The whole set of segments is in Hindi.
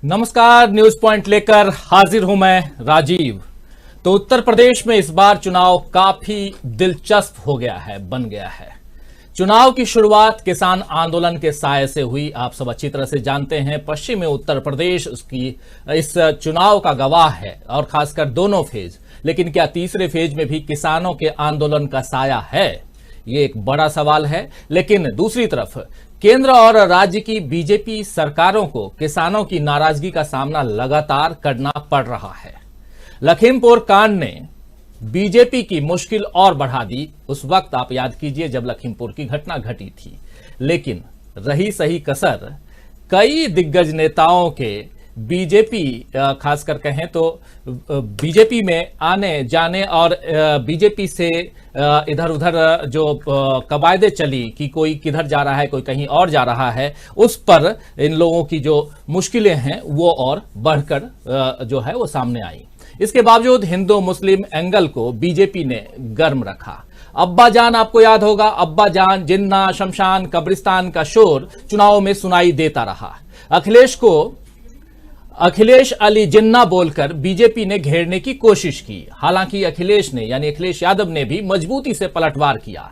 नमस्कार, न्यूज पॉइंट लेकर हाजिर हूं मैं राजीव। तो उत्तर प्रदेश में इस बार चुनाव काफी दिलचस्प हो गया है, बन गया है। चुनाव की शुरुआत किसान आंदोलन के साये से हुई। आप सब अच्छी तरह से जानते हैं पश्चिमी उत्तर प्रदेश उसकी इस चुनाव का गवाह है, और खासकर दोनों फेज। लेकिन क्या तीसरे फेज में भी किसानों के आंदोलन का साया है? ये एक बड़ा सवाल है। लेकिन दूसरी तरफ केंद्र और राज्य की बीजेपी सरकारों को किसानों की नाराजगी का सामना लगातार करना पड़ रहा है। लखीमपुर कांड ने बीजेपी की मुश्किल और बढ़ा दी। उस वक्त आप याद कीजिए जब लखीमपुर की घटना घटी थी, लेकिन रही सही कसर कई दिग्गज नेताओं के बीजेपी खासकर कहें तो बीजेपी में आने जाने और बीजेपी से इधर उधर जो कवायदे चली कि कोई किधर जा रहा है, कोई कहीं और जा रहा है, उस पर इन लोगों की जो मुश्किलें हैं वो और बढ़कर जो है वो सामने आई। इसके बावजूद हिंदू मुस्लिम एंगल को बीजेपी ने गर्म रखा। अब्बा जान, आपको याद होगा, अब्बा जान, जिन्ना, शमशान, कब्रिस्तान का शोर चुनाव में सुनाई देता रहा। अखिलेश अली जिन्ना बोलकर बीजेपी ने घेरने की कोशिश की। हालांकि अखिलेश ने यानी अखिलेश यादव ने भी मजबूती से पलटवार किया,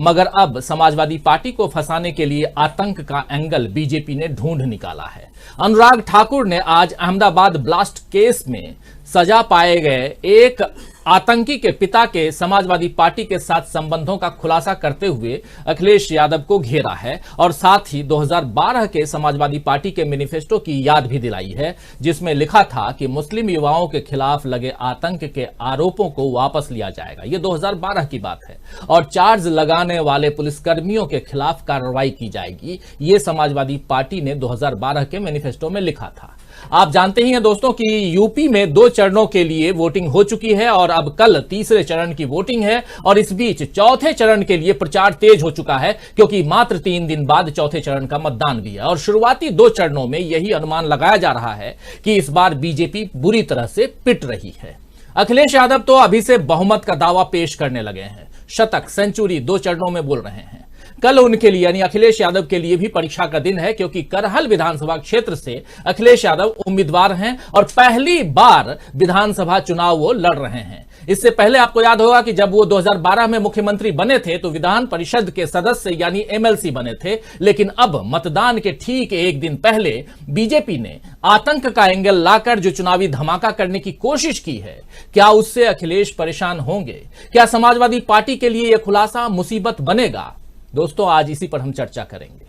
मगर अब समाजवादी पार्टी को फंसाने के लिए आतंक का एंगल बीजेपी ने ढूंढ निकाला है। अनुराग ठाकुर ने आज अहमदाबाद ब्लास्ट केस में सजा पाए गए एक आतंकी के पिता के समाजवादी पार्टी के साथ संबंधों का खुलासा करते हुए अखिलेश यादव को घेरा है, और साथ ही 2012 के समाजवादी पार्टी के मैनिफेस्टो की याद भी दिलाई है, जिसमें लिखा था कि मुस्लिम युवाओं के खिलाफ लगे आतंक के आरोपों को वापस लिया जाएगा। यह 2012 की बात है, और चार्ज लगाने वाले पुलिसकर्मियों के खिलाफ कार्रवाई की जाएगी। यह समाजवादी पार्टी ने 2012 के मैनिफेस्टो में लिखा था। आप जानते ही हैं दोस्तों कि यूपी में 2 चरणों के लिए वोटिंग हो चुकी है, और अब कल तीसरे चरण की वोटिंग है, और इस बीच चौथे चरण के लिए प्रचार तेज हो चुका है, क्योंकि मात्र 3 दिन बाद चौथे चरण का मतदान भी है। और शुरुआती 2 चरणों में यही अनुमान लगाया जा रहा है कि इस बार बीजेपी बुरी तरह से पिट रही है। अखिलेश यादव तो अभी से बहुमत का दावा पेश करने लगे हैं। शतक, सेंचुरी 2 चरणों में बोल रहे हैं। कल उनके लिए यानी अखिलेश यादव के लिए भी परीक्षा का दिन है, क्योंकि करहल विधानसभा क्षेत्र से अखिलेश यादव उम्मीदवार हैं और पहली बार विधानसभा चुनाव वो लड़ रहे हैं। इससे पहले आपको याद होगा कि जब वो 2012 में मुख्यमंत्री बने थे तो विधान परिषद के सदस्य यानी एमएलसी बने थे। लेकिन अब मतदान के ठीक एक दिन पहले बीजेपी ने आतंक का एंगल लाकर जो चुनावी धमाका करने की कोशिश की है, क्या उससे अखिलेश परेशान होंगे? क्या समाजवादी पार्टी के लिए यह खुलासा मुसीबत बनेगा? दोस्तों, आज इसी पर हम चर्चा करेंगे।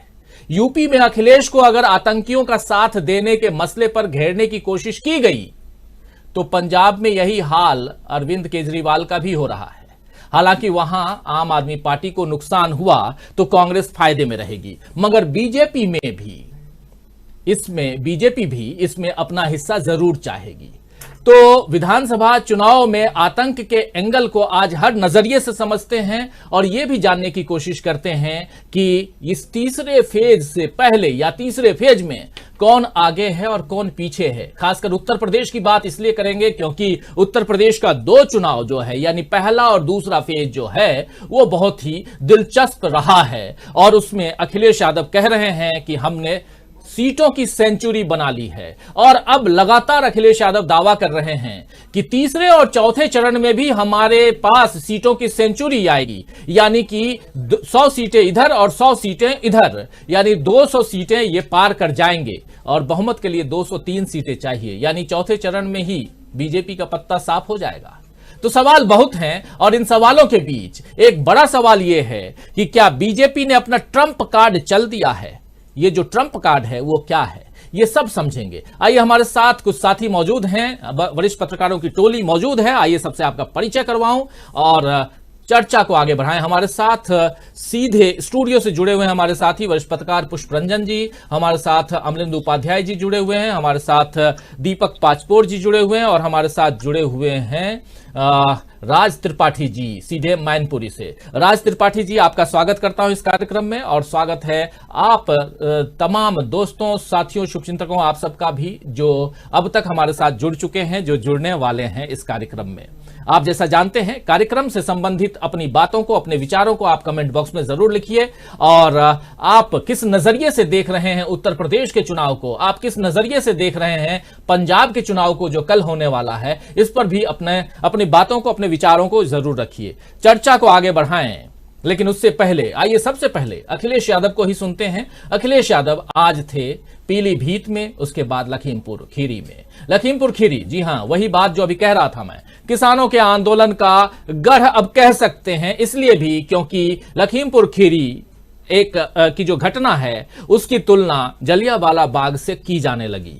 यूपी में अखिलेश को अगर आतंकियों का साथ देने के मसले पर घेरने की कोशिश की गई तो पंजाब में यही हाल अरविंद केजरीवाल का भी हो रहा है। हालांकि वहां आम आदमी पार्टी को नुकसान हुआ तो कांग्रेस फायदे में रहेगी, मगर बीजेपी भी इसमें अपना हिस्सा जरूर चाहेगी। तो विधानसभा चुनाव में आतंक के एंगल को आज हर नजरिए से समझते हैं, और यह भी जानने की कोशिश करते हैं कि इस तीसरे फेज से पहले या तीसरे फेज में कौन आगे है और कौन पीछे है। खासकर उत्तर प्रदेश की बात इसलिए करेंगे क्योंकि उत्तर प्रदेश का 2 चुनाव जो है यानी पहला और दूसरा फेज जो है वो बहुत ही दिलचस्प रहा है, और उसमें अखिलेश यादव कह रहे हैं कि हमने सीटों की सेंचुरी बना ली है। और अब लगातार अखिलेश यादव दावा कर रहे हैं कि तीसरे और चौथे चरण में भी हमारे पास सीटों की सेंचुरी आएगी, यानी कि 100 सीटें इधर और 100 सीटें इधर, यानी 200 सीटें ये पार कर जाएंगे। और बहुमत के लिए 203 सीटें चाहिए, यानी चौथे चरण में ही बीजेपी का पत्ता साफ हो जाएगा। तो सवाल बहुत हैं, और इन सवालों के बीच एक बड़ा सवाल यह है कि क्या बीजेपी ने अपना ट्रंप कार्ड चल दिया है? ये जो ट्रंप कार्ड है वो क्या है, ये सब समझेंगे। आइए, हमारे साथ कुछ साथी मौजूद हैं, वरिष्ठ पत्रकारों की टोली मौजूद है। आइए सबसे आपका परिचय करवाऊं और चर्चा को आगे बढ़ाएं। हमारे साथ सीधे स्टूडियो से जुड़े हुए हैं हमारे साथी वरिष्ठ पत्रकार पुष्प रंजन जी, हमारे साथ अमरिंदर उपाध्याय जी जुड़े हुए हैं, हमारे साथ दीपक पाचपोर जी जुड़े हुए हैं, और हमारे साथ जुड़े हुए हैं राज त्रिपाठी जी सीधे मैनपुरी से। राज त्रिपाठी जी, आपका स्वागत करता हूं इस कार्यक्रम में, और स्वागत है आप तमाम दोस्तों, साथियों, शुभचिंतकों, आप सबका भी जो अब तक हमारे साथ जुड़ चुके हैं, जो जुड़ने वाले हैं इस कार्यक्रम में। आप जैसा जानते हैं, कार्यक्रम से संबंधित अपनी बातों को, अपने विचारों को आप कमेंट बॉक्स में जरूर लिखिए। और आप किस नजरिए से देख रहे हैं उत्तर प्रदेश के चुनाव को, आप किस नजरिए से देख रहे हैं पंजाब के चुनाव को जो कल होने वाला है, इस पर भी अपनी बातों को, अपने विचारों को जरूर रखिए। चर्चा को आगे बढ़ाएं। लेकिन उससे पहले आइए सबसे पहले अखिलेश यादव को ही सुनते हैं। अखिलेश यादव आज थे पीलीभीत में, उसके बाद लखीमपुर खीरी में। लखीमपुर खीरी, जी हां, वही बात जो अभी कह रहा था मैं, किसानों के आंदोलन का गढ़ अब कह सकते हैं, इसलिए भी क्योंकि लखीमपुर खीरी की जो घटना है उसकी तुलना जलियांवाला बाग से की जाने लगी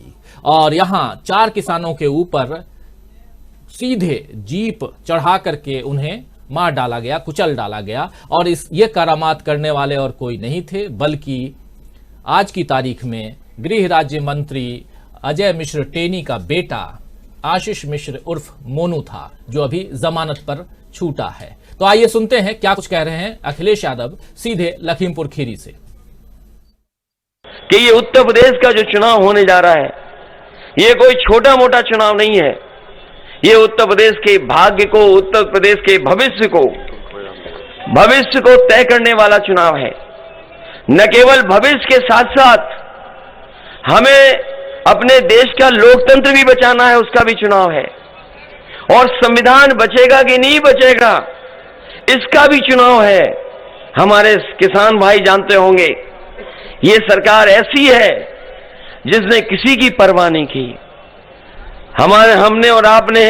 और यहां 4 किसानों के ऊपर सीधे जीप चढ़ा करके उन्हें मार डाला गया, कुचल डाला गया। और ये करामात करने वाले और कोई नहीं थे, बल्कि आज की तारीख में गृह राज्य मंत्री अजय मिश्र टेनी का बेटा आशीष मिश्र उर्फ मोनू था, जो अभी जमानत पर छूटा है। तो आइए सुनते हैं क्या कुछ कह रहे हैं अखिलेश यादव सीधे लखीमपुर खीरी से। कि ये उत्तर प्रदेश का जो चुनाव होने जा रहा है, ये कोई छोटा मोटा चुनाव नहीं है। ये उत्तर प्रदेश के भाग्य को, उत्तर प्रदेश के भविष्य को तय करने वाला चुनाव है। न केवल भविष्य के साथ साथ हमें अपने देश का लोकतंत्र भी बचाना है, उसका भी चुनाव है। और संविधान बचेगा कि नहीं बचेगा, इसका भी चुनाव है। हमारे किसान भाई जानते होंगे, ये सरकार ऐसी है जिसने किसी की परवाह नहीं की। हमने और आपने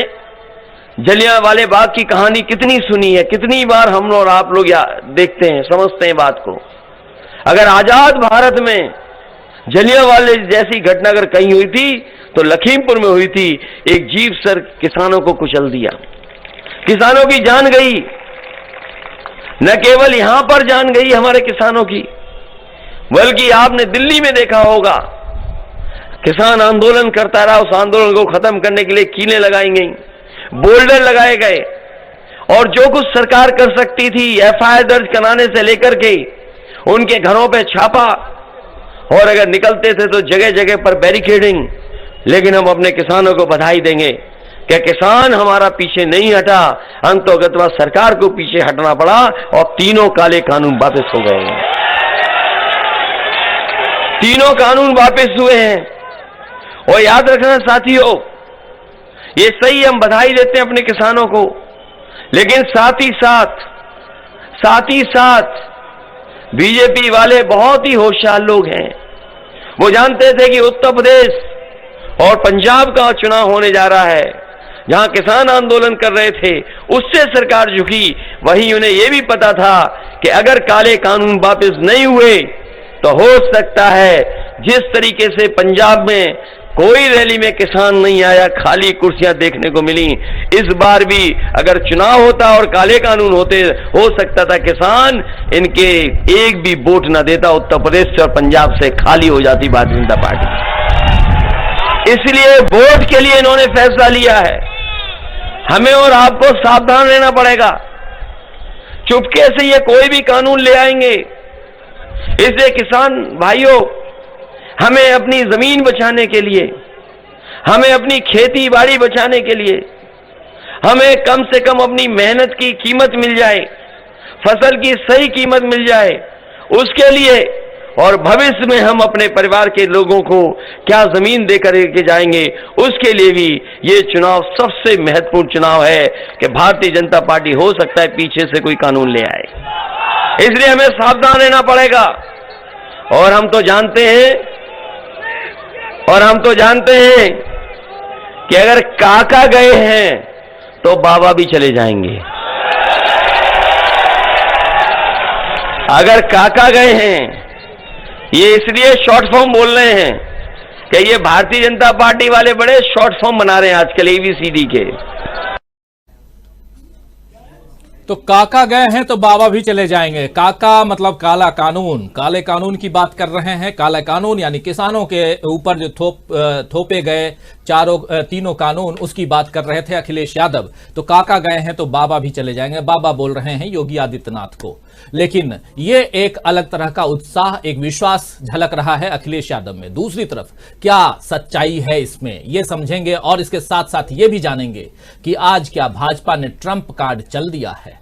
जलियांवाले बाग की कहानी कितनी सुनी है, कितनी बार हम और आप लोग देखते हैं, समझते हैं बात को। अगर आजाद भारत में जलियांवाले जैसी घटना अगर कहीं हुई थी तो लखीमपुर में हुई थी। एक जीप सर किसानों को कुचल दिया, किसानों की जान गई। न केवल यहां पर जान गई हमारे किसानों की, बल्कि आपने दिल्ली में देखा होगा, किसान आंदोलन करता रहा, उस आंदोलन को खत्म करने के लिए कीलें लगाई गई, बोल्डर लगाए गए। और जो कुछ सरकार कर सकती थी, एफआईआर दर्ज कराने से लेकर के उनके घरों पे छापा, और अगर निकलते थे तो जगह जगह पर बैरिकेडिंग। लेकिन हम अपने किसानों को बधाई देंगे कि किसान हमारा पीछे नहीं हटा, अंतोगतवा सरकार को पीछे हटना पड़ा और तीनों काले कानून वापस हो गए हैं। तीनों कानून वापस हुए हैं। और याद रखना साथियों, ये सही, हम बधाई देते हैं अपने किसानों को, लेकिन साथ ही साथ बीजेपी वाले बहुत ही होशियार लोग हैं। वो जानते थे कि उत्तर प्रदेश और पंजाब का चुनाव होने जा रहा है, जहां किसान आंदोलन कर रहे थे, उससे सरकार झुकी। वहीं उन्हें यह भी पता था कि अगर काले कानून वापस नहीं हुए तो हो सकता है जिस तरीके से पंजाब में कोई रैली में किसान नहीं आया, खाली कुर्सियां देखने को मिली, इस बार भी अगर चुनाव होता और काले कानून होते, हो सकता था किसान इनके एक भी वोट न देता, उत्तर प्रदेश से और पंजाब से खाली हो जाती भारतीय जनता पार्टी। इसलिए वोट के लिए इन्होंने फैसला लिया है। हमें और आपको सावधान रहना पड़ेगा। चुपके से ये कोई भी कानून ले आएंगे। इसलिए किसान भाइयों, हमें अपनी जमीन बचाने के लिए, हमें अपनी खेती बाड़ी बचाने के लिए, हमें कम से कम अपनी मेहनत की कीमत मिल जाए, फसल की सही कीमत मिल जाए, उसके लिए, और भविष्य में हम अपने परिवार के लोगों को क्या जमीन देकर के जाएंगे, उसके लिए भी ये चुनाव सबसे महत्वपूर्ण चुनाव है कि भारतीय जनता पार्टी हो सकता है पीछे से कोई कानून ले आए। इसलिए हमें सावधान रहना पड़ेगा। और हम तो जानते हैं कि अगर काका गए हैं तो बाबा भी चले जाएंगे। अगर काका गए हैं, ये इसलिए शॉर्ट फॉर्म बोल रहे हैं कि ये भारतीय जनता पार्टी वाले बड़े शॉर्ट फॉर्म बना रहे हैं आजकल ABCD के। तो काका गए हैं तो बाबा भी चले जाएंगे। काका मतलब काला कानून, काले कानून की बात कर रहे हैं। काला कानून यानी किसानों के ऊपर जो थोपे गए तीनों कानून उसकी बात कर रहे थे अखिलेश यादव। तो काका गए हैं तो बाबा भी चले जाएंगे, बाबा बोल रहे हैं योगी आदित्यनाथ को। लेकिन ये एक अलग तरह का उत्साह, एक विश्वास झलक रहा है अखिलेश यादव में। दूसरी तरफ क्या सच्चाई है इसमें, ये समझेंगे और इसके साथ साथ ये भी जानेंगे कि आज क्या भाजपा ने ट्रंप कार्ड चल दिया है।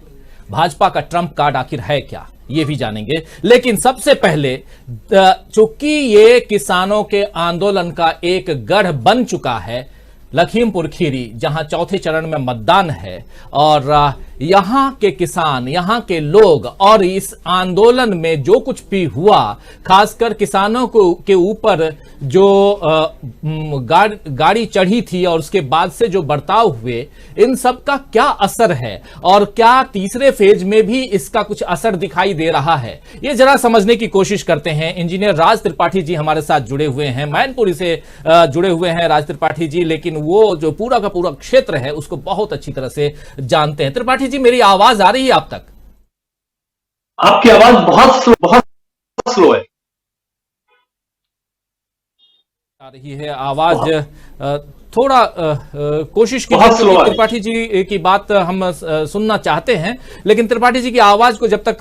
भाजपा का ट्रंप कार्ड आखिर है क्या, ये भी जानेंगे। लेकिन सबसे पहले चूंकि ये किसानों के आंदोलन का एक गढ़ बन चुका है लखीमपुर खीरी, जहां चौथे चरण में मतदान है, और यहां के किसान, यहां के लोग और इस आंदोलन में जो कुछ भी हुआ, खासकर किसानों को के ऊपर जो गाड़ी चढ़ी थी और उसके बाद से जो बर्ताव हुए, इन सब का क्या असर है और क्या तीसरे फेज में भी इसका कुछ असर दिखाई दे रहा है, ये जरा समझने की कोशिश करते हैं। इंजीनियर राज त्रिपाठी जी हमारे साथ जुड़े हुए हैं, मैनपुरी से जुड़े हुए हैं राज त्रिपाठी जी, लेकिन वो जो पूरा का पूरा क्षेत्र है उसको बहुत अच्छी तरह से जानते हैं। त्रिपाठी जी, मेरी आवाज आ रही है आप तक? आपकी आवाज बहुत स्लो है। आ रही है आवाज, थोड़ा कोशिश कीजिए। त्रिपाठी जी की बात हम सुनना चाहते हैं, लेकिन त्रिपाठी जी की आवाज को जब तक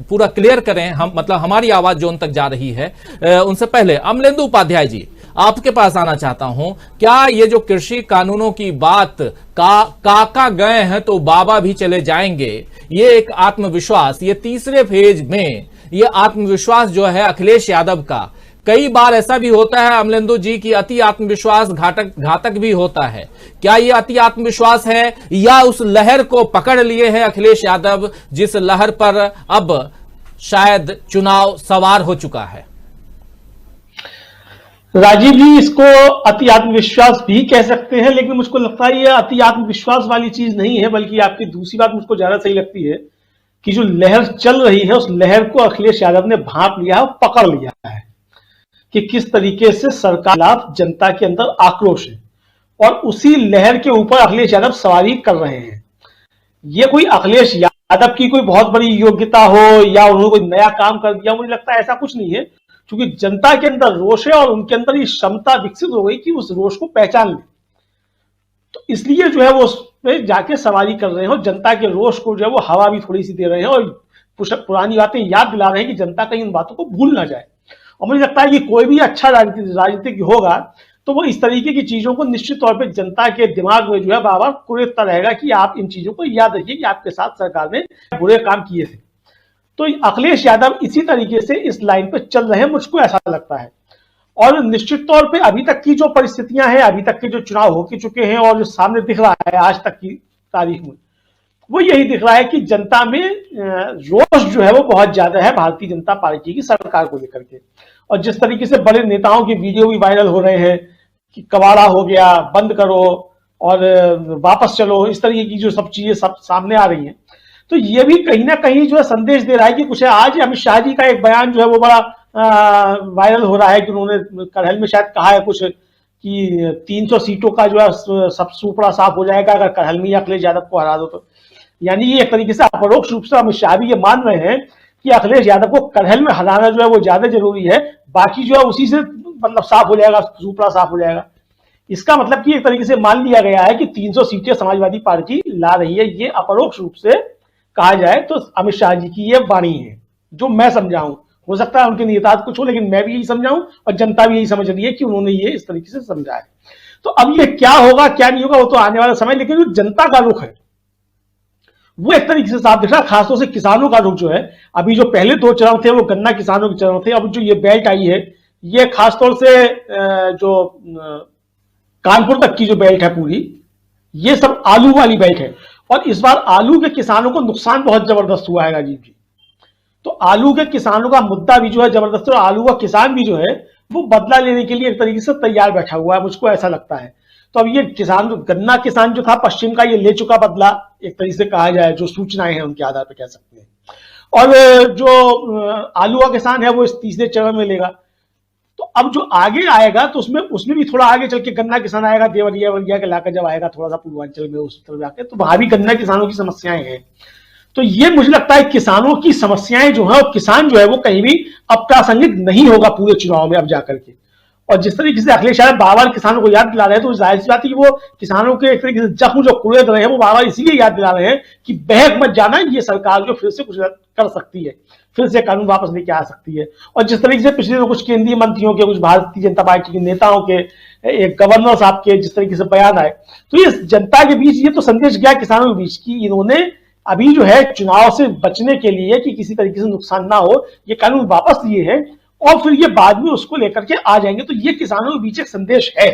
पूरा क्लियर करें हम, मतलब हमारी आवाज जो उन तक जा रही है, उनसे पहले अमलेंदु उपाध्याय जी आपके पास आना चाहता हूं। क्या ये जो कृषि कानूनों की बात, काका गए हैं तो बाबा भी चले जाएंगे, ये एक आत्मविश्वास, ये तीसरे फेज में ये आत्मविश्वास जो है अखिलेश यादव का, कई बार ऐसा भी होता है अमलेंदु जी की अति आत्मविश्वास घातक भी होता है। क्या ये अति आत्मविश्वास है या उस लहर को पकड़ लिए हैं अखिलेश यादव, जिस लहर पर अब शायद चुनाव सवार हो चुका है? राजीव जी, इसको अति आत्मविश्वास भी कह सकते हैं, लेकिन मुझको लगता है ये अति आत्मविश्वास वाली चीज नहीं है, बल्कि आपकी दूसरी बात मुझको ज्यादा सही लगती है कि जो लहर चल रही है उस लहर को अखिलेश यादव ने भांप लिया है, पकड़ लिया है कि किस तरीके से सरकार के खिलाफ जनता के अंदर आक्रोश है, और उसी लहर के ऊपर अखिलेश यादव सवारी कर रहे हैं। ये कोई अखिलेश यादव की कोई बहुत बड़ी योग्यता हो या उन्होंने कोई नया काम कर दिया, मुझे लगता है ऐसा कुछ नहीं है, क्योंकि जनता के अंदर रोष है और उनके अंदर ये क्षमता विकसित हो गई कि उस रोष को पहचान ले। तो इसलिए जो है वो उसमें जाके सवारी कर रहे हैं और जनता के रोष को जो है वो हवा भी थोड़ी सी दे रहे हैं और पुरानी बातें याद दिला रहे हैं कि जनता कहीं उन बातों को भूल ना जाए। और मुझे लगता है कि कोई भी अच्छा राजनीतिक होगा तो वो इस तरीके की चीजों को निश्चित तौर पे जनता के दिमाग में जो है बार बार कुरेदता रहेगा कि आप इन चीजों को याद रखिए कि आपके साथ सरकार ने बुरे काम किए थे। तो अखिलेश यादव इसी तरीके से इस लाइन पे चल रहे हैं, मुझको ऐसा लगता है। और निश्चित तौर पे अभी तक की जो परिस्थितियां हैं, अभी तक के जो चुनाव हो चुके हैं और जो सामने दिख रहा है आज तक की तारीख में, वो यही दिख रहा है कि जनता में रोष जो है वो बहुत ज्यादा है भारतीय जनता पार्टी की सरकार को लेकर के। और जिस तरीके से बड़े नेताओं के वीडियो भी वायरल हो रहे हैं कि कबाड़ा हो गया, बंद करो और वापस चलो, इस तरीके की जो सब चीजें सब सामने आ रही हैं, तो ये भी कहीं ना कहीं जो है संदेश दे रहा है कि कुछ है। आज अमित शाह जी का एक बयान जो है वो बड़ा वायरल हो रहा है कि उन्होंने करहल में शायद कहा है कुछ कि 300 सीटों का जो है सब सुपड़ा साफ हो जाएगा अगर करहल में अखिलेश यादव को हरा दो तो। यानी ये एक तरीके से अपरोक्ष रूप से अमित शाह भी ये मान रहे हैं कि अखिलेश यादव को करहल में हराना जो है वो ज्यादा जरूरी है, बाकी जो है उसी से मतलब साफ हो जाएगा, सुपड़ा साफ हो जाएगा। इसका मतलब कि एक तरीके से मान लिया गया है कि 300 सीटें समाजवादी पार्टी ला रही है। ये अपरोक्ष रूप से कहा जाए तो अमित शाह जी की ये वाणी है, जो मैं समझाऊं। हो सकता है उनके नेता कुछ हो, लेकिन मैं भी यही समझाऊं और जनता भी यही समझ रही है कि उन्होंने ये इस तरीके से समझा है। तो अब ये क्या होगा क्या नहीं होगा वो तो आने वाला समय, लेकिन जो जनता का रुख है वो एक तरीके से साफ दिख रहा है। खासतौर से किसानों का रुख जो है, अभी जो पहले 2 चरण थे वो गन्ना किसानों के चरण थे, अब जो ये बेल्ट आई है ये खासतौर से जो कानपुर तक की जो बेल्ट है पूरी, ये सब आलू वाली बेल्ट है। और इस बार आलू के किसानों को नुकसान बहुत जबरदस्त हुआ है राजीव जी। तो आलू के किसानों का मुद्दा भी जो है जबरदस्त है और आलू का किसान भी जो है वो बदला लेने के लिए एक तरीके से तैयार बैठा हुआ है, मुझको ऐसा लगता है। तो अब ये किसान, गन्ना किसान जो था पश्चिम का, ये ले चुका बदला एक तरीके से कहा जाए, जो सूचनाएं हैं उनके आधार पर कह सकते हैं। और जो आलू का किसान है वो इस तीसरे चरण में लेगा। तो अब जो आगे आएगा तो उसमें भी थोड़ा आगे चल के गन्ना किसान आएगा, देवरिया के इलाका जब आएगा थोड़ा सा पूर्वांचल में उस तरफ जाके, तो वहां भी गन्ना किसानों की समस्याएं हैं। तो ये मुझे लगता है किसानों की समस्याएं जो है और किसान जो है वो कहीं भी अप्रासंगिक नहीं होगा पूरे चुनाव में अब जाकर के। और जिस तरीके से अखिलेश यादव बार बार किसानों को याद दिला रहे हैं, तो जाहिर सी बात है कि वो किसानों के एक तरीके से जख्म जो कुरेद रहे हैं वो बार बार इसीलिए याद दिला रहे हैं कि बहक मत जाना, ये सरकार जो फिर से कुछ कर सकती है, फिर से कानून वापस लेके आ सकती है। और जिस तरीके से पिछले कुछ केंद्रीय मंत्रियों के, कुछ भारतीय जनता पार्टी के नेताओं के, एक गवर्नर साहब के जिस तरीके से बयान आए, तो ये जनता के बीच ये तो संदेश गया किसानों के बीच की इन्होंने अभी जो है चुनाव से बचने के लिए कि किसी तरीके से नुकसान ना हो, ये कानून वापस लिए हैं और फिर ये बाद में उसको लेकर के आ जाएंगे। तो ये किसानों के बीच एक संदेश है।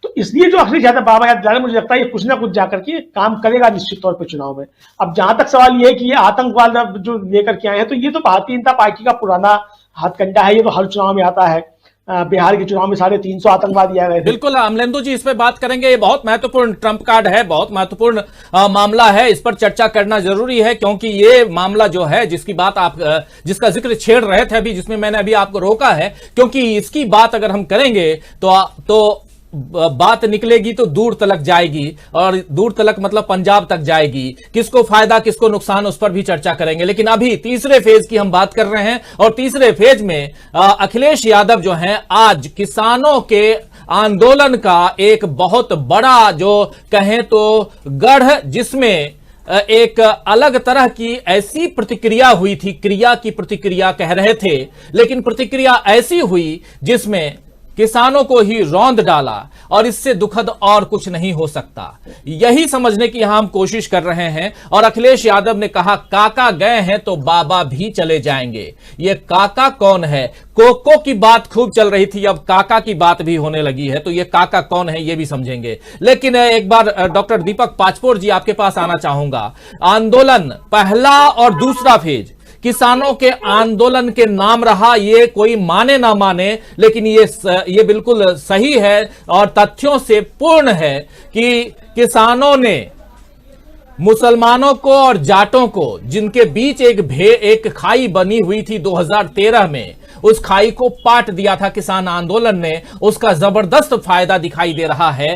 तो इसलिए जो अखिलेश यादव बाबा याद दिला रहे हैं, मुझे लगता है ये कुछ ना कुछ जाकर के काम करेगा निश्चित तौर पर चुनाव में। अब जहां तक सवाल ये है कि ये आतंकवाद जो लेकर के आए हैं, तो ये तो भारतीय जनता पार्टी का पुराना हाथकंडा है, ये तो हर चुनाव में आता है। बिहार के चुनाव में 350 आतंकवादी आ गए थे। बिल्कुल अमलेंदु जी, इस पे बात करेंगे। ये बहुत महत्वपूर्ण ट्रंप कार्ड है, बहुत महत्वपूर्ण मामला है, इस पर चर्चा करना जरूरी है, क्योंकि ये मामला जो है जिसकी बात आप जिसका जिक्र छेड़ रहे थे अभी, जिसमें मैंने अभी आपको रोका है, क्योंकि इसकी बात अगर हम करेंगे तो बात निकलेगी तो दूर तलक जाएगी, और दूर तलक मतलब पंजाब तक जाएगी। किसको फायदा किसको नुकसान, उस पर भी चर्चा करेंगे। लेकिन अभी तीसरे फेज की हम बात कर रहे हैं, और तीसरे फेज में अखिलेश यादव जो हैं आज किसानों के आंदोलन का एक बहुत बड़ा जो कहें तो गढ़, जिसमें एक अलग तरह की ऐसी प्रतिक्रिया हुई थी, क्रिया की प्रतिक्रिया कह रहे थे, लेकिन प्रतिक्रिया ऐसी हुई जिसमें किसानों को ही रौंद डाला, और इससे दुखद और कुछ नहीं हो सकता। यही समझने की हम कोशिश कर रहे हैं। और अखिलेश यादव ने कहा काका गए हैं तो बाबा भी चले जाएंगे। ये काका कौन है? कोको की बात खूब चल रही थी, अब काका की बात भी होने लगी है, तो ये काका कौन है ये भी समझेंगे। लेकिन एक बार डॉक्टर दीपक पाचपोर जी आपके पास आना चाहूंगा। आंदोलन पहला और दूसरा फेज किसानों के आंदोलन के नाम रहा, ये कोई माने ना माने, लेकिन ये बिल्कुल सही है और तथ्यों से पूर्ण है कि किसानों ने मुसलमानों को और जाटों को, जिनके बीच एक खाई बनी हुई थी 2013 में, उस खाई को पाट दिया था किसान आंदोलन ने। उसका जबरदस्त फायदा दिखाई दे रहा है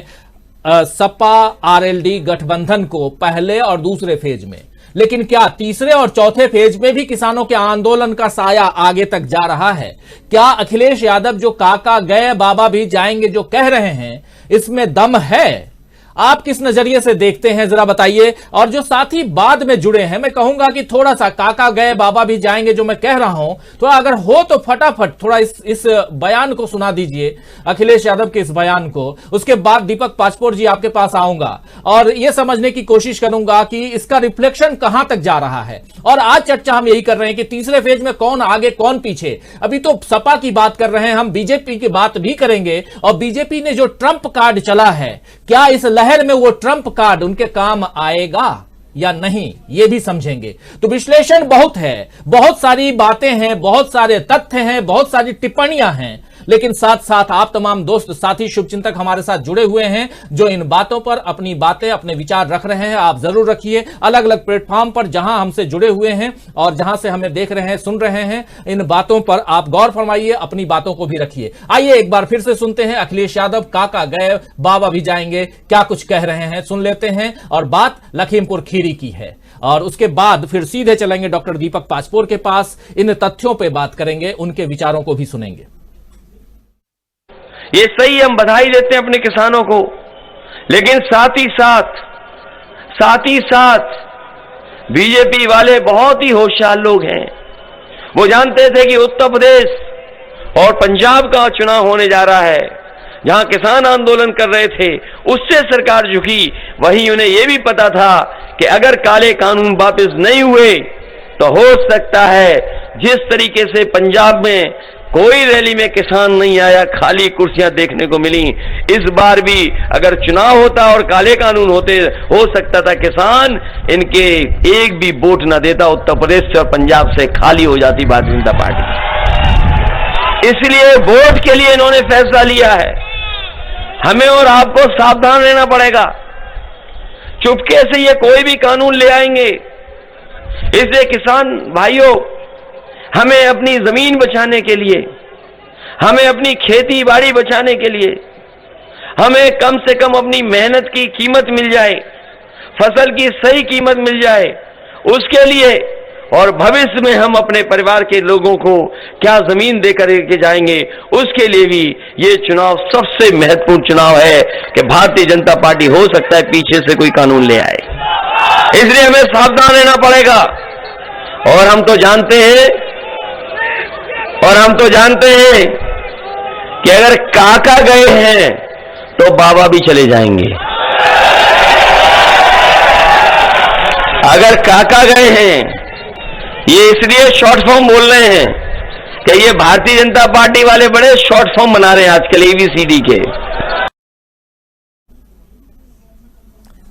सपा आरएलडी गठबंधन को पहले और दूसरे फेज में। लेकिन क्या तीसरे और चौथे फेज में भी किसानों के आंदोलन का साया आगे तक जा रहा है? क्या अखिलेश यादव जो काका गए बाबा भी जाएंगे जो कह रहे हैं, इसमें दम है? आप किस नजरिए से देखते हैं जरा बताइए। और जो साथी बाद में जुड़े हैं, मैं कहूंगा कि थोड़ा सा काका गए बाबा भी जाएंगे जो मैं कह रहा हूं, तो अगर हो तो फटाफट थोड़ा इस बयान को सुना दीजिए, अखिलेश यादव के इस बयान को। उसके बाद दीपक पाचपोर जी आपके पास आऊंगा और यह समझने की कोशिश करूंगा कि इसका रिफ्लेक्शन कहां तक जा रहा है। और आज चर्चा हम यही कर रहे हैं कि तीसरे फेज में कौन आगे कौन पीछे। अभी तो सपा की बात कर रहे हैं, हम बीजेपी की बात भी करेंगे। और बीजेपी ने जो ट्रंप कार्ड चला है, क्या इस लहर में वो ट्रंप कार्ड उनके काम आएगा या नहीं, ये भी समझेंगे। तो विश्लेषण बहुत है, बहुत सारी बातें हैं, बहुत सारे तथ्य हैं, बहुत सारी टिप्पणियां हैं, लेकिन साथ साथ आप तमाम दोस्त साथी शुभचिंतक हमारे साथ जुड़े हुए हैं जो इन बातों पर अपनी बातें अपने विचार रख रहे हैं। आप जरूर रखिए अलग अलग प्लेटफॉर्म पर जहां हमसे जुड़े हुए हैं और जहां से हमें देख रहे हैं सुन रहे हैं, इन बातों पर आप गौर फरमाइए, अपनी बातों को भी रखिए। आइए एक बार फिर से सुनते हैं अखिलेश यादव काका गए बाबा भी जाएंगे क्या कुछ कह रहे हैं, सुन लेते हैं। और बात लखीमपुर खीरी की है और उसके बाद फिर सीधे चलेंगे डॉक्टर दीपक पाचपोर के पास, इन तथ्यों पर बात करेंगे, उनके विचारों को भी सुनेंगे। ये सही, हम बधाई देते हैं अपने किसानों को, लेकिन साथ ही साथ बीजेपी वाले बहुत ही होशियार लोग हैं। वो जानते थे कि उत्तर प्रदेश और पंजाब का चुनाव होने जा रहा है, जहां किसान आंदोलन कर रहे थे, उससे सरकार झुकी। वहीं उन्हें यह भी पता था कि अगर काले कानून वापस नहीं हुए तो हो सकता है जिस तरीके से पंजाब में कोई रैली में किसान नहीं आया, खाली कुर्सियां देखने को मिली, इस बार भी अगर चुनाव होता और काले कानून होते, हो सकता था किसान इनके एक भी वोट न देता, उत्तर प्रदेश से और पंजाब से खाली हो जाती भारतीय जनता पार्टी। इसलिए वोट के लिए इन्होंने फैसला लिया है। हमें और आपको सावधान रहना पड़ेगा, चुपके से ये कोई भी कानून ले आएंगे। इसलिए किसान भाइयों, हमें अपनी जमीन बचाने के लिए, हमें अपनी खेती बाड़ी बचाने के लिए, हमें कम से कम अपनी मेहनत की कीमत मिल जाए, फसल की सही कीमत मिल जाए, उसके लिए और भविष्य में हम अपने परिवार के लोगों को क्या जमीन देकर के जाएंगे, उसके लिए भी ये चुनाव सबसे महत्वपूर्ण चुनाव है कि भारतीय जनता पार्टी हो सकता है पीछे से कोई कानून ले आए। इसलिए हमें सावधान रहना पड़ेगा। और हम तो जानते हैं कि अगर काका गए हैं तो बाबा भी चले जाएंगे। अगर काका गए हैं, ये इसलिए शॉर्ट फॉर्म बोल रहे हैं कि ये भारतीय जनता पार्टी वाले बड़े शॉर्ट फॉर्म बना रहे हैं आजकल ABCD के।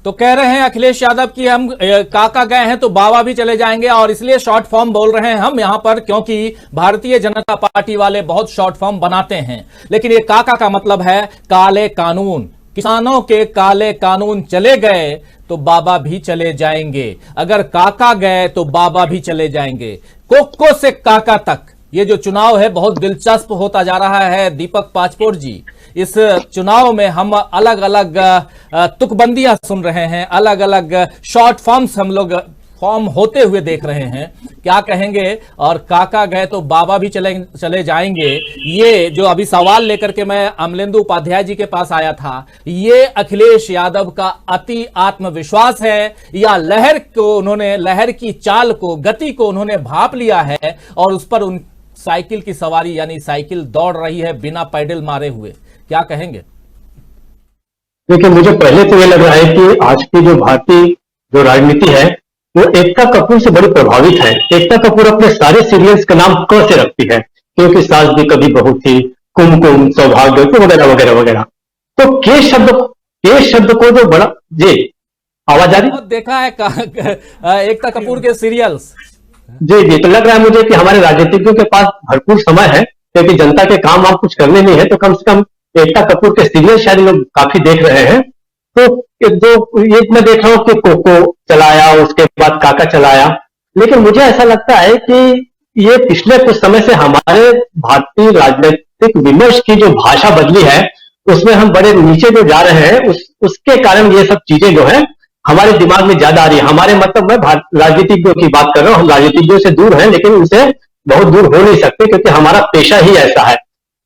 तो कह रहे हैं अखिलेश यादव कि हम काका गए हैं तो बाबा भी चले जाएंगे, और इसलिए शॉर्ट फॉर्म बोल रहे हैं हम यहां पर, क्योंकि भारतीय जनता पार्टी वाले बहुत शॉर्ट फॉर्म बनाते हैं। लेकिन ये काका का मतलब है काले कानून। किसानों के काले कानून चले गए तो बाबा भी चले जाएंगे। अगर काका गए तो बाबा भी चले जाएंगे। कोको से काका तक ये जो चुनाव है बहुत दिलचस्प होता जा रहा है दीपक पाचपोर जी। इस चुनाव में हम अलग अलग तुकबंदियां सुन रहे हैं, अलग अलग शॉर्ट फॉर्म्स हम लोग फॉर्म होते हुए देख रहे हैं। क्या कहेंगे? और काका गए तो बाबा भी चले जाएंगे, ये जो अभी सवाल लेकर के मैं अमलेंदु उपाध्याय जी के पास आया था, ये अखिलेश यादव का अति आत्मविश्वास है या लहर की चाल को, गति को उन्होंने भांप लिया है और उस पर उन साइकिल की सवारी यानी साइकिल दौड़ रही है बिना पैडल मारे हुए? क्या कहेंगे? देखिए, मुझे पहले तो ये लग रहा है कि आज की जो भारतीय जो राजनीति है वो एकता कपूर से बड़ी प्रभावित है। एकता कपूर अपने सारे सीरियल्स का नाम क से रखती है, क्योंकि सास भी कभी बहू थी, कुमकुम, सौभाग्य वगैरह वगैरह वगैरह। तो के शब्द को जो बड़ा जी आवाज आ रही देखा है एकता कपूर के सीरियल्स। जी, तो लग रहा है मुझे कि हमारे राजनीतिज्ञों के पास भरपूर समय है, क्योंकि जनता के काम आप कुछ करने नहीं है तो कम से कम एकता कपूर के सीरियल शायद लोग काफी देख रहे हैं। तो जो ये मैं देख रहा हूँ कि कोको चलाया, उसके बाद काका चलाया, लेकिन मुझे ऐसा लगता है कि ये पिछले कुछ समय से हमारे भारतीय राजनीतिक विमर्श की जो भाषा बदली है उसमें हम बड़े नीचे जो जा रहे हैं, उसके कारण ये सब चीजें जो है हमारे दिमाग में ज्यादा आ रही है। हमारे मतलब मैं राजनीतिज्ञों की बात कर रहा हूँ, हम राजनीतिज्ञों से दूर हैं लेकिन उनसे बहुत दूर हो नहीं सकते क्योंकि हमारा पेशा ही ऐसा है।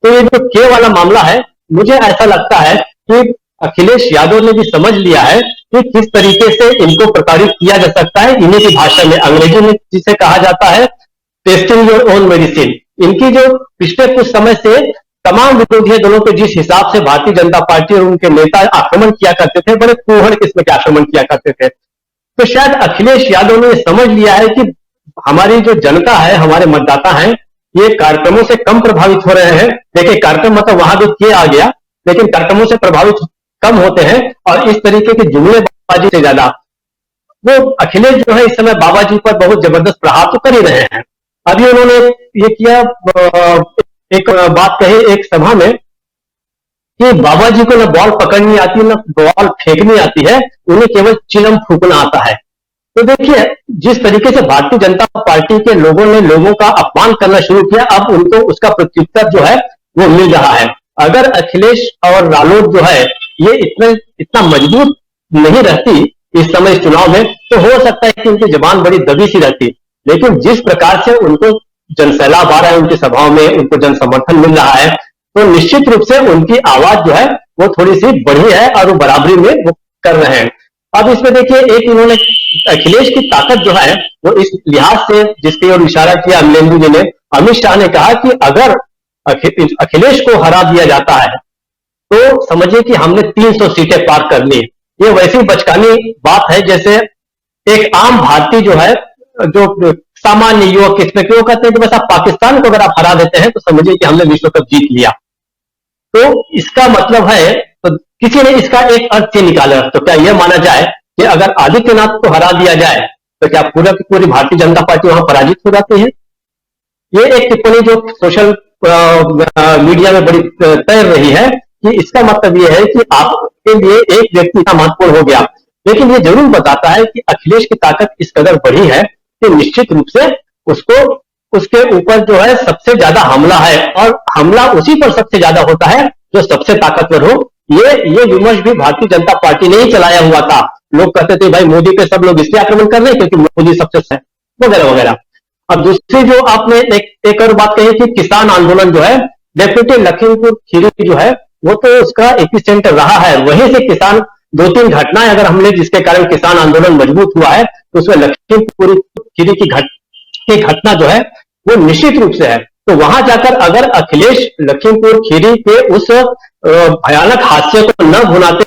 तो ये जो के वाला मामला है, मुझे ऐसा लगता है कि अखिलेश यादव ने भी समझ लिया है कि किस तरीके से इनको प्रताड़ित किया जा सकता है। इन्हीं की भाषा में, अंग्रेजी में जिसे कहा जाता है टेस्टिंग योर ओन मेडिसिन। इनकी जो पिछले कुछ समय से तमाम विरोधी दलों पे जिस हिसाब से भारतीय जनता पार्टी और उनके नेता आक्रमण किया करते थे, बड़े फूहड़ किस्म के आक्रमण किया करते थे, तो शायद अखिलेश यादव ने समझ लिया है कि हमारी जो जनता है, हमारे मतदाता हैं, ये कार्यक्रमों से कम प्रभावित हो रहे हैं। देखिए, कार्यक्रम मतलब वहां भी के आ गया, लेकिन कार्यक्रमों से प्रभावित कम होते हैं और इस तरीके की जुमलेबाजी से ज्यादा वो अखिलेश जो है इस समय बाबा जी पर बहुत जबरदस्त प्रहार तो कर ही रहे हैं। अभी उन्होंने ये किया, एक बात कही एक सभा में कि बाबा जी को न बॉल पकड़नी आती है न बॉल फेंकनी आती है, उन्हें केवल चिलम फूकना आता है। तो देखिए, जिस तरीके से भारतीय जनता पार्टी के लोगों ने लोगों का अपमान करना शुरू किया, अब उनको उसका प्रत्युत्तर जो है वो मिल रहा है। अगर अखिलेश और रालोद जो है ये इतना मजबूत नहीं रहती इस समय इस चुनाव में, तो हो सकता है कि उनकी जबान बड़ी दबी सी रहती, लेकिन जिस प्रकार से उनको जनसैलाब आ रहा है, उनकी सभाओं में उनको जन समर्थन मिल रहा है, तो निश्चित रूप से उनकी आवाज जो है वो थोड़ी सी बढ़ी है और वो बराबरी में वो कर रहे हैं। अब इसमें देखिए, एक इन्होंने अखिलेश की ताकत जो है वो इस लिहाज से जिसकी ओर इशारा किया अमलेंदु जी ने, अमित शाह ने कहा कि अगर अखिलेश को हरा दिया जाता है तो समझिए कि हमने 300 सीटें पार कर ली। ये वैसी बचकानी बात है जैसे एक आम भारतीय जो है, जो सामान्य युवक, इसमें क्यों कहते हैं कि बस आप पाकिस्तान को अगर आप हरा देते हैं तो समझिए कि हमने विश्व कप जीत लिया। तो इसका मतलब है, तो किसी ने इसका एक अर्थ से निकाला, तो क्या यह माना जाए कि अगर आदित्यनाथ को हरा दिया जाए तो क्या पूरा की पूरी भारतीय जनता पार्टी वहां पराजित हो जाती है? ये एक टिप्पणी जो सोशल मीडिया में बड़ी तैर रही है कि इसका मतलब यह है कि आपके लिए एक व्यक्ति इतना महत्वपूर्ण हो गया, लेकिन ये जरूर बताता है कि अखिलेश की ताकत इस कदर बढ़ी है कि निश्चित रूप से उसको उसके ऊपर जो है सबसे ज्यादा हमला है, और हमला उसी पर सबसे ज्यादा होता है जो सबसे ताकतवर हो। ये विमर्श भी भारतीय जनता पार्टी ने ही चलाया हुआ था। लोग कहते थे भाई मोदी पे सब लोग इसलिए आक्रमण कर रहे हैं क्योंकि मोदी सबसे है, वगैरह वगैरह। अब दूसरी जो आपने एक और बात कही कि किसान आंदोलन जो है, डेफिनेटली लखीमपुर खीरी जो है वो तो उसका एपिसेंटर रहा है। वहीं से किसान 2-3 घटनाएं अगर हमने जिसके कारण किसान आंदोलन मजबूत हुआ है, तो उसमें लखीमपुर खीरी की घटना जो है वो निश्चित रूप से है। तो वहां जाकर अगर अखिलेश लखीमपुर खीरी के उस भयानक हादसे को न भुनाते,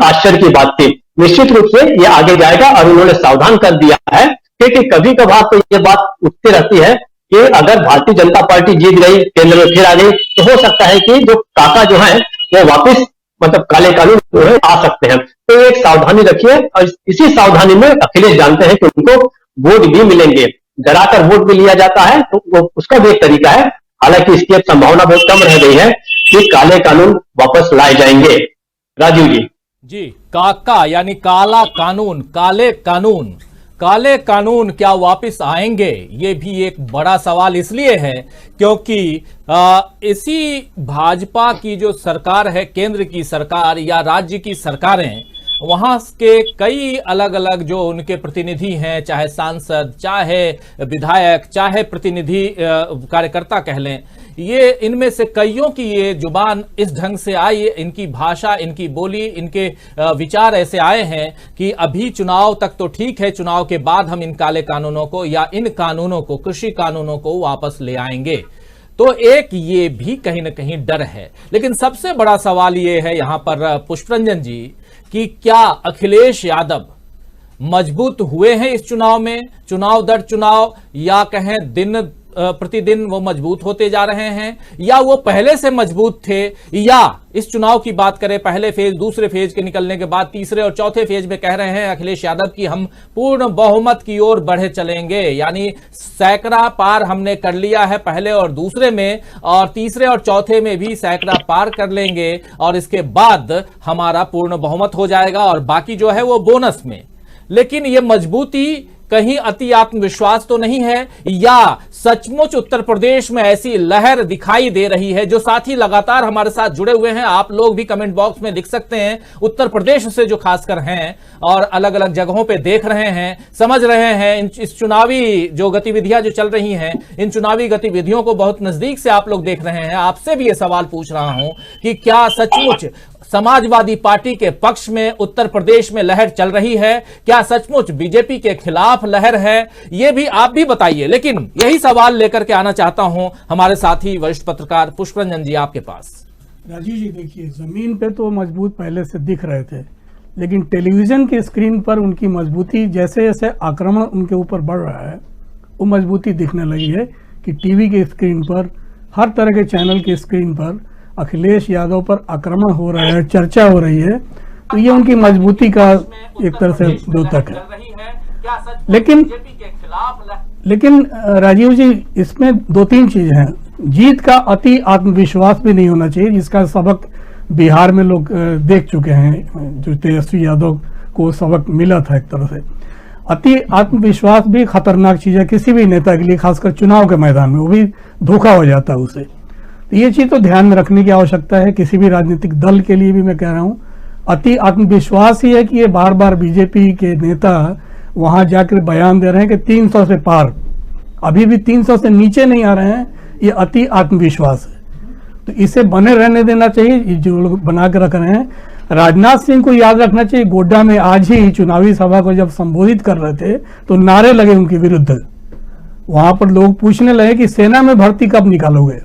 आश्चर्य की बात थी। निश्चित रूप से ये आगे जाएगा और उन्होंने सावधान कर दिया है, क्योंकि कभी कभार तो ये बात उठती रहती है कि अगर भारतीय जनता पार्टी जीत गई, केंद्र में फिर आ गई, तो हो सकता है कि जो काका जो है वो वापस मतलब काले कानून जो है आ सकते हैं। तो एक सावधानी रखिए, और इसी सावधानी में अखिलेश जानते हैं कि उनको वोट भी मिलेंगे। डराकर वोट भी लिया जाता है तो वो उसका भी एक तरीका है। हालांकि इसकी अब संभावना बहुत कम रह गई है कि काले कानून वापस लाए जाएंगे। राजीव जी, काका यानी काला कानून, काले कानून क्या वापस आएंगे? ये भी एक बड़ा सवाल इसलिए है क्योंकि इसी भाजपा की जो सरकार है, केंद्र की सरकार या राज्य की सरकारें, वहां के कई अलग अलग जो उनके प्रतिनिधि हैं, चाहे सांसद, चाहे विधायक, चाहे प्रतिनिधि कार्यकर्ता कह लें, ये इनमें से कईयों की ये जुबान इस ढंग से आई, इनकी भाषा, इनकी बोली, इनके विचार ऐसे आए हैं कि अभी चुनाव तक तो ठीक है, चुनाव के बाद हम इन काले कानूनों को या इन कानूनों को, कृषि कानूनों को वापस ले आएंगे। तो एक ये भी कहीं ना कहीं डर है। लेकिन सबसे बड़ा सवाल ये है यहां पर पुष्परंजन जी कि क्या अखिलेश यादव मजबूत हुए हैं इस चुनाव में, चुनाव दर चुनाव, या कहें दिन प्रतिदिन वो मजबूत होते जा रहे हैं, या वो पहले से मजबूत थे, या इस चुनाव की बात करें पहले फेज, दूसरे फेज के निकलने के बाद तीसरे और चौथे फेज में कह रहे हैं अखिलेश यादव कि हम पूर्ण बहुमत की ओर बढ़े चलेंगे, यानी सैकड़ा पार हमने कर लिया है पहले और दूसरे में, और तीसरे और चौथे में भी सैकड़ा पार कर लेंगे और इसके बाद हमारा पूर्ण बहुमत हो जाएगा और बाकी जो है वो बोनस में। लेकिन ये मजबूती कहीं अति आत्मविश्वास तो नहीं है, या सचमुच उत्तर प्रदेश में ऐसी लहर दिखाई दे रही है? जो साथी लगातार हमारे साथ जुड़े हुए हैं, आप लोग भी कमेंट बॉक्स में लिख सकते हैं, उत्तर प्रदेश से जो खासकर हैं और अलग अलग जगहों पे देख रहे हैं, समझ रहे हैं इस चुनावी जो गतिविधियां जो चल रही हैं, इन चुनावी गतिविधियों को बहुत नजदीक से आप लोग देख रहे हैं। आपसे भी ये सवाल पूछ रहा हूं कि क्या सचमुच समाजवादी पार्टी के पक्ष में उत्तर प्रदेश में लहर चल रही है? क्या सचमुच बीजेपी के खिलाफ लहर है? ये भी आप भी बताइए। लेकिन यही सवाल लेकर के आना चाहता हूं हमारे साथी वरिष्ठ पत्रकार पुष्परंजन जी आपके पास। राजीव जी, देखिए, जमीन पे तो मजबूत पहले से दिख रहे थे, लेकिन टेलीविजन की स्क्रीन पर उनकी मजबूती, जैसे जैसे आक्रमण उनके ऊपर बढ़ रहा है, वो मजबूती दिखने लगी है कि टीवी के स्क्रीन पर, हर तरह के चैनल की स्क्रीन पर अखिलेश यादव पर आक्रमण हो रहा है, चर्चा हो रही है। तो ये उनकी मजबूती का एक तरह से द्योतक है। लेकिन राजीव जी, इसमें 2-3 चीजें हैं। जीत का अति आत्मविश्वास भी नहीं होना चाहिए, जिसका सबक बिहार में लोग देख चुके हैं, जो तेजस्वी यादव को सबक मिला था एक तरह से। अति आत्मविश्वास भी खतरनाक चीज है किसी भी नेता के लिए, खासकर चुनाव के मैदान में, वो भी धोखा हो जाता है उसे। तो ये चीज तो ध्यान में रखने की आवश्यकता है किसी भी राजनीतिक दल के लिए भी। मैं कह रहा हूं, अति आत्मविश्वास ही है कि ये बार बार बीजेपी के नेता वहां जाकर बयान दे रहे हैं कि 300 से पार, अभी भी 300 से नीचे नहीं आ रहे हैं। ये अति आत्मविश्वास है, तो इसे बने रहने देना चाहिए जो लोग बना के रख रहे हैं। राजनाथ सिंह को याद रखना चाहिए, गोड्डा में आज ही चुनावी सभा को जब संबोधित कर रहे थे तो नारे लगे उनके विरुद्ध। वहां पर लोग पूछने लगे कि सेना में भर्ती कब निकालोगे,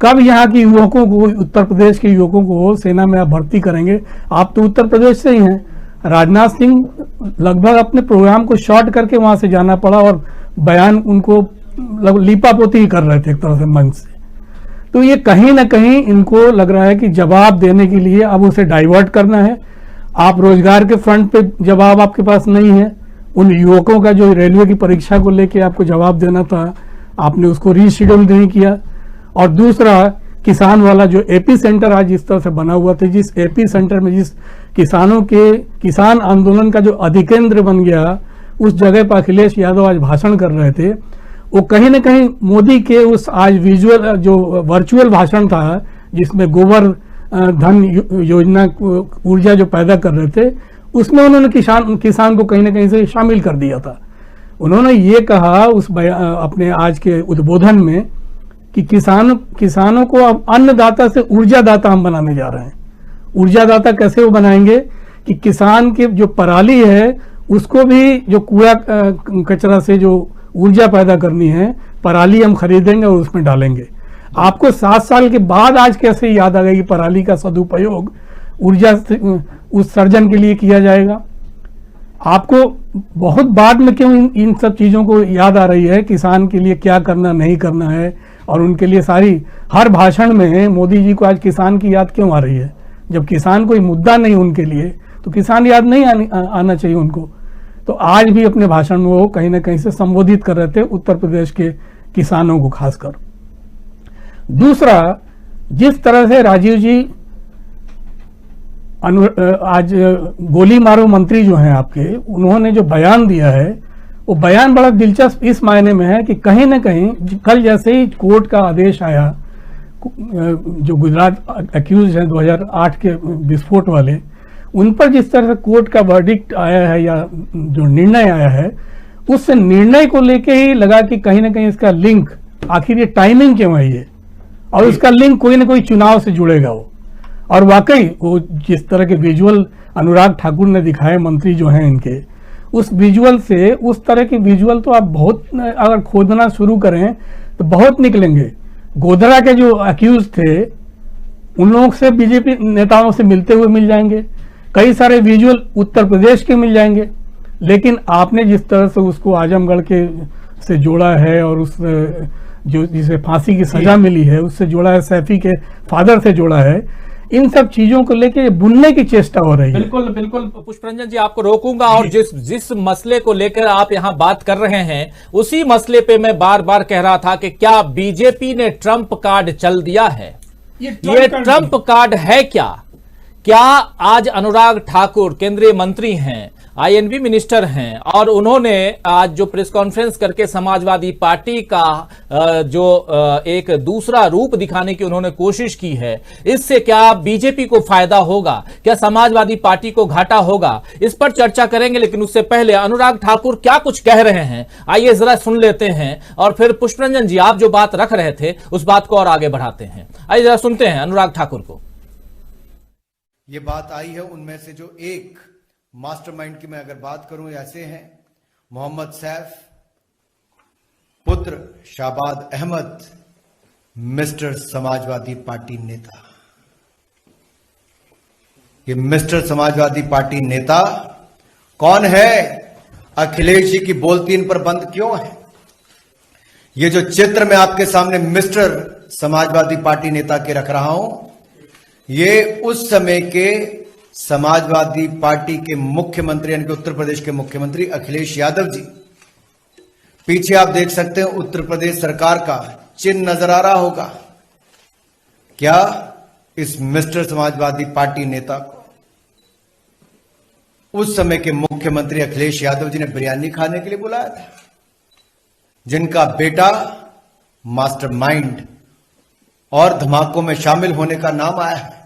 कब यहाँ के युवकों को, उत्तर प्रदेश के युवकों को सेना में आप भर्ती करेंगे? आप तो उत्तर प्रदेश से ही हैं। राजनाथ सिंह लगभग अपने प्रोग्राम को शॉर्ट करके वहां से जाना पड़ा और बयान उनको लीपापोती ही कर रहे थे एक तरह से मंच से। तो ये कहीं ना कहीं इनको लग रहा है कि जवाब देने के लिए अब उसे डाइवर्ट करना है। आप रोजगार के फ्रंट पे जवाब आपके पास नहीं है, उन युवकों का जो रेलवे की परीक्षा को लेके आपको जवाब देना था, आपने उसको रीशेड्यूल नहीं किया। और दूसरा, किसान वाला जो एपी सेंटर आज इस तरह से बना हुआ था, जिस एपी सेंटर में जिस किसानों के किसान आंदोलन का जो अधिकेंद्र बन गया, उस जगह पर अखिलेश यादव आज भाषण कर रहे थे। वो कहीं ना कहीं मोदी के उस आज विजुअल जो वर्चुअल भाषण था, जिसमें गोबर धन योजना ऊर्जा जो पैदा कर रहे थे, उसमें उन्होंने किसान को कहीं ना कहीं से शामिल कर दिया था। उन्होंने ये कहा अपने आज के उद्बोधन में कि किसानों को अब अन्नदाता से ऊर्जादाता हम बनाने जा रहे हैं। ऊर्जादाता कैसे वो बनाएंगे कि किसान के जो पराली है उसको भी जो कूड़ा कचरा से जो ऊर्जा पैदा करनी है, पराली हम खरीदेंगे और उसमें डालेंगे। आपको 7 साल के बाद आज कैसे याद आ गया कि पराली का सदुपयोग ऊर्जा उत्सर्जन के लिए किया जाएगा? आपको बहुत बाद में क्यों इन सब चीज़ों को याद आ रही है? किसान के लिए क्या करना नहीं करना है, और उनके लिए हर भाषण में मोदी जी को आज किसान की याद क्यों आ रही है? जब किसान कोई मुद्दा नहीं उनके लिए, तो किसान याद नहीं आना चाहिए उनको। तो आज भी अपने भाषण में वो कहीं ना कहीं से संबोधित कर रहे थे उत्तर प्रदेश के किसानों को खासकर। दूसरा, जिस तरह से राजीव जी आज गोली मारो मंत्री जो हैं आपके, उन्होंने जो बयान दिया है, वो बयान बड़ा दिलचस्प इस मायने में है कि कहीं ना कहीं कल जैसे ही कोर्ट का आदेश आया, जो गुजरात अक्यूज हैं 2008 के विस्फोट वाले, उन पर जिस तरह से कोर्ट का वर्डिक्ट आया है या जो निर्णय आया है, उस निर्णय को लेके ही लगा कि कहीं ना कहीं इसका लिंक, आखिर ये टाइमिंग क्यों है ये, और उसका लिंक कोई ना कोई चुनाव से जुड़ेगा वो। और वाकई वो जिस तरह के विजुअल अनुराग ठाकुर ने दिखाए मंत्री जो हैं इनके, उस विजुअल से, उस तरह के विजुअल तो आप बहुत अगर खोदना शुरू करें तो बहुत निकलेंगे। गोधरा के जो अक्यूज थे उन लोगों से बीजेपी नेताओं से मिलते हुए मिल जाएंगे, कई सारे विजुअल उत्तर प्रदेश के मिल जाएंगे। लेकिन आपने जिस तरह से उसको आजमगढ़ के से जोड़ा है, और उस जो जिसे फांसी की सजा मिली है उससे जोड़ा है, सैफी के फादर से जोड़ा है, इन सब चीजों को लेके बुनने की चेष्टा हो रही है। बिल्कुल बिल्कुल पुष्परंजन जी, आपको रोकूंगा, और जिस मसले को लेकर आप यहां बात कर रहे हैं, उसी मसले पे मैं बार बार कह रहा था कि क्या बीजेपी ने ट्रंप कार्ड चल दिया है? ये ट्रंप कार्ड है क्या आज अनुराग ठाकुर केंद्रीय मंत्री हैं, आईएनबी मिनिस्टर हैं, और उन्होंने आज जो प्रेस कॉन्फ्रेंस करके समाजवादी पार्टी का जो एक दूसरा रूप दिखाने की उन्होंने कोशिश की है, इससे क्या बीजेपी को फायदा होगा, क्या समाजवादी पार्टी को घाटा होगा? इस पर चर्चा करेंगे, लेकिन उससे पहले अनुराग ठाकुर क्या कुछ कह रहे हैं, आइए जरा सुन लेते हैं, और फिर पुष्परंजन जी आप जो बात रख रहे थे उस बात को और आगे बढ़ाते हैं। आइए जरा सुनते हैं अनुराग ठाकुर को। ये बात आई है उनमें से जो एक मास्टरमाइंड की मैं अगर बात करूं, ऐसे हैं मोहम्मद सैफ, पुत्र शाबाद अहमद, मिस्टर समाजवादी पार्टी नेता। ये मिस्टर समाजवादी पार्टी नेता कौन है? अखिलेश जी की बोलती इन पर बंद क्यों है? ये जो चित्र मैं आपके सामने मिस्टर समाजवादी पार्टी नेता के रख रहा हूं, ये उस समय के समाजवादी पार्टी के मुख्यमंत्री यानी कि उत्तर प्रदेश के मुख्यमंत्री अखिलेश यादव जी, पीछे आप देख सकते हैं उत्तर प्रदेश सरकार का चिन्ह नजर आ रहा होगा। क्या इस मिस्टर समाजवादी पार्टी नेता को उस समय के मुख्यमंत्री अखिलेश यादव जी ने बिरयानी खाने के लिए बुलाया था, जिनका बेटा मास्टरमाइंड और धमाकों में शामिल होने का नाम आया है?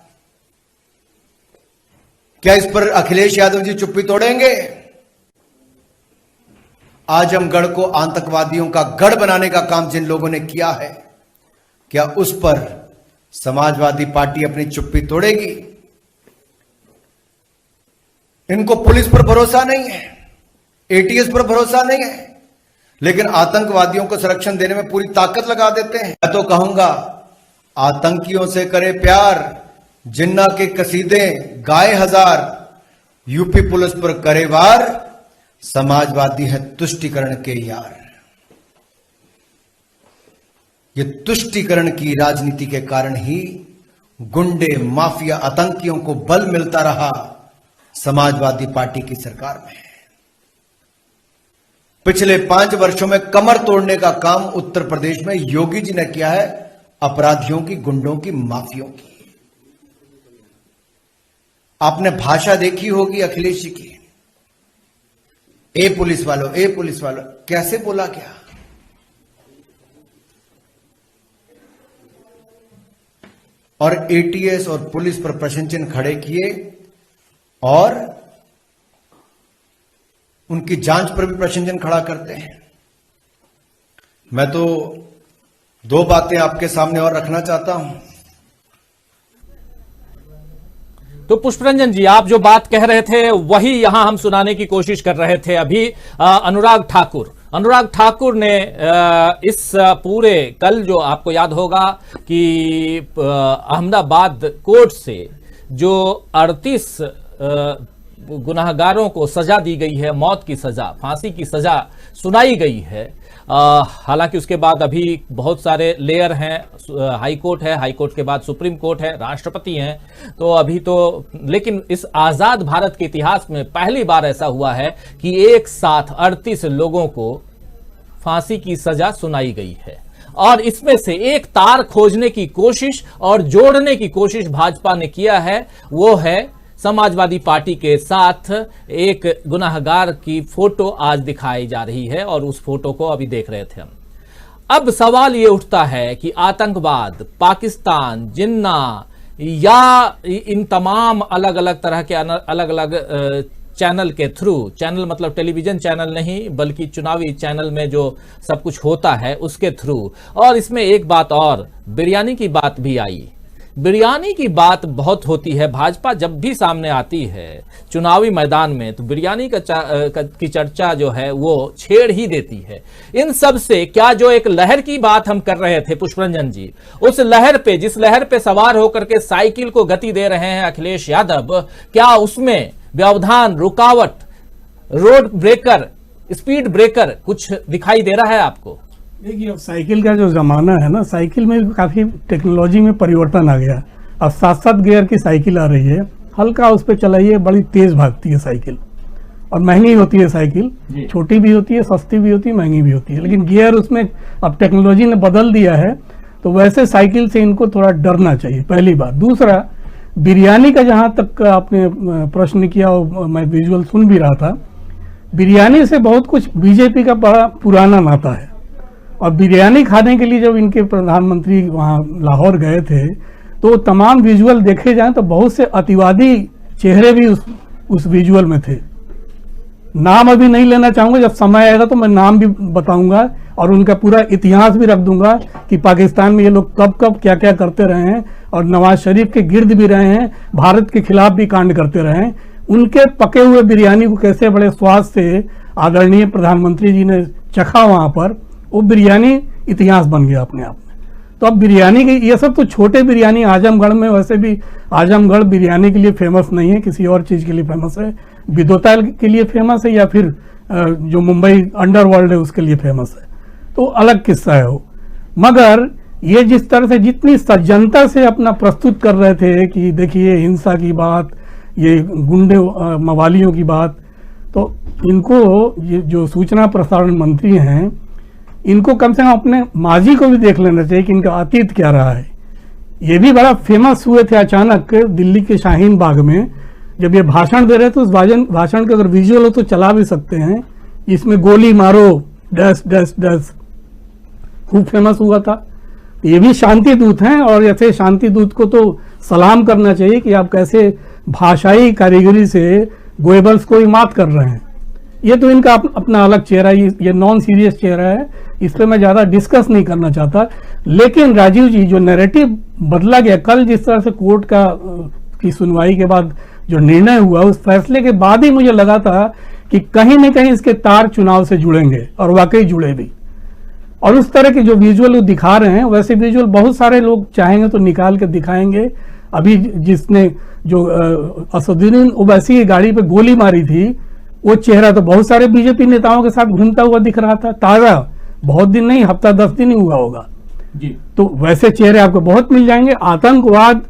क्या इस पर अखिलेश यादव जी चुप्पी तोड़ेंगे? आजमगढ़ को आतंकवादियों का गढ़ बनाने का काम जिन लोगों ने किया है, क्या उस पर समाजवादी पार्टी अपनी चुप्पी तोड़ेगी? इनको पुलिस पर भरोसा नहीं है, एटीएस पर भरोसा नहीं है, लेकिन आतंकवादियों को संरक्षण देने में पूरी ताकत लगा देते हैं। मैं तो कहूंगा आतंकियों से करे प्यार, जिन्ना के कसीदे गाए हजार, यूपी पुलिस पर करे वार, समाजवादी है तुष्टीकरण के यार। ये तुष्टीकरण की राजनीति के कारण ही गुंडे, माफिया, आतंकियों को बल मिलता रहा समाजवादी पार्टी की सरकार में। पिछले 5 वर्षों में कमर तोड़ने का काम उत्तर प्रदेश में योगी जी ने किया है, अपराधियों की, गुंडों की, माफियों की। आपने भाषा देखी होगी अखिलेश जी की, ए पुलिस वालों, ए पुलिस वालों, कैसे बोला क्या? और एटीएस और पुलिस पर प्रश्न चिन्ह खड़े किए, और उनकी जांच पर भी प्रश्नचिन्ह खड़ा करते हैं। मैं तो दो बातें आपके सामने और रखना चाहता हूं। तो पुष्परंजन जी, आप जो बात कह रहे थे वही यहां हम सुनाने की कोशिश कर रहे थे अभी। अनुराग ठाकुर ने इस पूरे कल जो आपको याद होगा कि अहमदाबाद कोर्ट से जो 38 गुनाहगारों को सजा दी गई है, मौत की सजा, फांसी की सजा सुनाई गई है। हालांकि उसके बाद अभी बहुत सारे लेयर हैं, हाई कोर्ट है, हाई कोर्ट के बाद सुप्रीम कोर्ट है, राष्ट्रपति हैं, तो अभी तो, लेकिन इस आजाद भारत के इतिहास में पहली बार ऐसा हुआ है कि एक साथ 38 लोगों को फांसी की सजा सुनाई गई है। और इसमें से एक तार खोजने की कोशिश और जोड़ने की कोशिश भाजपा ने किया है, वो है समाजवादी पार्टी के साथ एक गुनाहगार की फोटो आज दिखाई जा रही है और उस फोटो को अभी देख रहे थे हम। अब सवाल ये उठता है कि आतंकवाद, पाकिस्तान, जिन्ना या इन तमाम अलग अलग तरह के अलग अलग चैनल के थ्रू, चैनल मतलब टेलीविजन चैनल नहीं बल्कि चुनावी चैनल में जो सब कुछ होता है उसके थ्रू। और इसमें एक बात और, बिरयानी की बात भी आई। बिरयानी की बात बहुत होती है, भाजपा जब भी सामने आती है चुनावी मैदान में तो बिरयानी की चर्चा जो है वो छेड़ ही देती है। इन सब से क्या जो एक लहर की बात हम कर रहे थे पुष्परंजन जी, उस लहर पे, जिस लहर पे सवार होकर के साइकिल को गति दे रहे हैं अखिलेश यादव, क्या उसमें व्यवधान, रुकावट, रोड ब्रेकर, स्पीड ब्रेकर कुछ दिखाई दे रहा है आपको? देखिए, अब साइकिल का जो जमाना है ना, साइकिल में काफी टेक्नोलॉजी में परिवर्तन आ गया। अब 7-7 गियर की साइकिल आ रही है, हल्का उस पर चलाइए, बड़ी तेज भागती है साइकिल और महंगी होती है साइकिल, छोटी भी होती है, सस्ती भी होती है, महंगी भी होती है, लेकिन गियर उसमें अब टेक्नोलॉजी ने बदल दिया है। तो वैसे साइकिल से इनको थोड़ा डरना चाहिए, पहली बात। दूसरा, बिरयानी का जहां तक आपने प्रश्न किया, मैं विजुअल सुन भी रहा था, बिरयानी से बहुत कुछ बीजेपी का बड़ा पुराना नाता है। और बिरयानी खाने के लिए जब इनके प्रधानमंत्री वहां लाहौर गए थे तो तमाम विजुअल देखे जाएं तो बहुत से अतिवादी चेहरे भी उस विजुअल में थे। नाम अभी नहीं लेना चाहूंगा, जब समय आएगा तो मैं नाम भी बताऊंगा और उनका पूरा इतिहास भी रख दूंगा कि पाकिस्तान में ये लोग कब कब क्या क्या करते रहे हैं और नवाज शरीफ के गिर्द भी रहे हैं, भारत के खिलाफ भी कांड करते रहे हैं। उनके पके हुए बिरयानी को कैसे बड़े स्वाद से आदरणीय प्रधानमंत्री जी ने चखा वहां पर, वो बिरयानी इतिहास बन गया अपने आप में। तो अब बिरयानी की ये सब तो छोटे बिरयानी, आजमगढ़ में वैसे भी आजमगढ़ बिरयानी के लिए फेमस नहीं है, किसी और चीज के लिए फेमस है, विदोता के लिए फेमस है या फिर जो मुंबई अंडरवर्ल्ड है उसके लिए फेमस है, तो अलग किस्सा है वो। मगर ये जिस तरह से जितनी सज्जनता से अपना प्रस्तुत कर रहे थे कि देखिए हिंसा की बात, ये गुंडे मवालियों की बात, तो इनको ये जो सूचना प्रसारण मंत्री हैं, इनको कम से कम अपने माजी को भी देख लेना चाहिए कि इनका अतीत क्या रहा है। ये भी बड़ा फेमस हुए थे अचानक दिल्ली के शाहीन बाग में, जब ये भाषण दे रहे थे। उस भाषण के अगर विजुअल हो तो चला भी सकते हैं, इसमें गोली मारो डैश डैश डैश खूब फेमस हुआ था। ये भी शांति दूत हैं और ऐसे शांति दूत को तो सलाम करना चाहिए कि आप कैसे भाषाई कारीगरी से गोएबल्स को ही मात कर रहे हैं। ये तो इनका अपना अलग चेहरा, ये नॉन सीरियस चेहरा है, इस पर मैं ज्यादा डिस्कस नहीं करना चाहता। लेकिन राजीव जी, जो नैरेटिव बदला गया कल, जिस तरह से कोर्ट की सुनवाई के बाद जो निर्णय हुआ, उस फैसले के बाद ही मुझे लगा था कि कहीं न कहीं इसके तार चुनाव से जुड़ेंगे और वाकई जुड़े भी। और उस तरह के जो विजुअल दिखा रहे हैं, वैसे विजुअल बहुत सारे लोग चाहेंगे तो निकाल के दिखाएंगे। अभी जिसने जो असदुद्दीन ओवैसी की गाड़ी पे गोली मारी थी, वो चेहरा तो बहुत सारे बीजेपी नेताओं के साथ घूमता हुआ दिख रहा था, ताजा, बहुत दिन नहीं, हफ्ता 10 दिन ही हुआ होगा जी। तो वैसे चेहरे आपको बहुत मिल जाएंगे। आतंकवाद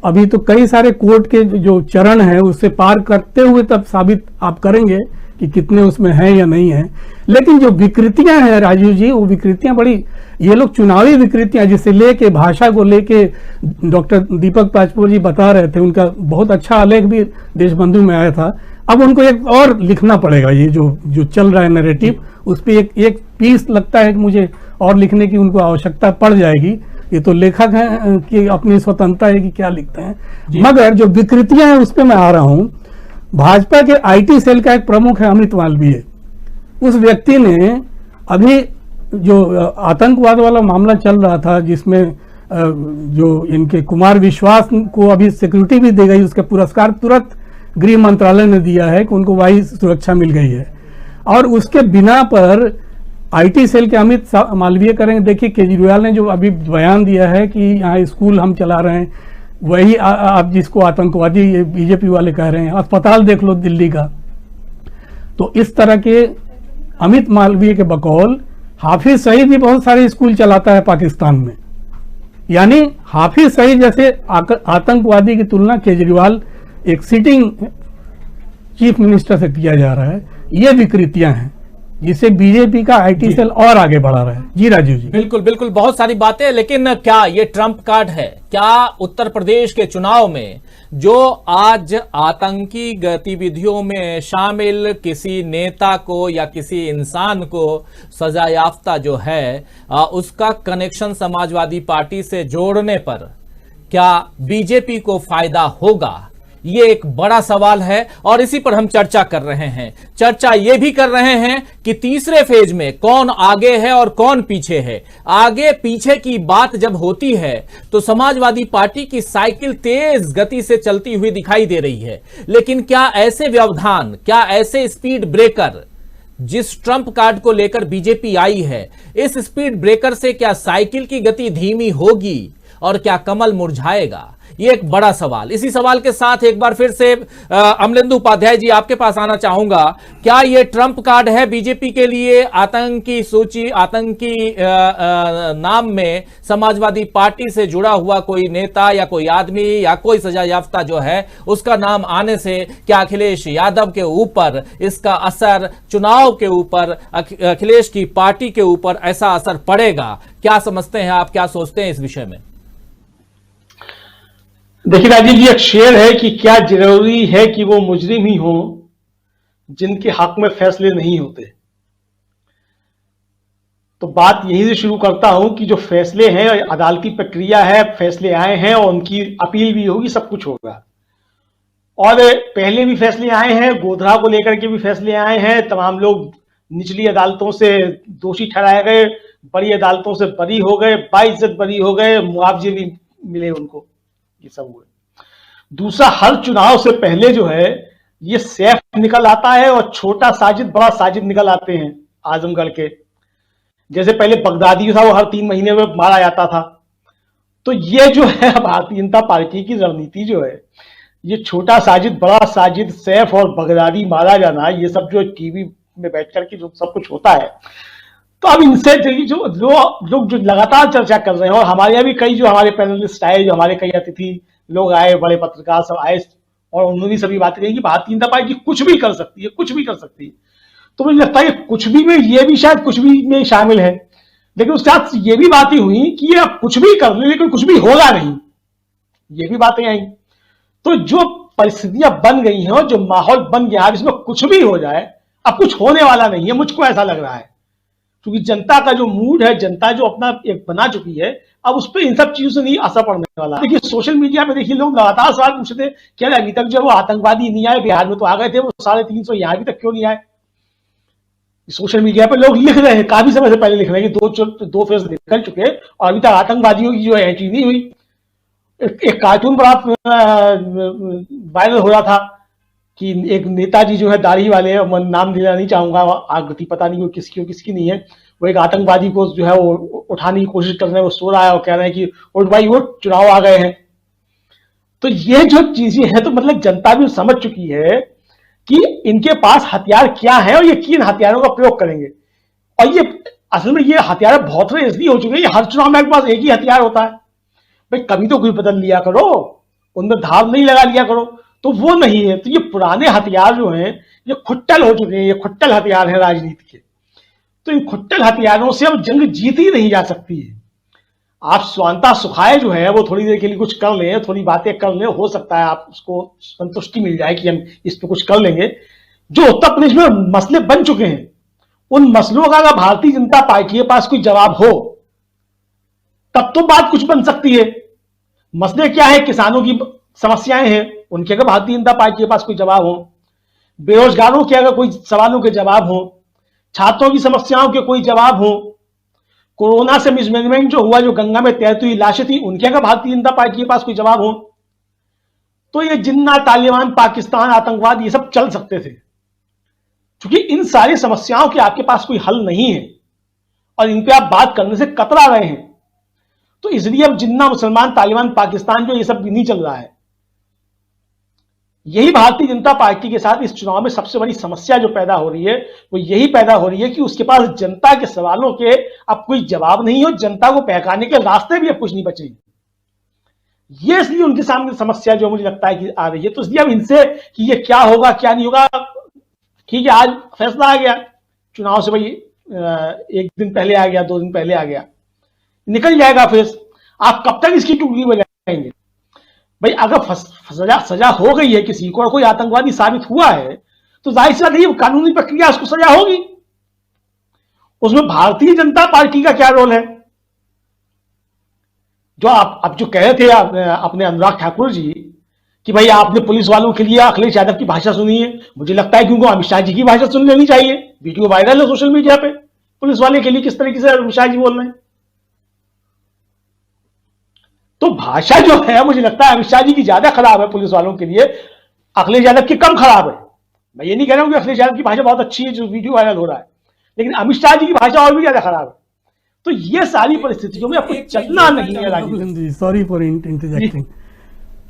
अभी तो कई सारे कोर्ट के जो चरण है उससे पार करते हुए तब साबित आप करेंगे कि कितने उसमें हैं या नहीं है। लेकिन जो विकृतियां हैं राजीव जी, वो विकृतियां बड़ी, ये लोग चुनावी विकृतियां जिसे लेके, भाषा को लेके डॉक्टर दीपक पाचपोर जी बता रहे थे, उनका बहुत अच्छा आलेख भी देशबंधु में आया था। अब उनको एक और लिखना पड़ेगा, ये जो चल रहा है नैरेटिव, उस पर एक पीस लगता है कि मुझे और लिखने की उनको आवश्यकता पड़ जाएगी। ये तो लेखक हैं कि अपनी स्वतंत्रता है कि क्या लिखते हैं, मगर जो विकृतियां हैं उस पर मैं आ रहा हूं। भाजपा के आईटी सेल का एक प्रमुख है अमित मालवीय। उस व्यक्ति ने अभी जो आतंकवाद वाला मामला चल रहा था, जिसमें जो इनके कुमार विश्वास को अभी सिक्योरिटी भी दी गई, उसका पुरस्कार तुरंत गृह मंत्रालय ने दिया है कि उनको वायु सुरक्षा मिल गई है। और उसके बिना पर आईटी सेल के अमित मालवीय करेंगे। देखिए केजरीवाल ने जो अभी बयान दिया है कि यहाँ स्कूल हम चला रहे हैं, वही आप जिसको आतंकवादी बीजेपी वाले कह रहे हैं, अस्पताल देख लो दिल्ली का। तो इस तरह के अमित मालवीय के बकौल हाफिज सईद भी बहुत सारे स्कूल चलाता है पाकिस्तान में। यानी हाफिज सईद जैसे आतंकवादी की तुलना केजरीवाल एक सिटिंग चीफ मिनिस्टर से किया जा रहा है। ये विकृतियां हैं जिसे बीजेपी का आईटी सेल और आगे बढ़ा रहा है। जी राजीव जी। बिल्कुल बिल्कुल, बहुत सारी बातें, लेकिन क्या ये ट्रम्प कार्ड है? क्या उत्तर प्रदेश के चुनाव में जो आज आतंकी गतिविधियों में शामिल किसी नेता को या किसी इंसान को सजायाफ्ता जो है उसका कनेक्शन समाजवादी पार्टी से जोड़ने पर क्या बीजेपी को फायदा होगा? ये एक बड़ा सवाल है और इसी पर हम चर्चा कर रहे हैं। चर्चा ये भी कर रहे हैं कि तीसरे फेज में कौन आगे है और कौन पीछे है। आगे पीछे की बात जब होती है तो समाजवादी पार्टी की साइकिल तेज गति से चलती हुई दिखाई दे रही है, लेकिन क्या ऐसे व्यवधान, क्या ऐसे स्पीड ब्रेकर जिस ट्रम्प कार्ड को लेकर बीजेपी आई है, इस स्पीड ब्रेकर से क्या साइकिल की गति धीमी होगी और क्या कमल मुरझाएगा? ये एक बड़ा सवाल। इसी सवाल के साथ एक बार फिर से अमलेंदु उपाध्याय जी आपके पास आना चाहूंगा। क्या ये ट्रम्प कार्ड है बीजेपी के लिए? आतंकी सूची, आतंकी नाम में समाजवादी पार्टी से जुड़ा हुआ कोई नेता या कोई आदमी या कोई सजायाफ्ता जो है उसका नाम आने से क्या अखिलेश यादव के ऊपर इसका असर, चुनाव के ऊपर, अखिलेश की पार्टी के ऊपर ऐसा असर पड़ेगा? क्या समझते हैं आप, क्या सोचते हैं इस विषय में? देखिए राजीव जी, एक शेर है कि क्या जरूरी है कि वो मुजरिम ही हो जिनके हक में फैसले नहीं होते। तो बात यहीं से शुरू करता हूं कि जो फैसले हैं, अदालती प्रक्रिया है, फैसले आए हैं और उनकी अपील भी होगी, सब कुछ होगा। और पहले भी फैसले आए हैं, गोधरा को लेकर के भी फैसले आए हैं। तमाम लोग निचली अदालतों से दोषी ठहराए गए, बड़ी अदालतों से बरी हो गए, बाइज्जत बरी हो गए, मुआवजे भी मिले उनको। ये सब हुए। दूसरा, हर चुनाव से पहले जो है ये सैफ निकल आता है और छोटा साजिद बड़ा साजिद निकल आते हैं आजमगढ़ के। जैसे पहले बगदादी था, वो हर 3 महीने में मारा जाता था। तो ये जो है भारतीय जनता पार्टी की रणनीति जो है, ये छोटा साजिद बड़ा साजिद, सैफ और बगदादी मारा जाना, ये सब जो टीवी में बैठ करके जो सब कुछ होता है। तो अब इनसे जो लोग जो लगातार चर्चा कर रहे हैं, और हमारे यहाँ भी कई जो हमारे पैनलिस्ट आए, जो हमारे कई अतिथि लोग आए, बड़े पत्रकार सब आए, और उन्होंने सभी बातें कही कि भारतीय जनता पार्टी कुछ भी कर सकती है, कुछ भी कर सकती है। तो मुझे लगता है कि कुछ भी में ये भी शायद कुछ भी में शामिल है। लेकिन उसके साथ ये भी बातें हुई कि ये आप कुछ भी कर ले लेकिन कुछ भी होगा नहीं, ये भी बातें आई। तो जो परिस्थितियां बन गई हैं और जो माहौल बन गया है, इसमें कुछ भी हो जाए, अब कुछ होने वाला नहीं है, मुझको ऐसा लग रहा है। क्योंकि जनता का जो मूड है, जनता जो अपना एक बना चुकी है, अब उस पर इन सब चीजों से नहीं असर पड़ने वाला। देखिए सोशल मीडिया पे देखिए लोग लगातार सवाल पूछते थे, क्या अभी तक जो वो आतंकवादी नहीं आए, बिहार में तो आ गए थे, वो 350 यहाँ अभी तक क्यों नहीं आए? सोशल मीडिया पे लोग लिख रहे हैं, काफी समय से पहले लिख रहे हैं कि दो फेज निकल चुके और अभी तक आतंकवादियों की जो एंट्री नहीं हुई। एक कार्टून बड़ा वायरल हो रहा था कि एक नेताजी जो है दाढ़ी वाले, मैं नाम लेना नहीं चाहूंगा, आगति पता नहीं वो किसकी हो किसकी नहीं है, वो एक आतंकवादी को जो है वो उठाने की कोशिश कर रहे हैं, वो सो रहा है और कह रहे हैं कि उठ भाई उठ, चुनाव आ गए हैं। तो ये जो चीजें हैं, तो मतलब जनता भी समझ चुकी है कि इनके पास हथियार क्या है और ये किन हथियारों का प्रयोग करेंगे। और ये असल में ये हथियार बहुत सारे इसलिए हो चुके हैं, हर चुनाव में आपके पास एक ही हथियार होता है। भाई कभी तो कोई बदल लिया करो, उनमें धार नहीं लगा लिया करो, तो वो नहीं है। तो ये पुराने हथियार जो हैं ये खुट्टल हो चुके हैं, ये खुट्टल हथियार हैं राजनीति के। तो इन खुट्टल हथियारों से अब जंग जीती नहीं जा सकती है। आप स्वांता सुखाए जो है वो थोड़ी देर के लिए कुछ कर लें, थोड़ी बातें कर लें, हो सकता है आप उसको संतुष्टि मिल जाए कि हम इस पर कुछ कर लेंगे। जो उत्तर प्रदेश में मसले बन चुके हैं, उन मसलों का अगर भारतीय जनता पार्टी के पास कोई जवाब हो तब तो बात कुछ बन सकती है। मसले क्या है, किसानों की समस्याएं हैं, उनके अगर भारतीय जनता पार्टी के पास कोई जवाब हो, बेरोजगारों के अगर कोई सवालों के जवाब हो, छात्रों की समस्याओं के कोई जवाब हो, कोरोना से मिसमैनेजमेंट जो हुआ, जो गंगा में तैरती हुई लाशें थी, उनके अगर भारतीय जनता पार्टी के पास कोई जवाब हो, तो ये जिन्ना, तालिबान, पाकिस्तान, आतंकवाद, ये सब चल सकते थे। क्योंकि इन सारी समस्याओं के आपके पास कोई हल नहीं है और इन पे आप बात करने से कतरा रहे हैं, तो इसलिए अब जिन्ना, मुसलमान, तालिबान, पाकिस्तान, जो ये सब नहीं चल रहा है। यही भारतीय जनता पार्टी के साथ इस चुनाव में सबसे बड़ी समस्या जो पैदा हो रही है, वो यही पैदा हो रही है कि उसके पास जनता के सवालों के अब कोई जवाब नहीं हो, जनता को बहकाने के रास्ते भी अब कुछ नहीं बचे। ये इसलिए उनके सामने समस्या जो मुझे लगता है कि आ रही है। तो इसलिए अब इनसे कि ये क्या होगा क्या नहीं होगा, ठीक है, आज फैसला आ गया चुनाव से, भाई एक दिन पहले आ गया, 2 दिन पहले आ गया, निकल जाएगा फेस। आप कब तक इसकी टुकड़ी बजाएंगे? भाई अगर सजा हो गई है किसी को और कोई आतंकवादी साबित हुआ है, तो जाहिर सी बात है कानूनी प्रक्रिया, उसको सजा होगी। उसमें भारतीय जनता पार्टी का क्या रोल है? जो आप जो कह रहे थे अपने अनुराग ठाकुर जी कि भाई आपने पुलिस वालों के लिए अखिलेश यादव की भाषा सुनी है, मुझे लगता है कि उनको अमित शाह जी की भाषा सुन लेनी चाहिए। वीडियो वायरल है सोशल मीडिया पे, पुलिस वाले के लिए किस तरीके से अमित शाह जी बोल रहे हैं। तो भाषा जो है मुझे लगता है अमित शाह जी की ज्यादा खराब है पुलिस वालों के लिए, अखिलेश यादव की कम खराब है। मैं ये नहीं कह रहा हूं कि अखिलेश यादव की भाषा बहुत अच्छी है जो वीडियो वायरल हो रहा है, लेकिन अमित शाह जी की भाषा और भी ज्यादा खराब है। तो ये सारी परिस्थितियों में आपको चलना नहीं है। Rajiv, sorry for interjecting.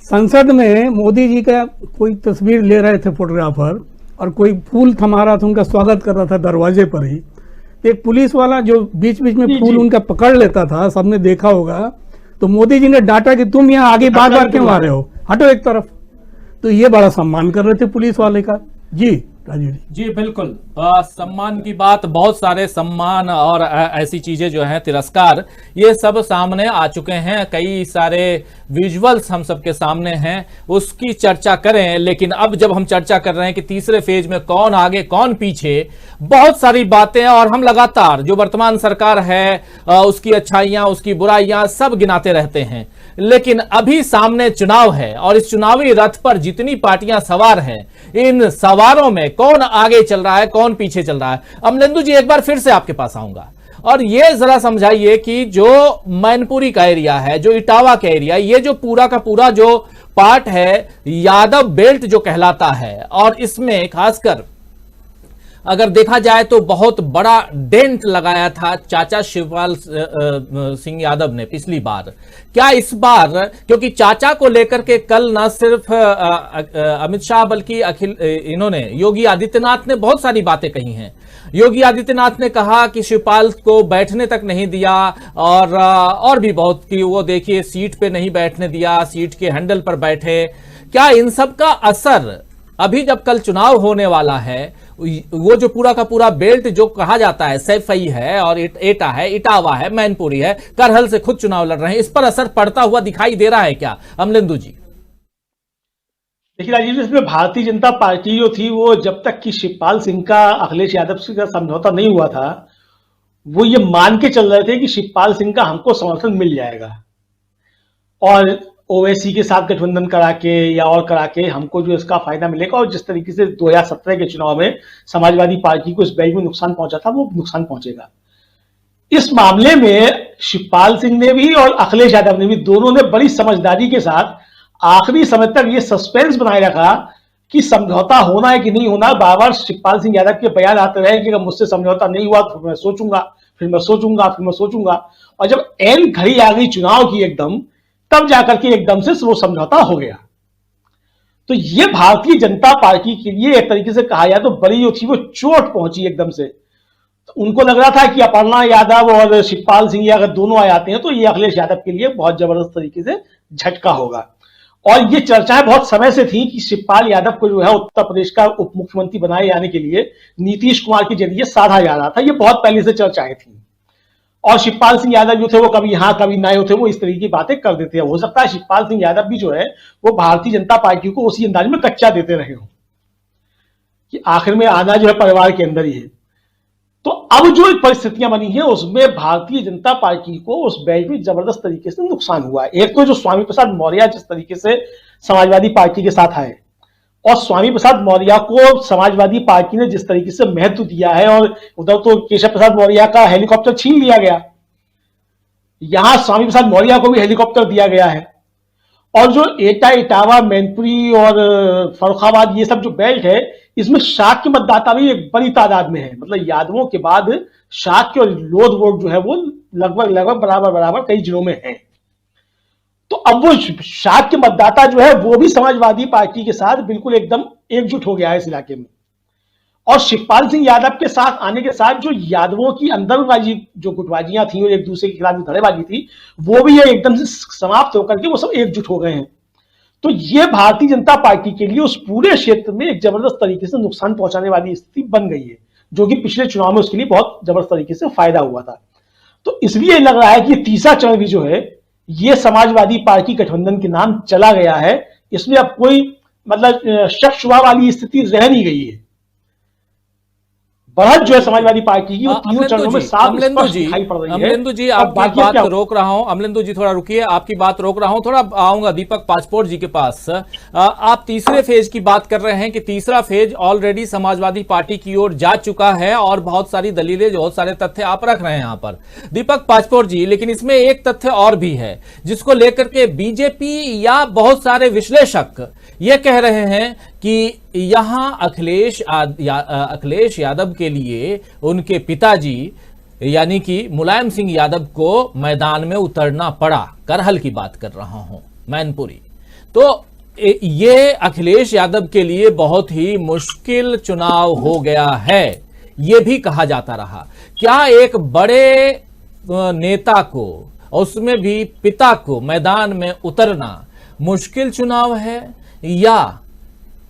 संसद में मोदी जी का कोई तस्वीर ले रहे थे फोटोग्राफर, और कोई फूल थमा रहा था, उनका स्वागत कर रहा था दरवाजे पर ही। एक पुलिस वाला जो बीच बीच में फूल उनका पकड़ लेता था, सबने देखा होगा, तो मोदी जी ने डांटा कि तुम यहाँ आगे बार बार क्यों आ रहे हो, हटो एक तरफ। तो ये बड़ा सम्मान कर रहे थे पुलिस वाले का। जी राजीव जी बिल्कुल, सम्मान की बात, बहुत सारे सम्मान और ऐसी चीजें जो हैं, तिरस्कार, ये सब सामने आ चुके हैं। कई सारे विजुअल्स हम सबके सामने हैं, उसकी चर्चा करें। लेकिन अब जब हम चर्चा कर रहे हैं कि तीसरे फेज में कौन आगे कौन पीछे, बहुत सारी बातें, और हम लगातार जो वर्तमान सरकार है उसकी अच्छाइयां उसकी बुराइयां सब गिनाते रहते हैं। लेकिन अभी सामने चुनाव है और इस चुनावी रथ पर जितनी पार्टियां सवार हैं, इन सवारों में कौन आगे चल रहा है कौन पीछे चल रहा है। अमलेंदु जी, एक बार फिर से आपके पास आऊंगा और ये जरा समझाइए कि जो मैनपुरी का एरिया है, जो इटावा का एरिया, ये जो पूरा का पूरा जो पार्ट है यादव बेल्ट जो कहलाता है, और इसमें खासकर अगर देखा जाए तो बहुत बड़ा डेंट लगाया था चाचा शिवपाल सिंह यादव ने पिछली बार। क्या इस बार, क्योंकि चाचा को लेकर के कल न सिर्फ अमित शाह बल्कि इन्होंने योगी आदित्यनाथ ने बहुत सारी बातें कही हैं। योगी आदित्यनाथ ने कहा कि शिवपाल को बैठने तक नहीं दिया, और भी बहुत कि वो देखिए सीट पे नहीं बैठने दिया, सीट के हैंडल पर बैठे। क्या इन सब का असर अभी जब कल चुनाव होने वाला है, वो जो पूरा का पूरा बेल्ट जो कहा जाता है, सैफई है और एटा है, इटावा है, मैनपुरी है, करहल से खुद चुनाव लड़ रहे हैं, इस पर असर पड़ता हुआ दिखाई दे रहा है क्या अमलेंदु जी? देखिए राजीव, इसमें भारतीय जनता पार्टी जो थी, वो जब तक कि शिवपाल सिंह का अखिलेश यादव से का समझौता नहीं हुआ था, वो ये मान के चल रहे थे कि शिवपाल सिंह का हमको समर्थन मिल जाएगा और ओवैसी के साथ गठबंधन करा के या और करा के हमको जो इसका फायदा मिलेगा। और जिस तरीके से 2017 के चुनाव में समाजवादी पार्टी को इस बेल्ट में नुकसान पहुंचा था, वो नुकसान पहुंचेगा। इस मामले में शिवपाल सिंह ने भी और अखिलेश यादव ने भी, दोनों ने बड़ी समझदारी के साथ आखिरी समय तक ये सस्पेंस बनाए रखा कि समझौता होना है कि नहीं होना। बार बार शिवपाल सिंह यादव के बयान आते रहे कि अगर मुझसे समझौता नहीं हुआ तो मैं सोचूंगा, फिर मैं सोचूंगा, फिर मैं सोचूंगा। और जब एन घड़ी आ गई चुनाव की एकदम, तब जाकर के एकदम से वो समझौता हो गया। तो ये भारतीय जनता पार्टी के लिए एक तरीके से कहा जाए तो बड़ी जो थी वो चोट पहुंची एकदम से। तो उनको लग रहा था कि अपर्णा यादव और शिवपाल सिंह अगर दोनों आ जाते हैं तो ये अखिलेश यादव के लिए बहुत जबरदस्त तरीके से झटका होगा। और ये चर्चाएं बहुत समय से थी कि शिवपाल यादव को जो है उत्तर प्रदेश का उप मुख्यमंत्री बनाए जाने के लिए नीतीश कुमार के जरिए साधा जा रहा था। ये बहुत पहले से चर्चाएं थी और शिवपाल सिंह यादव जो थे वो कभी यहां कभी ना होते, वो इस तरीके की बातें कर देते हैं। हो सकता है शिवपाल सिंह यादव भी जो है वो भारतीय जनता पार्टी को उसी अंदाज में कच्चा देते रहे हो कि आखिर में आना जो है परिवार के अंदर ही है। तो अब जो परिस्थितियां बनी है उसमें भारतीय जनता पार्टी को उस बेल्ट में जबरदस्त तरीके से नुकसान हुआ है। एक तो जो स्वामी प्रसाद मौर्य जिस तरीके से समाजवादी पार्टी के साथ आए और स्वामी प्रसाद मौर्य को समाजवादी पार्टी ने जिस तरीके से महत्व दिया है, और उधर तो केशव प्रसाद मौर्य का हेलीकॉप्टर छीन लिया गया, यहां स्वामी प्रसाद मौर्य को भी हेलीकॉप्टर दिया गया है। और जो एटा, इटावा, मैनपुरी और फर्रुखाबाद, ये सब जो बेल्ट है, इसमें शाक्य मतदाता भी एक बड़ी तादाद में है। मतलब यादवों के बाद शाक्य और लोध वोट जो है वो लगभग बराबर कई जिलों में है। तो अब वो शाक्य मतदाता जो है वो भी समाजवादी पार्टी के साथ बिल्कुल एकदम एकजुट हो गया है इस इलाके में। और शिवपाल सिंह यादव के साथ आने के साथ जो यादवों की अंदरबाजी, जो गुटबाजियां थी और एक दूसरे के खिलाफ जो धड़ेबाजी थी, वो भी ये एकदम से समाप्त होकर के वो सब एकजुट हो गए हैं। तो ये भारतीय जनता पार्टी के लिए उस पूरे क्षेत्र में एक जबरदस्त तरीके से नुकसान पहुंचाने वाली स्थिति बन गई है, जो कि पिछले चुनाव में उसके लिए बहुत जबरदस्त तरीके से फायदा हुआ था। तो इसलिए लग रहा है कि तीसरा चरण भी जो है ये समाजवादी पार्टी गठबंधन के नाम चला गया है। इसमें अब कोई मतलब शक शुबा वाली स्थिति रह नहीं गई है। बढ़त जो है समाजवादी पार्टी की वो तीनों चरणों में साफ स्पष्ट दिखाई पड़ रही है। अमलेंदु जी, आपकी बात रोक रहा हूं। अमलेंदु जी थोड़ा रुकिए, आपकी बात रोक रहा हूं, थोड़ा आऊंगा दीपक पासपोर्ट जी के पास। आप तीसरे फेज की बात कर रहे हैं कि तीसरा फेज ऑलरेडी समाजवादी पार्टी की ओर जा चुका है और बहुत सारी दलीलें, बहुत सारे तथ्य आप रख रहे हैं यहां पर दीपक पासपोर्ट जी, लेकिन इसमें एक तथ्य और भी है जिसको लेकर के बीजेपी या बहुत सारे विश्लेषक ये कह रहे हैं कि यहां अखिलेश यादव के लिए उनके पिताजी यानी कि मुलायम सिंह यादव को मैदान में उतरना पड़ा। करहल की बात कर रहा हूं, मैनपुरी। तो ये अखिलेश यादव के लिए बहुत ही मुश्किल चुनाव हो गया है, ये भी कहा जाता रहा। क्या एक बड़े नेता को, उसमें भी पिता को, मैदान में उतरना मुश्किल चुनाव है, या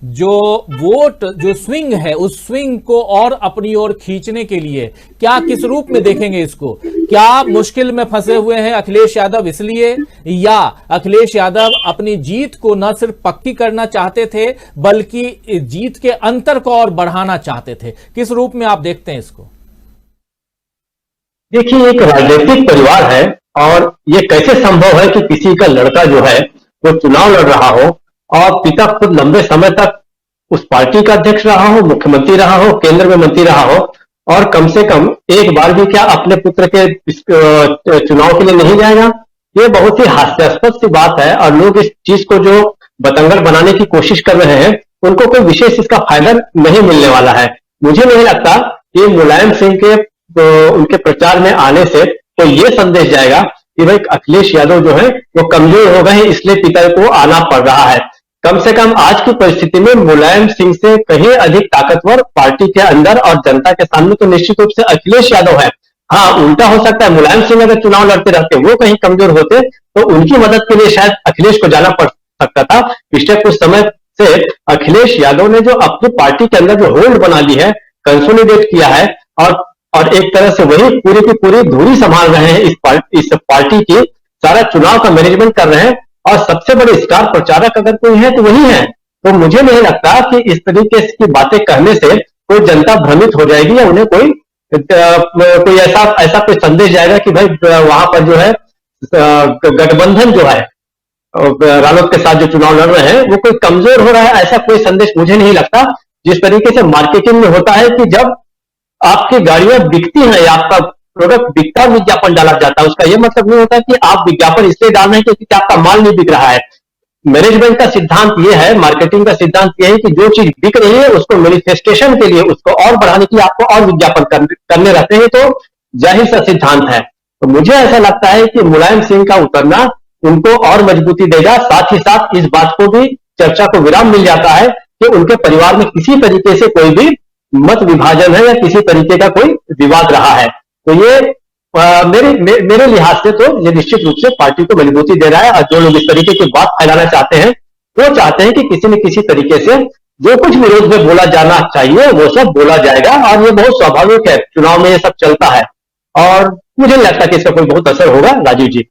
जो वोट, जो स्विंग है, उस स्विंग को और अपनी ओर खींचने के लिए क्या, किस रूप में देखेंगे इसको? क्या मुश्किल में फंसे हुए हैं अखिलेश यादव इसलिए, या अखिलेश यादव अपनी जीत को न सिर्फ पक्की करना चाहते थे बल्कि जीत के अंतर को और बढ़ाना चाहते थे? किस रूप में आप देखते हैं इसको? देखिए, एक राजनीतिक परिवार है और ये कैसे संभव है कि किसी का लड़का जो है वो चुनाव लड़ रहा हो और पिता खुद लंबे समय तक उस पार्टी का अध्यक्ष रहा हो, मुख्यमंत्री रहा हो, केंद्र में मंत्री रहा हो, और कम से कम एक बार भी क्या अपने पुत्र के चुनाव के लिए नहीं जाएगा? ये बहुत ही हास्यास्पद सी बात है और लोग इस चीज को जो बतंगड़ बनाने की कोशिश कर रहे हैं उनको कोई विशेष इसका फायदा नहीं मिलने वाला है। मुझे नहीं लगता कि मुलायम सिंह के उनके प्रचार में आने से तो ये संदेश जाएगा कि भाई अखिलेश यादव जो है वो कमजोर हो गए हैं इसलिए पिता को आना पड़ रहा है। कम से कम आज की परिस्थिति में मुलायम सिंह से कहीं अधिक ताकतवर पार्टी के अंदर और जनता के सामने तो निश्चित रूप से अखिलेश यादव है। हाँ, उल्टा हो सकता है, मुलायम सिंह अगर चुनाव लड़ते रहते, वो कहीं कमजोर होते तो उनकी मदद के लिए शायद अखिलेश को जाना पड़ सकता था। पिछले कुछ समय से अखिलेश यादव ने जो अपनी पार्टी के अंदर जो होल्ड बना ली है, कंसोलिडेट किया है और एक तरह से वही पूरी की पूरी धुरी संभाल रहे हैं इस पार्टी की, सारा चुनाव का मैनेजमेंट कर रहे हैं और सबसे बड़े स्टार प्रचारक अगर कोई है तो वही है। तो मुझे नहीं लगता कि इस तरीके की बातें कहने से कोई जनता भ्रमित हो जाएगी या उन्हें कोई ऐसा कोई संदेश जाएगा कि भाई वहां पर जो है गठबंधन जो है रालोद के साथ जो चुनाव लड़ रहे हैं वो कोई कमजोर हो रहा है, ऐसा कोई संदेश मुझे नहीं लगता। जिस तरीके से मार्केटिंग में होता है कि जब आपकी गाड़ियां बिकती हैं या आपका प्रोडक्ट बिकता, विज्ञापन डाला जाता है, उसका यह मतलब नहीं होता कि आप विज्ञापन इसलिए डाल रहे हैं क्योंकि आपका माल नहीं बिक रहा है। मैनेजमेंट का सिद्धांत यह है, मार्केटिंग का सिद्धांत यह है कि जो चीज बिक रही है उसको मैनिफेस्टेशन के लिए, उसको और बढ़ाने के लिए आपको और विज्ञापन करने रहते हैं, तो जाहिर सा सिद्धांत है। तो मुझे ऐसा लगता है कि मुलायम सिंह का उतरना उनको और मजबूती देगा। साथ ही साथ इस बात को भी चर्चा को विराम मिल जाता है कि उनके परिवार में किसी तरीके से कोई भी मत विभाजन है या किसी तरीके का कोई विवाद रहा है। तो ये मेरे लिहाज से तो ये निश्चित रूप से पार्टी को मजबूती दे रहा है। और जो लोग इस तरीके की बात फैलाना चाहते हैं वो चाहते हैं कि किसी न किसी तरीके से जो कुछ विरोध में बोला जाना चाहिए वो सब बोला जाएगा और ये बहुत स्वाभाविक है, चुनाव में ये सब चलता है और मुझे नहीं लगता कि इसका कोई बहुत असर होगा। राजीव जी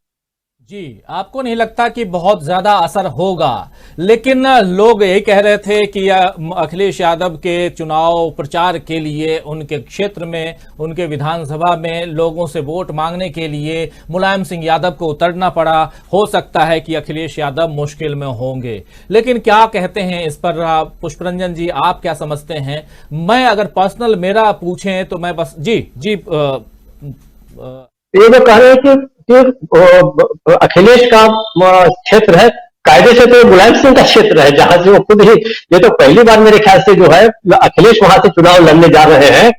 जी, आपको नहीं लगता कि बहुत ज्यादा असर होगा? लेकिन लोग यही कह रहे थे कि अखिलेश यादव के चुनाव प्रचार के लिए उनके क्षेत्र में, उनके विधानसभा में लोगों से वोट मांगने के लिए मुलायम सिंह यादव को उतरना पड़ा। हो सकता है कि अखिलेश यादव मुश्किल में होंगे। लेकिन क्या कहते हैं इस पर पुष्परंजन जी, आप क्या समझते हैं? मैं अगर पर्सनल मेरा पूछें तो मैं बस जी ये जो कह रहे हैं कि अखिलेश का क्षेत्र है, कायदे से तो मुलायम सिंह का क्षेत्र है, जहां से वो खुद ही, ये तो पहली बार मेरे ख्याल से जो है अखिलेश वहां से चुनाव लड़ने जा रहे हैं,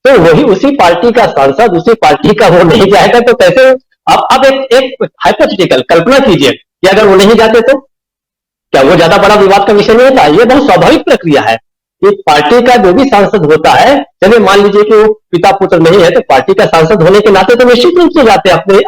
तो वही उसी पार्टी का सांसद, उसी पार्टी का वो नहीं जाएगा तो कैसे? अब एक हाइपोथेटिकल कल्पना कीजिए कि अगर वो नहीं जाते तो क्या वो ज्यादा बड़ा विवाद का विषय नहीं था? ये बहुत स्वाभाविक प्रक्रिया है कि पार्टी का जो भी सांसद होता है, चलिए मान लीजिए कि वो पिता पुत्र नहीं है, तो पार्टी का सांसद होने के नाते तो निश्चित रूप से जाते हैं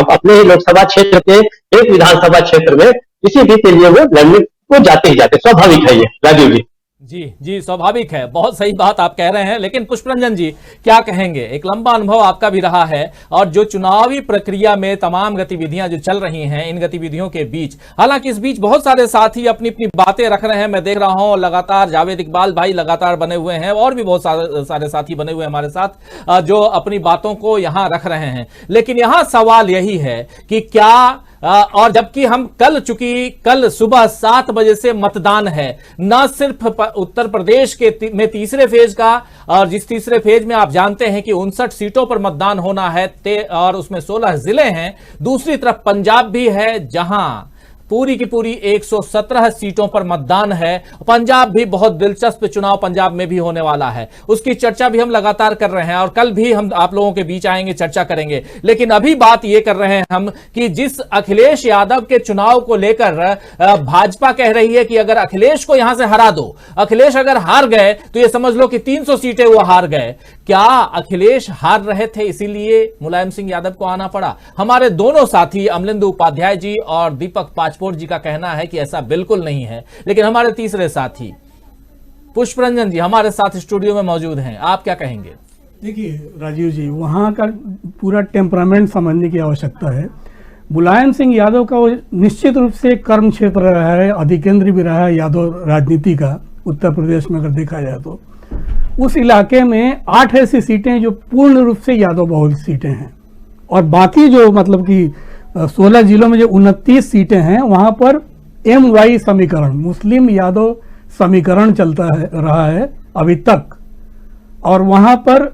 अपने ही लोकसभा क्षेत्र के एक विधानसभा क्षेत्र में किसी भी के लिए वो लड़ने को जाते ही जाते, स्वाभाविक है ये। राजीव जी जी, स्वाभाविक है। बहुत सही बात आप कह रहे हैं। लेकिन पुष्परंजन जी क्या कहेंगे? एक लंबा अनुभव आपका भी रहा है और जो चुनावी प्रक्रिया में तमाम गतिविधियां जो चल रही हैं, इन गतिविधियों के बीच, हालांकि इस बीच बहुत सारे साथी अपनी अपनी बातें रख रहे हैं। मैं देख रहा हूं लगातार जावेद इकबाल भाई लगातार बने हुए हैं और भी बहुत सारे साथी बने हुए हैं हमारे साथ जो अपनी बातों को यहां रख रहे हैं। लेकिन यहां सवाल यही है कि क्या और जबकि हम कल सुबह 7 बजे से मतदान है, न सिर्फ उत्तर प्रदेश के में तीसरे फेज का, और जिस तीसरे फेज में आप जानते हैं कि 59 सीटों पर मतदान होना है और उसमें 16 जिले हैं। दूसरी तरफ पंजाब भी है जहां पूरी की पूरी 117 सीटों पर मतदान है। पंजाब भी बहुत दिलचस्प चुनाव पंजाब में भी होने वाला है, उसकी चर्चा भी हम लगातार कर रहे हैं और कल भी हम आप लोगों के बीच आएंगे, चर्चा करेंगे। लेकिन अभी बात यह कर रहे हैं हम कि जिस अखिलेश यादव के चुनाव को लेकर भाजपा कह रही है कि अगर अखिलेश को यहां से हरा दो, अखिलेश अगर हार गए तो यह समझ लो कि 300 सीटें वो हार गए। क्या अखिलेश हार रहे थे इसीलिए मुलायम सिंह यादव को आना पड़ा? हमारे दोनों साथी अमलेंदु उपाध्याय जी और दीपक पाचपोर जी का कहना है कि ऐसा बिल्कुल नहीं है। लेकिन हमारे तीसरे साथी पुष्परंजन जी हमारे साथ स्टूडियो में मौजूद हैं, आप क्या कहेंगे? देखिए राजीव जी, वहाँ का पूरा टेम्परामेंट समझने की आवश्यकता है। मुलायम सिंह यादव का वो निश्चित रूप से कर्म क्षेत्र रहा है, अधिकेंद्र भी रहा है यादव राजनीति का। उत्तर प्रदेश में अगर देखा जाए तो उस इलाके में 8 ऐसी सीटें जो पूर्ण रूप से यादव बहुल सीटें हैं, और बाकी जो मतलब कि 16 जिलों में जो 29 सीटें हैं वहां पर MY समीकरण, मुस्लिम यादव समीकरण चलता है रहा है अभी तक। और वहां पर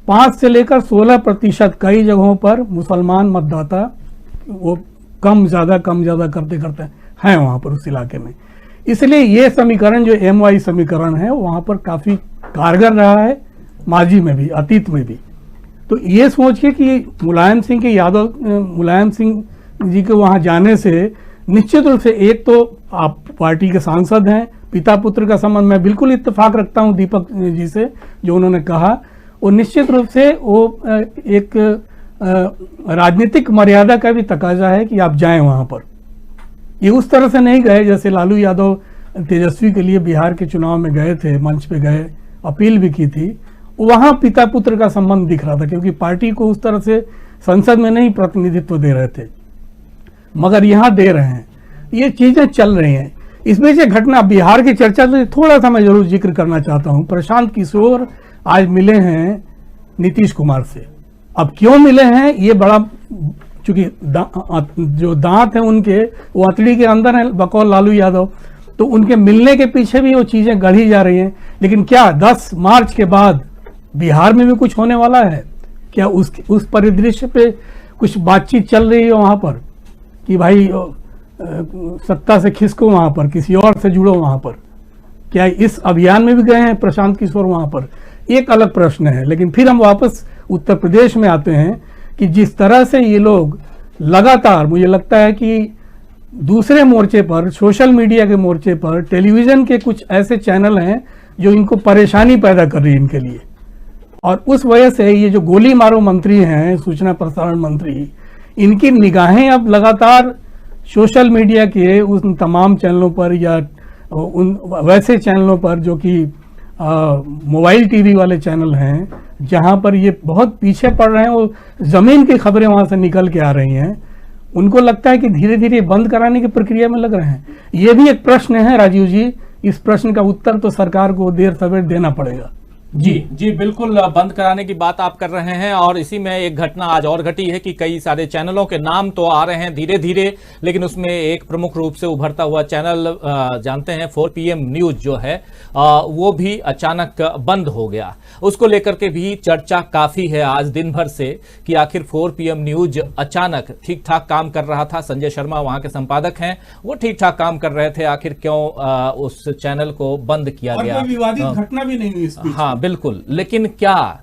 5 से लेकर 16% कई जगहों पर मुसलमान मतदाता वो कम ज्यादा करते करते हैं वहां पर उस इलाके में। इसलिए ये समीकरण जो MY समीकरण है वहां पर काफी कारगर रहा है, माजी में भी, अतीत में भी। तो ये सोच के कि मुलायम सिंह जी के वहां जाने से निश्चित रूप से, एक तो आप पार्टी के सांसद हैं, पिता पुत्र का संबंध, मैं बिल्कुल इत्तेफाक रखता हूं दीपक जी से जो उन्होंने कहा, और निश्चित रूप से वो एक राजनीतिक मर्यादा का भी तकाजा है कि आप जाएं वहां पर। ये उस तरह से नहीं गए जैसे लालू यादव तेजस्वी के लिए बिहार के चुनाव में गए थे, मंच पे गए, अपील भी की थी। वहां पिता पुत्र का संबंध दिख रहा था क्योंकि पार्टी को उस तरह से संसद में नहीं प्रतिनिधित्व दे रहे थे, मगर यहां दे रहे हैं। ये चीजें चल रही हैं। इस बीच घटना बिहार की चर्चा तो थोड़ा सा मैं जरूर जिक्र करना चाहता हूं। प्रशांत किशोर आज मिले हैं नीतीश कुमार से। अब क्यों मिले हैं ये बड़ा, चूंकि जो दांत है उनके वो अतड़ी के अंदर है बकौल लालू यादव, तो उनके मिलने के पीछे भी वो चीजें गढ़ी जा रही हैं। लेकिन क्या 10 मार्च के बाद बिहार में भी कुछ होने वाला है? क्या उस परिदृश्य पे कुछ बातचीत चल रही है वहां पर कि भाई सत्ता से खिसको, वहां पर किसी और से जुड़ो वहां पर? क्या इस अभियान में भी गए हैं प्रशांत किशोर वहां पर? एक अलग प्रश्न है। लेकिन फिर हम वापस उत्तर प्रदेश में आते हैं कि जिस तरह से ये लोग लगातार, मुझे लगता है कि दूसरे मोर्चे पर, सोशल मीडिया के मोर्चे पर, टेलीविजन के कुछ ऐसे चैनल हैं जो इनको परेशानी पैदा कर रही है इनके लिए, और उस वजह से ये जो गोली मारो मंत्री हैं, सूचना प्रसारण मंत्री, इनकी निगाहें अब लगातार सोशल मीडिया के उन तमाम चैनलों पर या उन वैसे चैनलों पर जो कि मोबाइल टीवी वाले चैनल हैं जहां पर ये बहुत पीछे पड़ रहे हैं, वो जमीन की खबरें वहां से निकल के आ रही हैं, उनको लगता है कि धीरे धीरे बंद कराने की प्रक्रिया में लग रहे हैं। ये भी एक प्रश्न है राजीव जी, इस प्रश्न का उत्तर तो सरकार को देर सवेर देना पड़ेगा। जी जी बिल्कुल, बंद कराने की बात आप कर रहे हैं। और इसी में एक घटना आज और घटी है कि कई सारे चैनलों के नाम तो आ रहे हैं धीरे धीरे, लेकिन उसमें एक प्रमुख रूप से उभरता हुआ चैनल जानते हैं 4 PM न्यूज जो है वो भी अचानक बंद हो गया। उसको लेकर के भी चर्चा काफी है आज दिन भर से कि आखिर 4 PM न्यूज अचानक ठीक ठाक काम कर रहा था। संजय शर्मा वहां के संपादक हैं, वो ठीक ठाक काम कर रहे थे, आखिर क्यों उस चैनल को बंद किया गया? कोई विवादित घटना भी नहीं हुई इस बीच। हाँ बिल्कुल, लेकिन क्या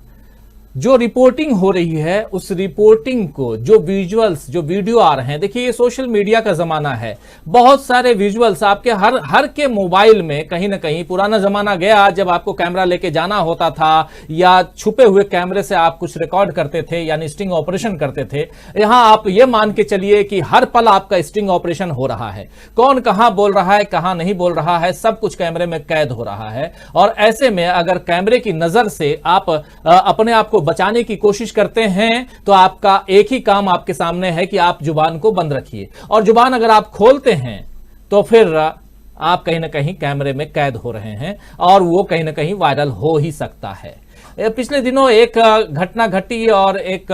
जो रिपोर्टिंग हो रही है उस रिपोर्टिंग को, जो विजुअल्स, जो वीडियो आ रहे हैं, देखिए ये सोशल मीडिया का जमाना है, बहुत सारे विजुअल्स आपके हर के मोबाइल में कहीं ना कहीं पुराना जमाना गया जब आपको कैमरा लेके जाना होता था या छुपे हुए कैमरे से आप कुछ रिकॉर्ड करते थे यानी स्टिंग ऑपरेशन करते थे। यहां आप ये मान के चलिए कि हर पल आपका स्टिंग ऑपरेशन हो रहा है, कौन कहां बोल रहा है कहां नहीं बोल रहा है सब कुछ कैमरे में कैद हो रहा है। और ऐसे में अगर कैमरे की नजर से आप अपने आप को बचाने की कोशिश करते हैं तो आपका एक ही काम आपके सामने है कि आप जुबान को बंद रखिए, और जुबान अगर आप खोलते हैं तो फिर आप कहीं ना कहीं कैमरे में कैद हो रहे हैं और वो कहीं ना कहीं वायरल हो ही सकता है। पिछले दिनों एक घटना घटी और एक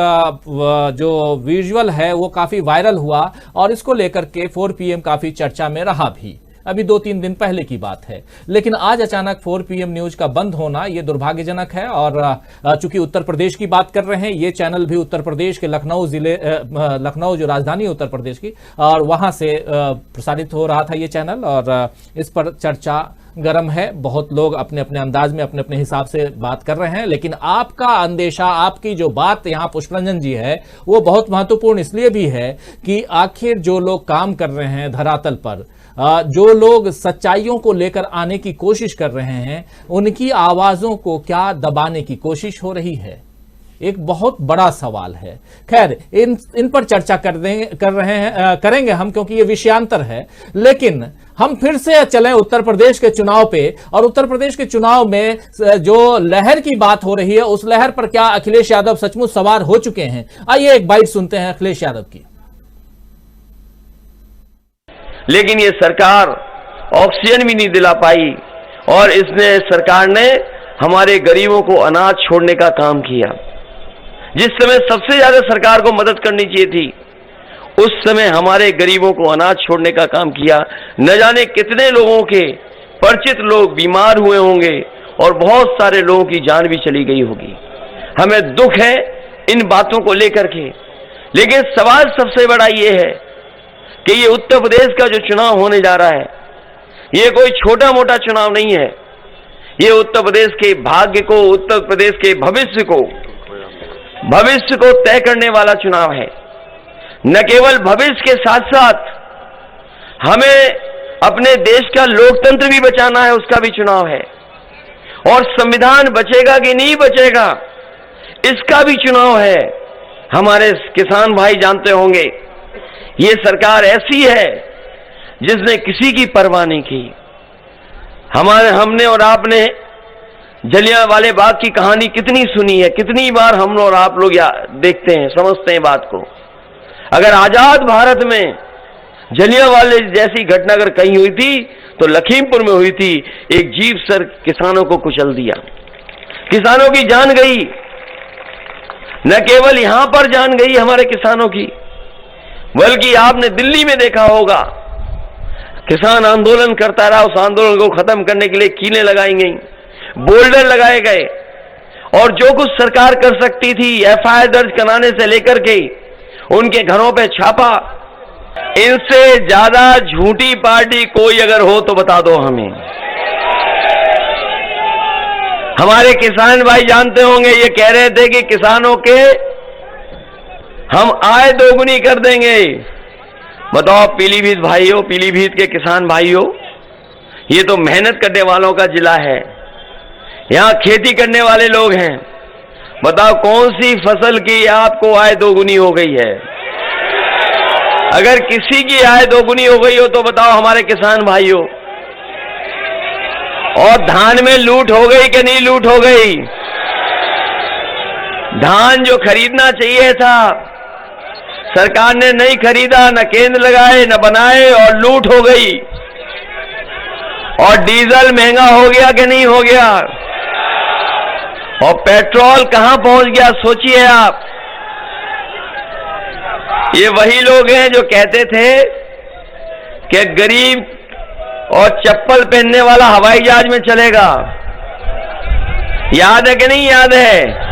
जो विजुअल है वो काफी वायरल हुआ और इसको लेकर के 4 PM काफी चर्चा में रहा भी। अभी 2-3 दिन पहले की बात है, लेकिन आज अचानक 4 PM न्यूज का बंद होना ये दुर्भाग्यजनक है। और चूंकि उत्तर प्रदेश की बात कर रहे हैं, ये चैनल भी उत्तर प्रदेश के लखनऊ जिले, लखनऊ जो राजधानी उत्तर प्रदेश की, और वहां से प्रसारित हो रहा था ये चैनल, और इस पर चर्चा गर्म है। बहुत लोग अपने अपने अंदाज में अपने अपने हिसाब से बात कर रहे हैं, लेकिन आपका अंदेशा, आपकी जो बात यहाँ पुष्परंजन जी है वो बहुत महत्वपूर्ण इसलिए भी है कि आखिर जो लोग काम कर रहे हैं धरातल पर, जो लोग सच्चाइयों को लेकर आने की कोशिश कर रहे हैं, उनकी आवाजों को क्या दबाने की कोशिश हो रही है, एक बहुत बड़ा सवाल है। खैर इन पर चर्चा करेंगे हम, क्योंकि ये विषयांतर है। लेकिन हम फिर से चलें उत्तर प्रदेश के चुनाव पे, और उत्तर प्रदेश के चुनाव में जो लहर की बात हो रही है उस लहर पर क्या अखिलेश यादव सचमुच सवार हो चुके हैं? आइए एक बाइट सुनते हैं अखिलेश यादव की। लेकिन ये सरकार ऑक्सीजन भी नहीं दिला पाई और इसने सरकार ने हमारे गरीबों को अनाज छोड़ने का काम किया। जिस समय सबसे ज्यादा सरकार को मदद करनी चाहिए थी उस समय हमारे गरीबों को अनाज छोड़ने का काम किया। न जाने कितने लोगों के परिचित लोग बीमार हुए होंगे और बहुत सारे लोगों की जान भी चली गई होगी। हमें दुख है इन बातों को लेकर के, लेकिन सवाल सबसे बड़ा ये है कि ये उत्तर प्रदेश का जो चुनाव होने जा रहा है ये कोई छोटा मोटा चुनाव नहीं है। ये उत्तर प्रदेश के भाग्य को, उत्तर प्रदेश के भविष्य को तय करने वाला चुनाव है। न केवल भविष्य के साथ साथ हमें अपने देश का लोकतंत्र भी बचाना है, उसका भी चुनाव है। और संविधान बचेगा कि नहीं बचेगा इसका भी चुनाव है। हमारे किसान भाई जानते होंगे ये सरकार ऐसी है जिसने किसी की परवाह नहीं की। हमने और आपने जलियांवाले बाग की कहानी कितनी सुनी है, कितनी बार हम और आप लोग देखते हैं, समझते हैं बात को। अगर आजाद भारत में जलियांवाले जैसी घटना अगर कहीं हुई थी तो लखीमपुर में हुई थी। एक जीप सर किसानों को कुचल दिया, किसानों की जान गई। न केवल यहां पर जान गई हमारे किसानों की, बल्कि आपने दिल्ली में देखा होगा किसान आंदोलन करता रहा। उस आंदोलन को खत्म करने के लिए कीलें लगाई गई, बोल्डर लगाए गए, और जो कुछ सरकार कर सकती थी FIR दर्ज कराने से लेकर के उनके घरों पे छापा। इनसे ज्यादा झूठी पार्टी कोई अगर हो तो बता दो हमें। हमारे किसान भाई जानते होंगे ये कह रहे थे कि किसानों के हम आय दोगुनी कर देंगे। बताओ पीलीभीत भाइयों, पीलीभीत के किसान भाइयों, ये तो मेहनत करने वालों का जिला है, यहां खेती करने वाले लोग हैं। बताओ कौन सी फसल की आपको आय दोगुनी हो गई है? अगर किसी की आय दोगुनी हो गई हो तो बताओ हमारे किसान भाइयों। और धान में लूट हो गई कि नहीं लूट हो गई? धान जो खरीदना चाहिए था सरकार ने नहीं खरीदा, न केंद्र लगाए न बनाए, और लूट हो गई। और डीजल महंगा हो गया कि नहीं हो गया? और पेट्रोल कहां पहुंच गया सोचिए आप। ये वही लोग हैं जो कहते थे कि गरीब और चप्पल पहनने वाला हवाई जहाज में चलेगा। याद है कि नहीं याद है?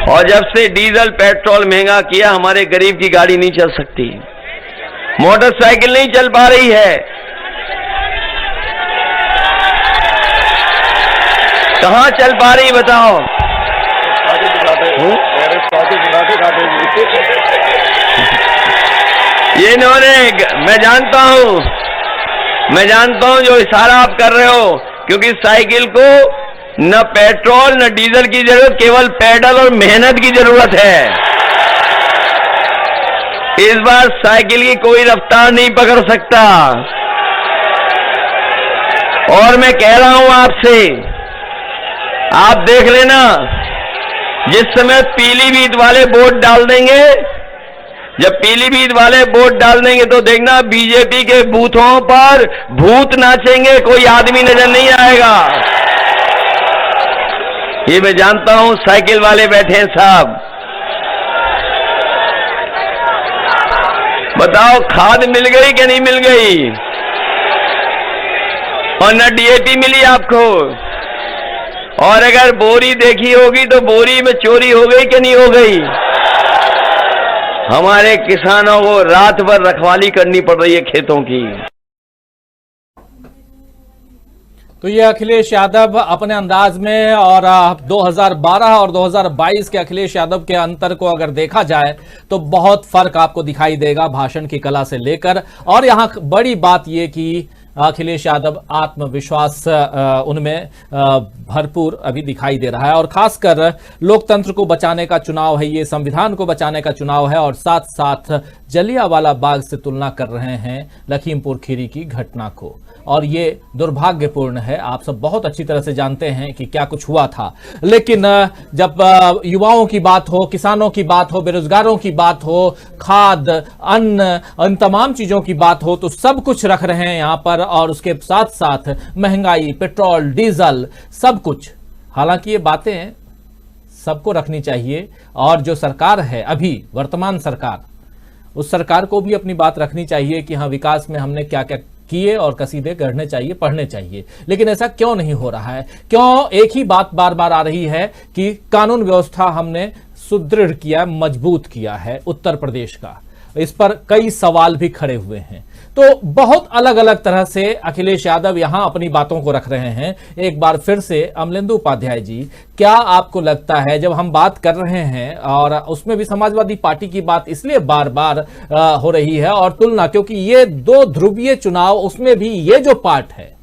और जब से डीजल पेट्रोल महंगा किया, हमारे गरीब की गाड़ी नहीं चल सकती, मोटरसाइकिल नहीं चल पा रही है। कहां चल पा रही बताओ? ये इन्होंने, मैं जानता हूं जो इशारा आप कर रहे हो, क्योंकि साइकिल को न पेट्रोल न डीजल की जरूरत, केवल पैडल और मेहनत की जरूरत है। इस बार साइकिल की कोई रफ्तार नहीं पकड़ सकता। और मैं कह रहा हूं आपसे, आप देख लेना, जिस समय पीलीभीत वाले वोट डाल देंगे, जब पीलीभीत वाले वोट डाल देंगे तो देखना बीजेपी के बूथों पर भूत नाचेंगे, कोई आदमी नजर नहीं आएगा। ये मैं जानता हूं, साइकिल वाले बैठे हैं साहब। बताओ खाद मिल गई कि नहीं मिल गई? और न डीएपी मिली आपको। और अगर बोरी देखी होगी तो बोरी में चोरी हो गई कि नहीं हो गई? हमारे किसानों को रात भर रखवाली करनी पड़ रही है खेतों की। तो ये अखिलेश यादव अपने अंदाज में, और 2012 और 2022 के अखिलेश यादव के अंतर को अगर देखा जाए तो बहुत फर्क आपको दिखाई देगा भाषण की कला से लेकर। और यहां बड़ी बात ये कि अखिलेश यादव आत्मविश्वास उनमें भरपूर अभी दिखाई दे रहा है, और खासकर लोकतंत्र को बचाने का चुनाव है, ये संविधान को बचाने का चुनाव है। और साथ साथ जलियांवाला बाग से तुलना कर रहे हैं लखीमपुर खीरी की घटना को, और ये दुर्भाग्यपूर्ण है। आप सब बहुत अच्छी तरह से जानते हैं कि क्या कुछ हुआ था, लेकिन जब युवाओं की बात हो, किसानों की बात हो, बेरोजगारों की बात हो, खाद, अन्न, इन तमाम चीजों की बात हो, तो सब कुछ रख रहे हैं यहां पर। और उसके साथ साथ महंगाई, पेट्रोल, डीजल, सब कुछ। हालांकि ये बातें सबको रखनी चाहिए, और जो सरकार है अभी वर्तमान सरकार, उस सरकार को भी अपनी बात रखनी चाहिए कि हाँ, विकास में हमने क्या क्या किए और कसीदे गढ़ने चाहिए, पढ़ने चाहिए। लेकिन ऐसा क्यों नहीं हो रहा है? क्यों एक ही बात बार बार आ रही है कि कानून व्यवस्था हमने सुदृढ़ किया, मजबूत किया है उत्तर प्रदेश का? इस पर कई सवाल भी खड़े हुए हैं। तो बहुत अलग अलग तरह से अखिलेश यादव यहां अपनी बातों को रख रहे हैं। एक बार फिर से अमलेंदु उपाध्याय जी, क्या आपको लगता है, जब हम बात कर रहे हैं और उसमें भी समाजवादी पार्टी की बात इसलिए बार बार हो रही है और तुलना, क्योंकि ये दो ध्रुवीय चुनाव, उसमें भी ये जो पार्ट है,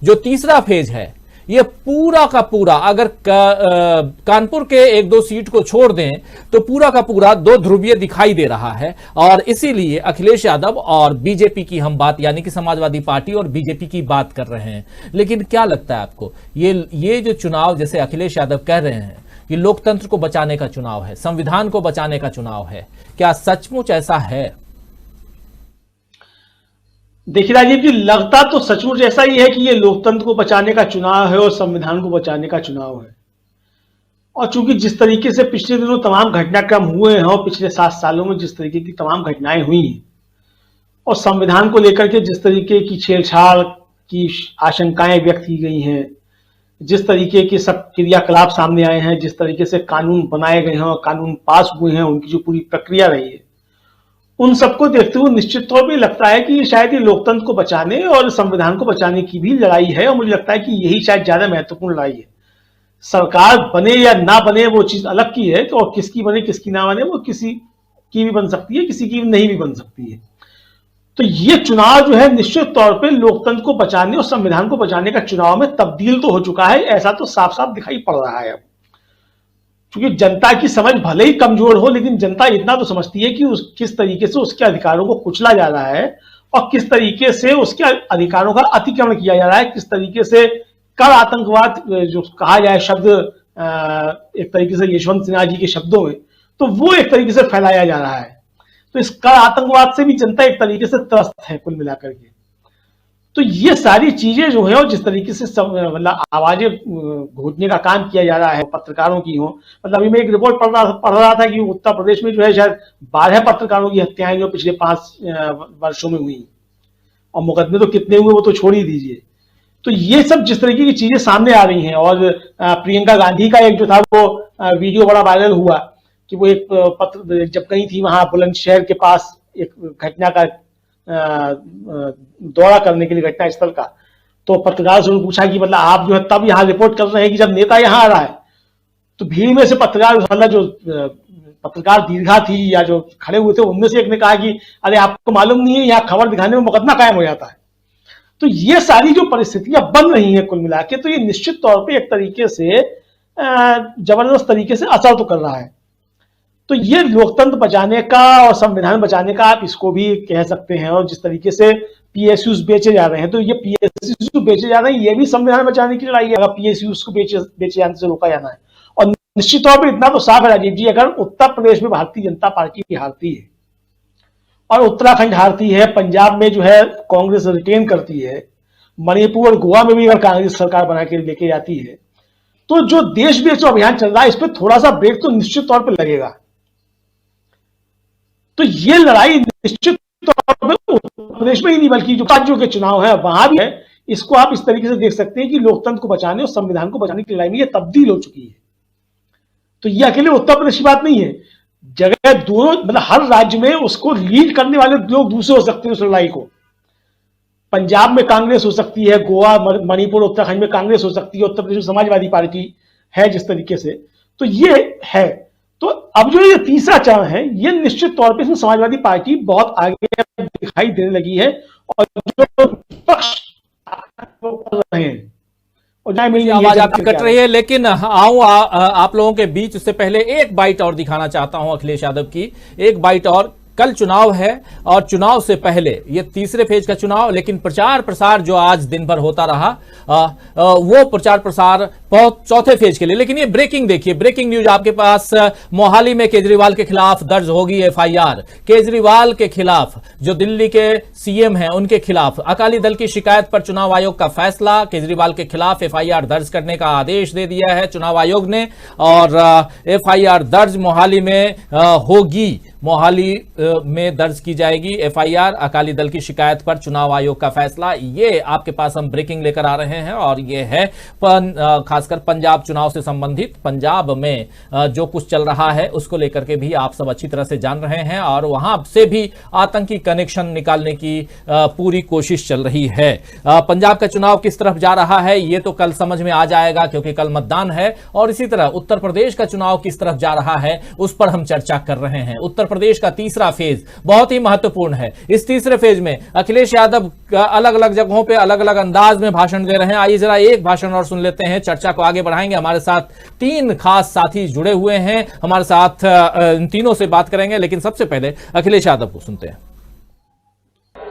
जो तीसरा फेज है, ये पूरा का पूरा, अगर कानपुर के एक दो सीट को छोड़ दें तो पूरा का पूरा दो ध्रुवीय दिखाई दे रहा है। और इसीलिए अखिलेश यादव और बीजेपी की हम बात, यानी कि समाजवादी पार्टी और बीजेपी की बात कर रहे हैं। लेकिन क्या लगता है आपको, ये जो चुनाव, जैसे अखिलेश यादव कह रहे हैं कि लोकतंत्र को बचाने का चुनाव है, संविधान को बचाने का चुनाव है, क्या सचमुच ऐसा है? देखिए राजीव जी, लगता तो सचमुच ऐसा ही है कि ये लोकतंत्र को बचाने का चुनाव है और संविधान को बचाने का चुनाव है। और चूंकि जिस तरीके से पिछले दिनों तमाम घटनाक्रम हुए हैं और पिछले 7 सालों में जिस तरीके की तमाम घटनाएं हुई हैं, और संविधान को लेकर के जिस तरीके की छेड़छाड़ की आशंकाएं व्यक्त की गई हैं, जिस तरीके के सब क्रियाकलाप सामने आए हैं, जिस तरीके से कानून बनाए गए हैं और कानून पास हुए हैं, उनकी जो पूरी प्रक्रिया रही है, उन सबको देखते हुए निश्चित तौर पे लगता है कि शायद ये लोकतंत्र को बचाने और संविधान को बचाने की भी लड़ाई है। और मुझे लगता है कि यही शायद ज्यादा महत्वपूर्ण लड़ाई है। सरकार बने या ना बने वो चीज अलग की है, तो और किसकी बने किसकी ना बने वो किसी की भी बन सकती है, किसी की नहीं भी बन सकती है। तो ये चुनाव जो है निश्चित तौर पर लोकतंत्र को बचाने और संविधान को बचाने का चुनाव में तब्दील तो हो चुका है, ऐसा तो साफ साफ दिखाई पड़ रहा है अब। क्योंकि जनता की समझ भले ही कमजोर हो, लेकिन जनता इतना तो समझती है कि किस तरीके से उसके अधिकारों को कुचला जा रहा है और किस तरीके से उसके अधिकारों का अतिक्रमण किया जा रहा है, किस तरीके से कर आतंकवाद जो कहा जाए शब्द एक तरीके से यशवंत सिन्हा जी के शब्दों में, तो वो एक तरीके से फैलाया जा रहा है। तो इस कर आतंकवाद से भी जनता एक तरीके से त्रस्त है कुल मिलाकर के। तो ये सारी चीजें जो है और जिस तरीके से मतलब आवाजें घोटने का काम किया जा रहा है पत्रकारों की हो, मतलब अभी मैं एक रिपोर्ट पढ़ रहा था कि उत्तर प्रदेश में जो है शायद 12 पत्रकारों की हत्याएं जो पिछले 5 वर्षों में हुई, और मुकदमे तो कितने हुए वो तो छोड़ ही दीजिए। तो ये सब जिस तरीके की चीजें सामने आ रही हैं, और प्रियंका गांधी का एक जो था वो वीडियो बड़ा वायरल हुआ कि वो एक पत्र जब गई थी वहां बुलंदशहर के पास एक घटना का दौरा करने के लिए घटना स्थल का, तो पत्रकार से उन्होंने पूछा कि मतलब आप जो है तब यहाँ रिपोर्ट कर रहे हैं कि जब नेता यहाँ आ रहा है। तो भीड़ में से पत्रकार मतलब जो पत्रकार दीर्घा थी या जो खड़े हुए थे उनमें से एक ने कहा कि अरे आपको मालूम नहीं है यहाँ खबर दिखाने में मुकदमा कायम हो जाता है। तो ये सारी जो परिस्थितियां बन रही हैं कुल मिला के, तो ये निश्चित तौर पे एक तरीके से जबरदस्त तरीके से असर तो कर रहा है। तो ये लोकतंत्र बचाने का और संविधान बचाने का आप इसको भी कह सकते हैं। और जिस तरीके से पीएसयूज बेचे जा रहे हैं, तो ये पीएसयूज बेचे जा रहे हैं, ये भी संविधान बचाने की लड़ाई है अगर पीएसयूज को बेचे जाने से रोका जाना है। और निश्चित तौर पर इतना तो साफ है राजीव जी, अगर उत्तर प्रदेश में भारतीय जनता पार्टी हारती है और उत्तराखंड हारती है, पंजाब में जो है कांग्रेस रिटेन करती है, मणिपुर और गोवा में भी अगर कांग्रेस सरकार बना के लेके जाती है, तो जो देश बेचो अभियान चल रहा है इस पर थोड़ा सा ब्रेक तो निश्चित तौर पर लगेगा। तो ये लड़ाई निश्चित तौर पर उत्तर प्रदेश में ही नहीं बल्कि जो राज्यों के चुनाव है वहां भी है। इसको आप इस तरीके से देख सकते हैं कि लोकतंत्र को बचाने और संविधान को बचाने की लड़ाई में ये तब्दील हो चुकी है। तो ये अकेले उत्तर प्रदेश की बात नहीं है, जगह दोनों मतलब हर राज्य में उसको लीड करने वाले लोग दूसरे हो सकते हैं उस लड़ाई को। पंजाब में कांग्रेस हो सकती है, गोवा मणिपुर उत्तराखंड में कांग्रेस हो सकती है, उत्तर प्रदेश में समाजवादी पार्टी है जिस तरीके से, तो ये है। तो अब जो ये तीसरा चरण है ये निश्चित तौर पे इसमें समाजवादी पार्टी बहुत आगे दिखाई देने लगी है और जो पक्ष कर रहे हैं आवाज आपकी कट रही है, लेकिन आऊं आप लोगों के बीच। उससे पहले एक बाइट और दिखाना चाहता हूं अखिलेश यादव की, एक बाइट और। कल चुनाव है और चुनाव से पहले ये तीसरे फेज का चुनाव, लेकिन प्रचार प्रसार जो आज दिन भर होता रहा वो प्रचार प्रसार बहुत चौथे फेज के लिए। लेकिन ये ब्रेकिंग देखिए, ब्रेकिंग न्यूज आपके पास। मोहाली में केजरीवाल के खिलाफ दर्ज होगी एफआईआर। केजरीवाल के खिलाफ, जो दिल्ली के सीएम हैं उनके खिलाफ अकाली दल की शिकायत पर चुनाव आयोग का फैसला। केजरीवाल के खिलाफ एफआईआर दर्ज करने का आदेश दे दिया है चुनाव आयोग ने, और एफआईआर दर्ज मोहाली में होगी, मोहाली में दर्ज की जाएगी एफआईआर। अकाली दल की शिकायत पर चुनाव आयोग का फैसला, ये आपके पास हम ब्रेकिंग लेकर आ रहे हैं। और ये है खासकर पंजाब चुनाव से संबंधित, पंजाब में जो कुछ चल रहा है उसको लेकर के भी आप सब अच्छी तरह से जान रहे हैं, और वहां से भी आतंकी कनेक्शन निकालने की पूरी कोशिश चल रही है। पंजाब का चुनाव किस तरफ जा रहा है ये तो कल समझ में आ जाएगा, क्योंकि कल मतदान है। और इसी तरह उत्तर प्रदेश का चुनाव किस तरफ जा रहा है उस पर हम चर्चा कर रहे हैं। उत्तर प्रदेश का तीसरा फेज बहुत ही महत्वपूर्ण है। इस तीसरे फेज में अखिलेश यादव अलग अलग जगहों पे अलग अलग अंदाज में भाषण दे रहे हैं। आइए जरा एक भाषण और सुन लेते हैं, चर्चा को आगे बढ़ाएंगे। हमारे साथ 3 खास साथी जुड़े हुए हैं, हमारे साथ इन तीनों से बात करेंगे, लेकिन सबसे पहले अखिलेश यादव को सुनते हैं।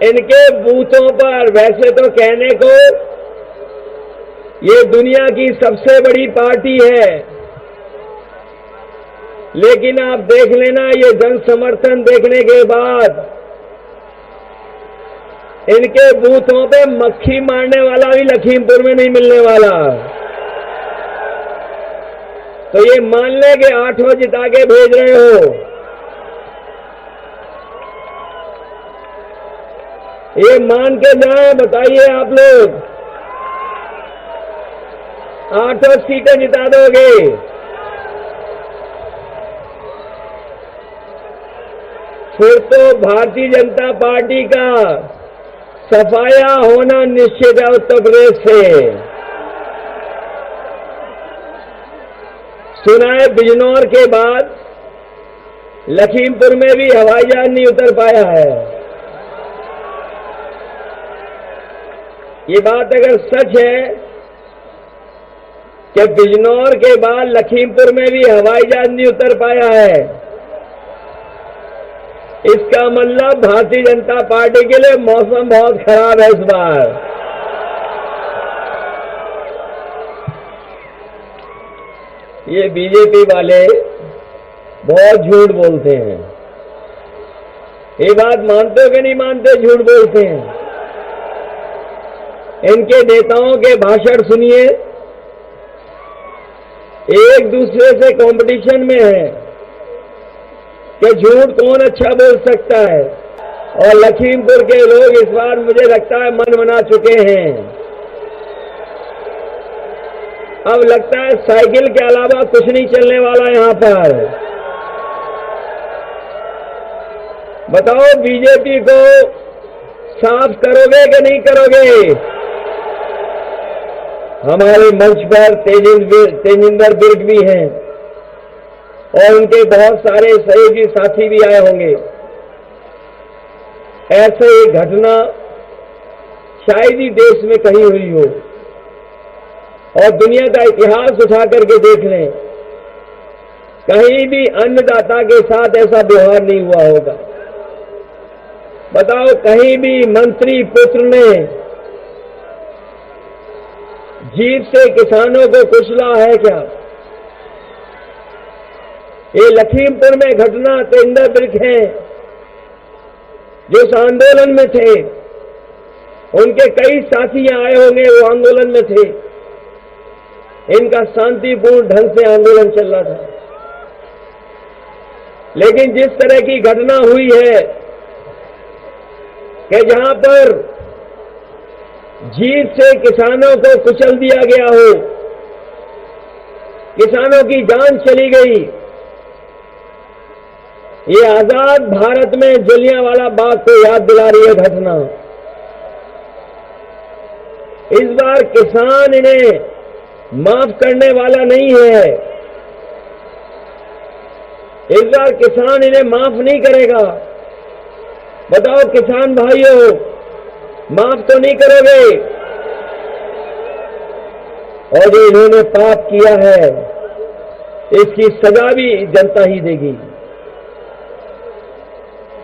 इनके बूथों पर वैसे तो कहने को ये दुनिया की सबसे बड़ी पार्टी है, लेकिन आप देख लेना ये जन समर्थन देखने के बाद इनके बूथों पे मक्खी मारने वाला भी लखीमपुर में नहीं मिलने वाला। तो ये मान ले कि 8 जिता के भेज रहे हो, ये मान के जाए, बताइए आप लोग 8 सीटें जिता दोगे? फिर तो भारतीय जनता पार्टी का सफाया होना निश्चित है उत्तर प्रदेश से। सुना है बिजनौर के बाद लखीमपुर में भी हवाई जहाज नहीं उतर पाया है। ये बात अगर सच है कि बिजनौर के बाद लखीमपुर में भी हवाई जहाज नहीं उतर पाया है, इसका मतलब भारतीय जनता पार्टी के लिए मौसम बहुत खराब है इस बार। ये बीजेपी वाले बहुत झूठ बोलते हैं। ये बात मानते हो कि नहीं मानते? झूठ बोलते हैं। इनके नेताओं के भाषण सुनिए, एक दूसरे से कंपटीशन में है कि झूठ कौन अच्छा बोल सकता है। और लखीमपुर के लोग इस बार मुझे लगता है मन बना चुके हैं। अब लगता है साइकिल के अलावा कुछ नहीं चलने वाला यहां पर। बताओ बीजेपी को साफ करोगे कि नहीं करोगे? हमारे मंच पर तेजिंदर बिर्ग भी हैं और उनके बहुत सारे सहयोगी साथी भी आए होंगे। ऐसे एक घटना शायद ही देश में कहीं हुई हो और दुनिया का इतिहास उठा करके देख लें, कहीं भी अन्नदाता के साथ ऐसा व्यवहार नहीं हुआ होगा। बताओ कहीं भी मंत्री पुत्र ने जीप से किसानों को कुचला है क्या? ये लखीमपुर में घटना तेजिंदर बिर्ग हैं जो उस आंदोलन में थे, उनके कई साथी आए होंगे, वो आंदोलन में थे। इनका शांतिपूर्ण ढंग से आंदोलन चल रहा था। लेकिन जिस तरह की घटना हुई है कि जहां पर जीप से किसानों को कुचल दिया गया हो, किसानों की जान चली गई, ये आजाद भारत में जलियांवाला बाग को याद दिला रही है घटना। इस बार किसान इन्हें माफ करने वाला नहीं है। इस बार किसान इन्हें माफ नहीं करेगा। बताओ किसान भाइयों, माफ तो नहीं करोगे? और जो इन्होंने पाप किया है इसकी सजा भी जनता ही देगी।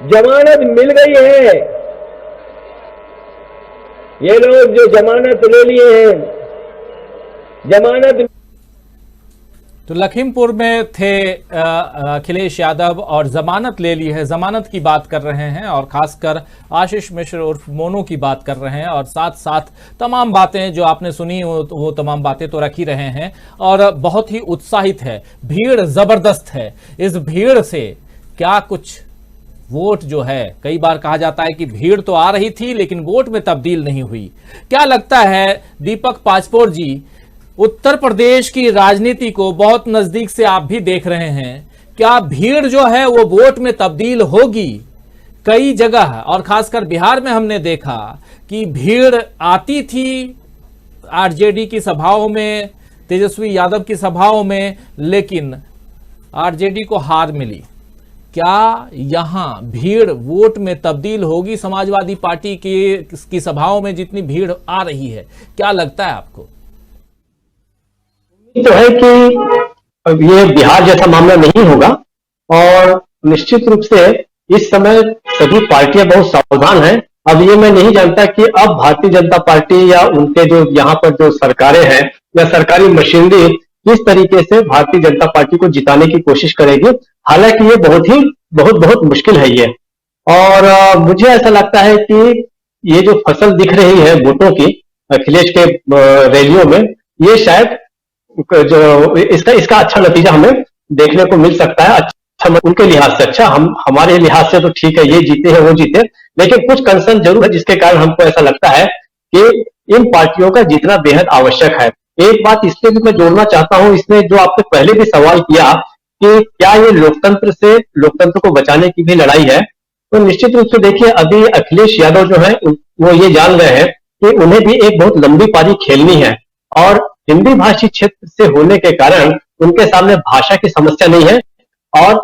जमानत मिल गई है। ये लोग जो जमानत ले लिए हैं, जमानत। तो लखीमपुर में थे अखिलेश यादव और जमानत ले ली है, जमानत की बात कर रहे हैं और खासकर आशीष मिश्र उर्फ मोनू की बात कर रहे हैं और साथ साथ तमाम बातें जो आपने सुनी वो तमाम बातें तो रख ही रहे हैं और बहुत ही उत्साहित है। भीड़ जबरदस्त है। इस भीड़ से क्या कुछ वोट जो है, कई बार कहा जाता है कि भीड़ तो आ रही थी लेकिन वोट में तब्दील नहीं हुई। क्या लगता है दीपक पाचपोर जी, उत्तर प्रदेश की राजनीति को बहुत नजदीक से आप भी देख रहे हैं, क्या भीड़ जो है वो वोट में तब्दील होगी? कई जगह और खासकर बिहार में हमने देखा कि भीड़ आती थी आरजेडी की सभाओं में, तेजस्वी यादव की सभाओं में, लेकिन आरजेडी को हार मिली। क्या यहां भीड़ वोट में तब्दील होगी? समाजवादी पार्टी की सभाओं में जितनी भीड़ आ रही है, क्या लगता है आपको? तो है कि ये बिहार जैसा मामला नहीं होगा और निश्चित रूप से इस समय सभी पार्टियां बहुत सावधान हैं। अब ये मैं नहीं जानता कि अब भारतीय जनता पार्टी या उनके जो यहाँ पर जो सरकारें हैं या सरकारी मशीनरी किस तरीके से भारतीय जनता पार्टी को जिताने की कोशिश करेगी। हालांकि ये बहुत मुश्किल है ये। और मुझे ऐसा लगता है कि ये जो फसल दिख रही है वोटों की अखिलेश के रैलियों में, ये शायद जो इसका अच्छा नतीजा हमें देखने को मिल सकता है। अच्छा उनके लिहाज से अच्छा, हमारे लिहाज से तो ठीक है, ये जीते हैं वो जीते, लेकिन कुछ कंसर्न जरूर है जिसके कारण हमको ऐसा लगता है कि इन पार्टियों का जीतना बेहद आवश्यक है। एक बात इसमें भी मैं जोड़ना चाहता हूं, इसमें जो आपने पहले भी सवाल किया कि क्या ये लोकतंत्र को बचाने की भी लड़ाई है, तो निश्चित रूप से देखिए अभी अखिलेश यादव जो है वो ये जान गए हैं कि उन्हें भी एक बहुत लंबी पारी खेलनी है और हिंदी भाषी क्षेत्र से होने के कारण उनके सामने भाषा की समस्या नहीं है और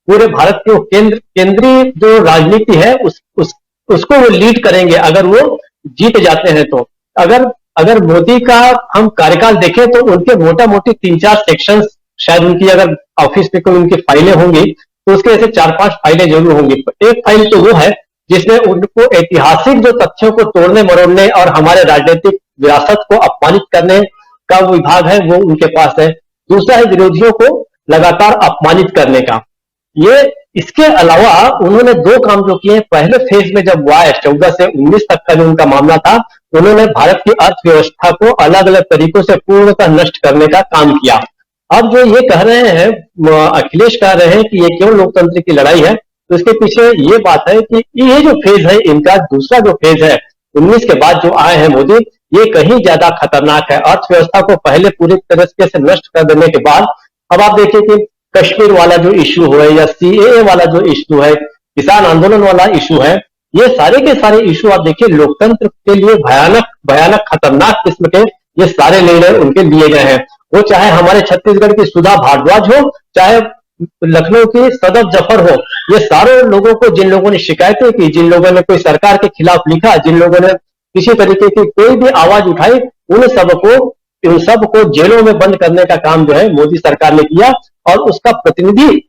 पूरे भारत के केंद्रीय जो राजनीति है उसको वो लीड करेंगे अगर वो जीत जाते हैं। तो अगर मोदी का हम कार्यकाल देखें तो उनके मोटा मोटी 3-4 सेक्शंस शायद उनकी अगर ऑफिस में कोई उनकी फाइलें होंगी तो उसके ऐसे 4-5 फाइलें जरूर होंगी। एक फाइल तो वो है जिसमें उनको ऐतिहासिक जो तथ्यों को तोड़ने मरोड़ने और हमारे राजनीतिक विरासत को अपमानित करने का विभाग है, वो उनके पास है। दूसरा है विरोधियों को लगातार अपमानित करने का। ये इसके अलावा उन्होंने 2 काम जो किए, पहले फेज में जब हुआ है 14 से 19 तक का जो उनका मामला था, उन्होंने भारत की अर्थव्यवस्था को अलग अलग तरीकों से पूर्णतः नष्ट करने का काम किया। अब जो ये कह रहे हैं, अखिलेश कह रहे हैं कि ये क्यों लोकतंत्र की लड़ाई है, तो इसके पीछे ये बात है कि ये जो फेज है इनका, दूसरा जो फेज है 19 के बाद जो आए हैं मोदी, ये कहीं ज्यादा खतरनाक है। अर्थव्यवस्था को पहले पूरी तरीके से नष्ट कर देने के बाद अब आप देखिए कि कश्मीर वाला जो इश्यू है या सीएए वाला जो इश्यू है, किसान आंदोलन वाला इश्यू है, ये सारे के सारे इश्यू आप देखिए लोकतंत्र के लिए भयानक भयानक खतरनाक किस्म के ये सारे निर्णय उनके लिए गए हैं। वो चाहे हमारे छत्तीसगढ़ की सुधा भारद्वाज हो, चाहे लखनऊ की सदफ जफर हो, ये सारे लोगों को, जिन लोगों ने शिकायतें की, जिन लोगों ने कोई सरकार के खिलाफ लिखा, जिन लोगों ने किसी तरीके की कोई भी आवाज उठाई, उन सबको जेलों में बंद करने का काम जो है मोदी सरकार ने किया। और उसका प्रतिनिधि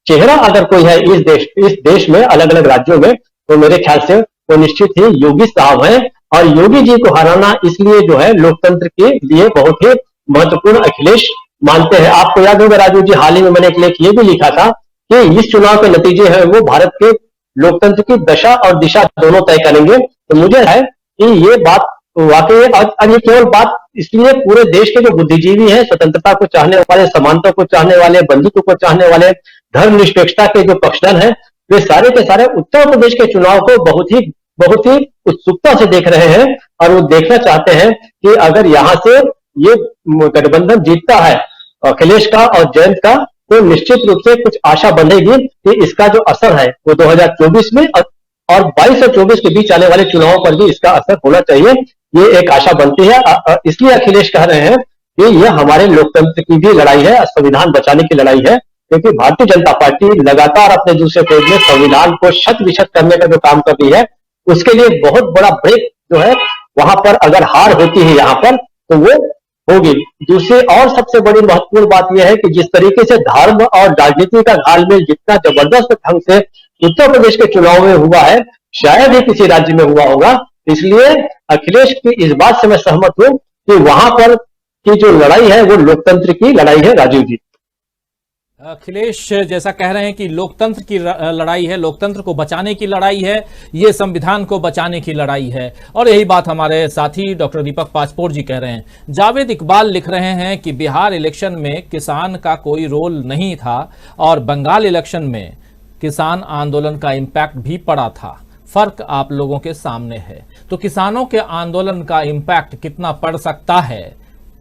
चेहरा अगर कोई है इस देश में अलग अलग राज्यों में, तो मेरे ख्याल से वो निश्चित ही योगी साहब हैं। और योगी जी को हराना इसलिए जो है लोकतंत्र के लिए बहुत ही महत्वपूर्ण अखिलेश मानते हैं। आपको याद होगा राजू जी, हाल ही में मैंने एक लेख ये भी लिखा था कि इस चुनाव के नतीजे हैं वो भारत के लोकतंत्र की दशा और दिशा दोनों तय करेंगे। तो मुझे है कि ये बात वाकई, और ये केवल बात इसलिए पूरे देश के जो बुद्धिजीवी हैं, स्वतंत्रता को चाहने वाले, समानता को चाहने वाले, बंधुत्व को चाहने वाले, धर्मनिरपेक्षता के जो पक्षधर हैं, वे सारे के सारे उत्तर प्रदेश के चुनाव को बहुत ही उत्सुकता से देख रहे हैं। और वो देखना चाहते हैं कि अगर यहां से ये गठबंधन जीतता है अखिलेश का और जयंत का, तो निश्चित रूप से कुछ आशा बंधेगी कि इसका जो असर है वो 2024 में और 22 और 24 के बीच आने वाले चुनावों पर भी इसका असर होना चाहिए। ये एक आशा बनती है। इसलिए अखिलेश कह रहे हैं कि ये हमारे लोकतंत्र की भी लड़ाई है, संविधान बचाने की लड़ाई है, क्योंकि भारतीय जनता पार्टी लगातार अपने दूसरे फेज में संविधान को शत विशत करने का जो काम कर रही है, उसके लिए बहुत बड़ा ब्रेक जो है वहां पर अगर हार होती है यहाँ पर, तो वो होगी। दूसरी और सबसे बड़ी महत्वपूर्ण बात यह है कि जिस तरीके से धर्म और राजनीति का घालमेल जितना जबरदस्त ढंग से उत्तर प्रदेश के चुनाव में हुआ है, शायद ही किसी राज्य में हुआ होगा। इसलिए अखिलेश की इस बात से मैं सहमत हूं कि वहां पर की जो लड़ाई है वो लोकतंत्र की लड़ाई है। राजीव जी, अखिलेश जैसा कह रहे हैं कि लोकतंत्र की लड़ाई है, लोकतंत्र को बचाने की लड़ाई है, ये संविधान को बचाने की लड़ाई है। और यही बात हमारे साथी डॉक्टर दीपक पासपोर्ट जी कह रहे हैं। जावेद इकबाल लिख रहे हैं कि बिहार इलेक्शन में किसान का कोई रोल नहीं था और बंगाल इलेक्शन में किसान आंदोलन का इम्पैक्ट भी पड़ा था। फर्क आप लोगों के सामने है। तो किसानों के आंदोलन का इम्पैक्ट कितना पड़ सकता है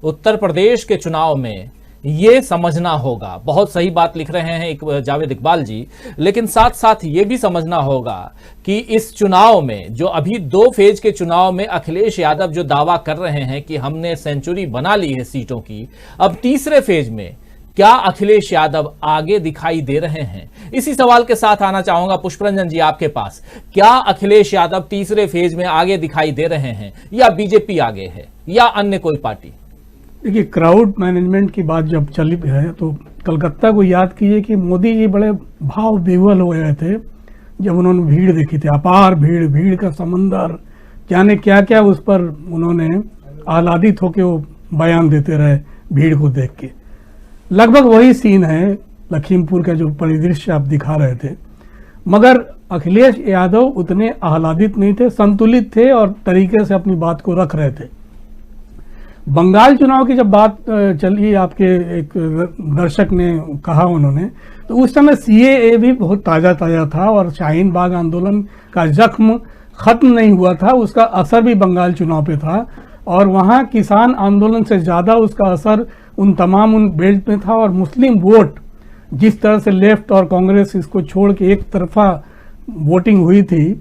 उत्तर प्रदेश के चुनाव में, ये समझना होगा। बहुत सही बात लिख रहे हैं जावेद इकबाल जी, लेकिन साथ साथ ये भी समझना होगा कि इस चुनाव में जो अभी 2 फेज के चुनाव में अखिलेश यादव जो दावा कर रहे हैं कि हमने सेंचुरी बना ली है सीटों की, अब तीसरे फेज में क्या अखिलेश यादव आगे दिखाई दे रहे हैं? इसी सवाल के साथ आना चाहूंगा पुष्परंजन जी आपके पास। क्या अखिलेश यादव तीसरे फेज में आगे दिखाई दे रहे हैं या बीजेपी आगे है या अन्य कोई पार्टी? देखिए, क्राउड मैनेजमेंट की बात जब चली है तो कलकत्ता को याद कीजिए कि मोदी जी बड़े भाव विह्वल हो गए थे जब उन्होंने भीड़ देखी थी, अपार भीड़ का समंदर, जाने क्या क्या उस पर उन्होंने आह्लादित होकर वो बयान देते रहे भीड़ को देख के। लगभग वही सीन है लखीमपुर का जो परिदृश्य आप दिखा रहे थे, मगर अखिलेश यादव उतने आह्लादित नहीं थे, संतुलित थे और तरीके से अपनी बात को रख रहे थे। बंगाल चुनाव की जब बात चली, आपके एक दर्शक ने कहा उन्होंने, तो उस समय सीएए भी बहुत ताज़ा था और शाहीन बाग आंदोलन का जख्म खत्म नहीं हुआ था, उसका असर भी बंगाल चुनाव पे था। और वहाँ किसान आंदोलन से ज़्यादा उसका असर उन बेल्ट में था। और मुस्लिम वोट जिस तरह से लेफ्ट और कांग्रेस इसको छोड़ के एक तरफा वोटिंग हुई थी,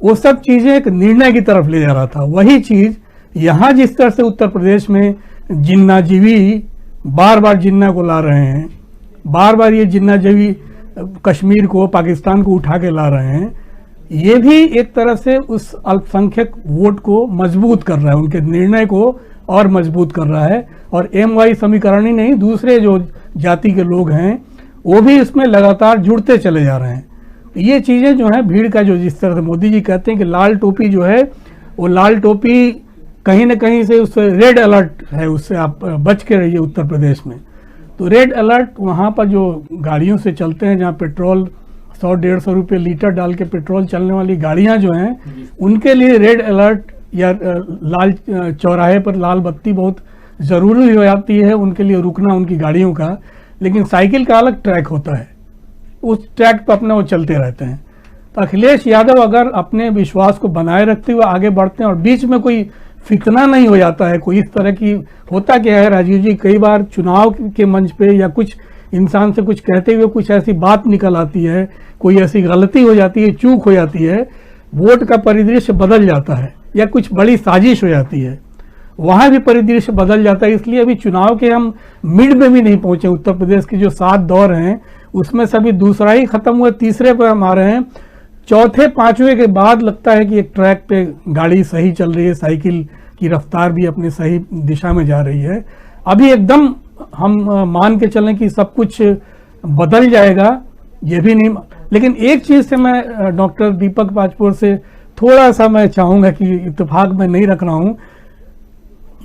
वो सब चीज़ें एक निर्णय की तरफ ले जा रहा था। वही चीज़ यहाँ जिस तरह से उत्तर प्रदेश में जिन्नाजीवी बार बार जिन्ना को ला रहे हैं, बार बार ये जिन्नाजीवी कश्मीर को, पाकिस्तान को उठा के ला रहे हैं, ये भी एक तरह से उस अल्पसंख्यक वोट को मजबूत कर रहा है, उनके निर्णय को और मजबूत कर रहा है। और एमवाई समीकरण ही नहीं, दूसरे जो जाति के लोग हैं वो भी इसमें लगातार जुड़ते चले जा रहे हैं। तो ये चीज़ें जो हैं, भीड़ का जो जिस तरह से मोदी जी कहते हैं कि लाल टोपी जो है, वो लाल टोपी कहीं ना कहीं से उससे रेड अलर्ट है, उससे आप बच के रहिए उत्तर प्रदेश में। तो रेड अलर्ट वहाँ पर जो गाड़ियों से चलते हैं, जहाँ पेट्रोल 100-150 रुपये लीटर डाल के पेट्रोल चलने वाली गाड़ियाँ जो हैं, उनके लिए रेड अलर्ट या लाल चौराहे पर लाल बत्ती बहुत ज़रूरी हो जाती है उनके लिए रुकना उनकी गाड़ियों का। लेकिन साइकिल का अलग ट्रैक होता है, उस ट्रैक पर अपना वो चलते रहते हैं। तो अखिलेश यादव अगर अपने विश्वास को बनाए रखते हुए आगे बढ़ते हैं और बीच में कोई फितना नहीं हो जाता है, कोई इस तरह की, होता क्या है राजीव जी, कई बार चुनाव के मंच पे या कुछ इंसान से कुछ कहते हुए कुछ ऐसी बात निकल आती है, कोई ऐसी गलती हो जाती है, चूक हो जाती है, वोट का परिदृश्य बदल जाता है या कुछ बड़ी साजिश हो जाती है, वहां भी परिदृश्य बदल जाता है। इसलिए अभी चुनाव के हम मिड में भी नहीं पहुंचे। उत्तर प्रदेश के जो 7 दौर हैं उसमें सभी दूसरा ही खत्म हुआ, तीसरे पर हम आ रहे हैं। चौथे 5वें के बाद लगता है कि एक ट्रैक पे गाड़ी सही चल रही है, साइकिल की रफ्तार भी अपनी सही दिशा में जा रही है। अभी एकदम हम मान के चलें कि सब कुछ बदल जाएगा, ये भी नहीं। लेकिन एक चीज से मैं डॉक्टर दीपक पाचपोर से थोड़ा सा मैं चाहूंगा कि इत्तेफाक में नहीं रख रहा हूं,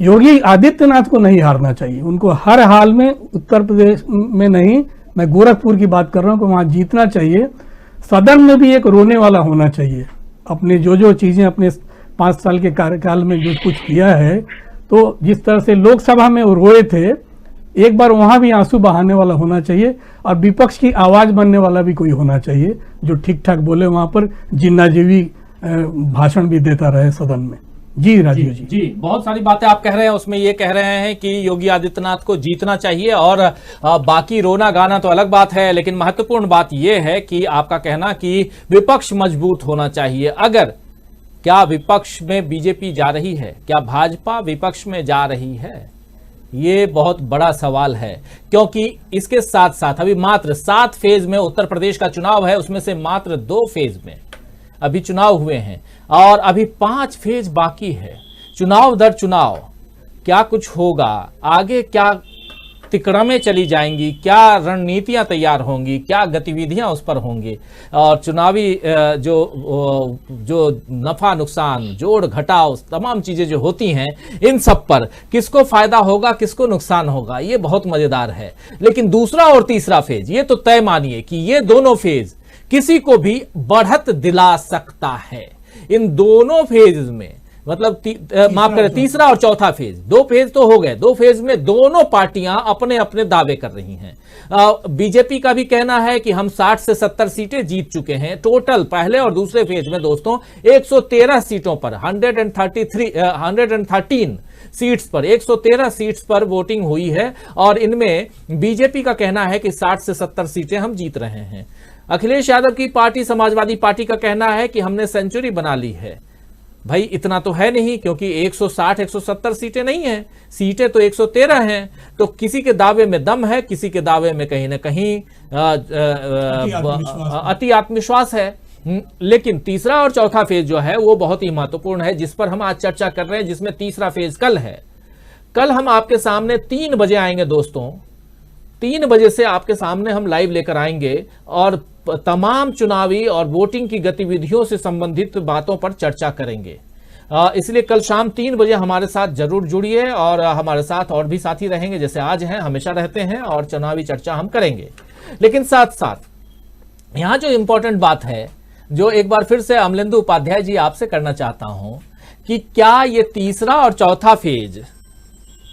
योगी आदित्यनाथ को नहीं हारना चाहिए। उनको हर हाल में, उत्तर प्रदेश में नहीं, मैं गोरखपुर की बात कर रहा हूं, कि वहां जीतना चाहिए। सदन में भी एक रोने वाला होना चाहिए। अपने जो चीजें अपने 5 साल के कार्यकाल में जो कुछ किया है, तो जिस तरह से लोकसभा में वो रोए थे, एक बार वहां भी आंसू बहाने वाला होना चाहिए और विपक्ष की आवाज बनने वाला भी कोई होना चाहिए जो ठीक ठाक बोले, वहां पर जिन्नाजीवी भाषण भी देता रहे सदन में। जी राजीव जी, बहुत सारी बातें आप कह रहे हैं, उसमें ये कह रहे हैं कि योगी आदित्यनाथ को जीतना चाहिए और बाकी रोना गाना तो अलग बात है, लेकिन महत्वपूर्ण बात यह है कि आपका कहना कि विपक्ष मजबूत होना चाहिए। अगर क्या विपक्ष में बीजेपी जा रही है, क्या भाजपा विपक्ष में जा रही है, ये बहुत बड़ा सवाल है। क्योंकि इसके साथ साथ अभी मात्र 7 फेज में उत्तर प्रदेश का चुनाव है, उसमें से मात्र 2 फेज में अभी चुनाव हुए हैं और अभी 5 फेज बाकी है। चुनाव दर चुनाव क्या कुछ होगा, आगे क्या तिकड़में चली जाएंगी, क्या रणनीतियां तैयार होंगी, क्या गतिविधियां उस पर होंगी, और चुनावी जो नफा नुकसान, जोड़ घटाव, तमाम चीजें जो होती हैं, इन सब पर किसको फायदा होगा, किसको नुकसान होगा, ये बहुत मजेदार है। लेकिन दूसरा और तीसरा फेज, ये तो तय मानिए कि ये दोनों फेज किसी को भी बढ़त दिला सकता है। इन दोनों फेज में, मतलब माफ करें, तीसरा और चौथा फेज, 2 फेज तो हो गए। 2 फेज में दोनों पार्टियां अपने अपने दावे कर रही हैं। बीजेपी का भी कहना है कि हम 60 से 70 सीटें जीत चुके हैं। टोटल पहले और दूसरे फेज में दोस्तों 113 सीटों पर 113 सीट्स पर 113 सीट्स पर वोटिंग हुई है और इनमें बीजेपी का कहना है कि 60 से 70 सीटें हम जीत रहे हैं। अखिलेश यादव की पार्टी समाजवादी पार्टी का कहना है कि हमने सेंचुरी बना ली है। भाई इतना तो है नहीं, क्योंकि 160-170 सीटें नहीं हैं, सीटें तो 113 हैं। तो किसी के दावे में दम है, किसी के दावे में कहीं ना कहीं अति आत्मविश्वास है। लेकिन तीसरा और चौथा फेज जो है वो बहुत ही महत्वपूर्ण है, जिस पर हम आज चर्चा कर रहे हैं, जिसमें तीसरा फेज कल है। कल हम आपके सामने 3 बजे आएंगे दोस्तों, 3 बजे से आपके सामने हम लाइव लेकर आएंगे और तमाम चुनावी और वोटिंग की गतिविधियों से संबंधित बातों पर चर्चा करेंगे। इसलिए कल शाम 3 बजे हमारे साथ जरूर जुड़िए और हमारे साथ और भी साथी रहेंगे, जैसे आज हैं, हमेशा रहते हैं, और चुनावी चर्चा हम करेंगे। लेकिन साथ साथ यहां जो इंपॉर्टेंट बात है, जो एक बार फिर से अमलेंदु उपाध्याय जी आपसे करना चाहता हूं, कि क्या ये तीसरा और चौथा फेज,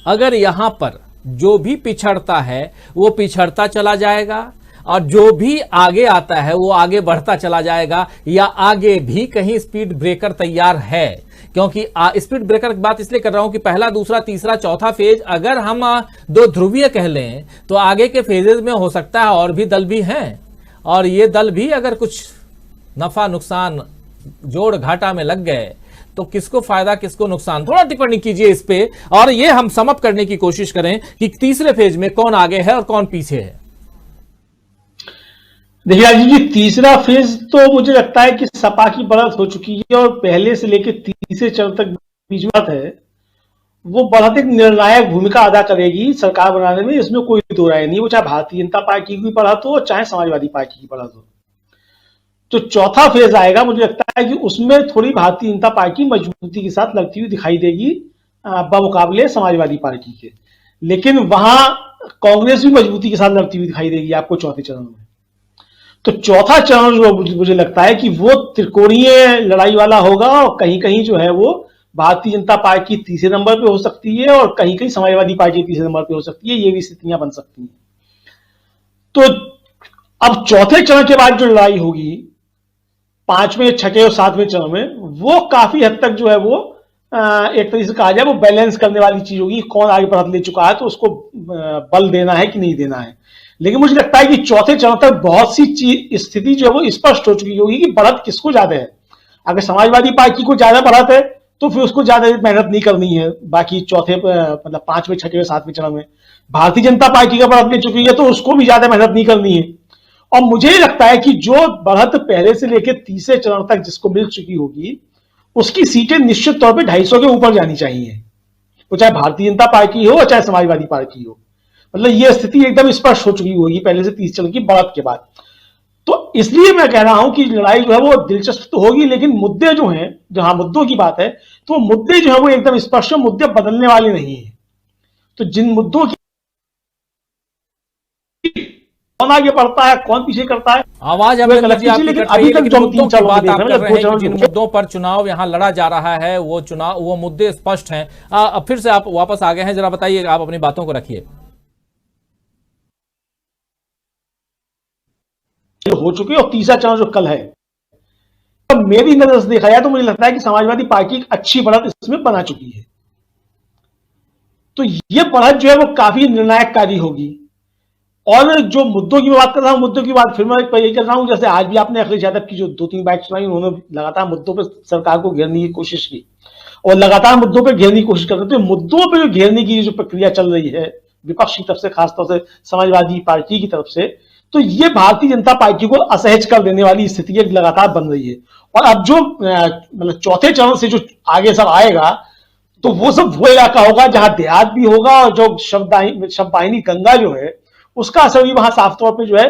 अगर यहां पर जो भी पिछड़ता है वो पिछड़ता चला जाएगा और जो भी आगे आता है वो आगे बढ़ता चला जाएगा, या आगे भी कहीं स्पीड ब्रेकर तैयार है? क्योंकि स्पीड ब्रेकर की बात इसलिए कर रहा हूं कि पहला, दूसरा, तीसरा, चौथा फेज अगर हम 2 ध्रुवीय कह लें तो आगे के फेजेस में हो सकता है और भी दल भी हैं, और ये दल भी अगर कुछ नफा नुकसान, जोड़ घाटा में लग गए तो किसको फायदा, किसको नुकसान? थोड़ा टिप्पणी कीजिए इस पे, और ये हम समअप करने की कोशिश करें कि तीसरे फेज में कौन आगे है और कौन पीछे है। देखिए राजीव जी, तीसरा फेज तो मुझे लगता है कि सपा की बढ़त हो चुकी है और पहले से लेकर तीसरे चरण तक बीच बात है, वो बढ़त एक निर्णायक भूमिका अदा करेगी सरकार बनाने में, इसमें कोई दो राय नहीं। वो चाहे भारतीय जनता पार्टी की बढ़त हो चाहे समाजवादी पार्टी की बढ़त हो। जो चौथा फेज आएगा मुझे लगता है कि उसमें थोड़ी भारतीय जनता पार्टी मजबूती के साथ लगती हुई दिखाई देगी बमुकाबले समाजवादी पार्टी के, लेकिन वहां कांग्रेस भी मजबूती के साथ लड़ती हुई दिखाई देगी आपको चौथे चरण में। तो चौथा चरण जो मुझे लगता है कि वो त्रिकोणीय लड़ाई वाला होगा, और कहीं कहीं जो है वो भारतीय जनता पार्टी तीसरे नंबर पे हो सकती है और कहीं कहीं समाजवादी पार्टी तीसरे नंबर पे हो सकती है। ये भी स्थितियां बन सकती हैं। तो अब चौथे चरण के बाद जो लड़ाई होगी पांचवें, छठे और सातवें चरण में, वो काफी हद तक जो है वो एक तरीके से कहा जाए वो बैलेंस करने वाली चीज होगी। कौन आगे बढ़त ले चुका है तो उसको बल देना है कि नहीं देना है। लेकिन मुझे लगता है कि चौथे चरण तक बहुत सी चीज स्थिति जो है वो स्पष्ट हो चुकी होगी कि बढ़त किसको ज्यादा है। अगर समाजवादी पार्टी को ज्यादा बढ़त है तो फिर उसको ज्यादा मेहनत नहीं करनी है बाकी चौथे मतलब पांचवें, छठे और सातवें चरण में। भारतीय जनता पार्टी का बढ़त ले चुकी है तो उसको भी ज्यादा मेहनत नहीं करनी है। और मुझे लगता है कि जो बढ़त पहले से लेकर तीसरे चरण तक जिसको मिल चुकी होगी उसकी सीटें निश्चित तौर पे 250 के ऊपर जानी चाहिए, वो चाहे भारतीय जनता पार्टी हो चाहे समाजवादी पार्टी हो। मतलब ये स्थिति एकदम स्पष्ट हो चुकी होगी पहले से तीसरे चरण की बढ़त के बाद। तो इसलिए मैं कह रहा हूं कि लड़ाई जो है वो दिलचस्प तो होगी, लेकिन मुद्दे जो हैं, जहां मुद्दों की बात है तो मुद्दे जो है वो एकदम स्पष्ट है, मुद्दे बदलने वाले नहीं है। तो जिन मुद्दों की कौन आगे बढ़ता है कौन पीछे करता है आवाज वो एक अलग चीज है, लेकिन अभी तक जो हम तीन चरणों में देख रहे हैं, दो चरण जिन मुद्दों पर चुनाव यहाँ लड़ा जा रहा है वो मुद्दे स्पष्ट हैं। अब फिर से आप वापस आ गए हैं, जरा बताइए, आप अपनी बातों को रखिए। हो चुके और तीसरा चरण जो कल है, तो मेरी नजर से देखा जाए तो मुझे लगता है कि समाजवादी पार्टी एक अच्छी बढ़त इसमें बना चुकी है। तो ये बढ़त जो है वो काफी निर्णायककारी होगी। और जो मुद्दों की मैं बात कर रहा हूं, मुद्दों की बात फिर मैं यही कर रहा हूं, जैसे आज भी आपने अखिलेश यादव की जो 2-3 बाइट सुनाई, उन्होंने लगातार मुद्दों पर सरकार को घेरने की कोशिश की और लगातार मुद्दों पर घेरने की कोशिश कर रहे थे। मुद्दों पर जो घेरने की जो प्रक्रिया चल रही है विपक्ष की तरफ से, खासतौर से समाजवादी पार्टी की तरफ से, तो ये भारतीय जनता पार्टी को असहज कर देने वाली स्थिति लगातार बन रही है। और अब जो मतलब चौथे चरण से जो आगे सब आएगा तो वो सब वो इलाका होगा जहां देहात भी होगा और जो शब्दवाहिनी गंगा जो है उसका असर भी वहां साफ तौर पे जो है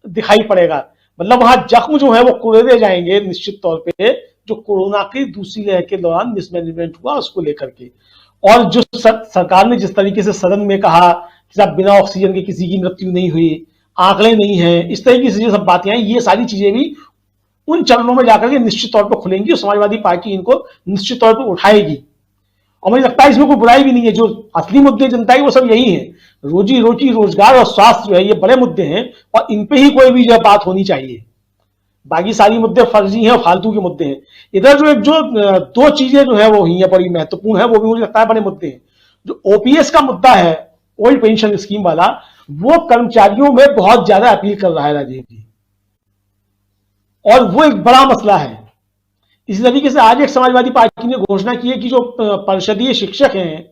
दिखाई पड़ेगा। मतलब वहां जख्म जो है वो कुरेदे जाएंगे निश्चित तौर पे, जो कोरोना की दूसरी लहर के दौरान मिसमैनेजमेंट हुआ उसको लेकर के। और जो सरकार ने जिस तरीके से सदन में कहा कि साहब बिना ऑक्सीजन के किसी की मृत्यु नहीं हुई, आंकड़े नहीं है, इस तरीके से जो सब बातें आई, ये सारी चीजें भी उन चरणों में जाकर के निश्चित तौर पर खुलेंगी और समाजवादी पार्टी इनको निश्चित तौर पर उठाएगी। और मुझे लगता है इसमें कोई बुराई भी नहीं है। जो असली मुद्दे जनता के वो सब यही है, रोजी रोटी, रोजगार और स्वास्थ्य जो है, ये बड़े मुद्दे हैं और इन पे ही कोई भी जो बात होनी चाहिए। बाकी सारी मुद्दे फर्जी हैं और फालतू के मुद्दे हैं। इधर जो एक जो दो चीजें जो है वो ही है बड़ी महत्वपूर्ण है, वो भी मुझे लगता है बड़े मुद्दे हैं। जो ओपीएस का मुद्दा है, ओल्ड पेंशन स्कीम वाला, वो कर्मचारियों में बहुत ज्यादा अपील कर रहा है राजीव जी, और वो एक बड़ा मसला है। इसी तरीके से आज एक समाजवादी पार्टी ने घोषणा की है कि जो परिषदीय शिक्षक हैं,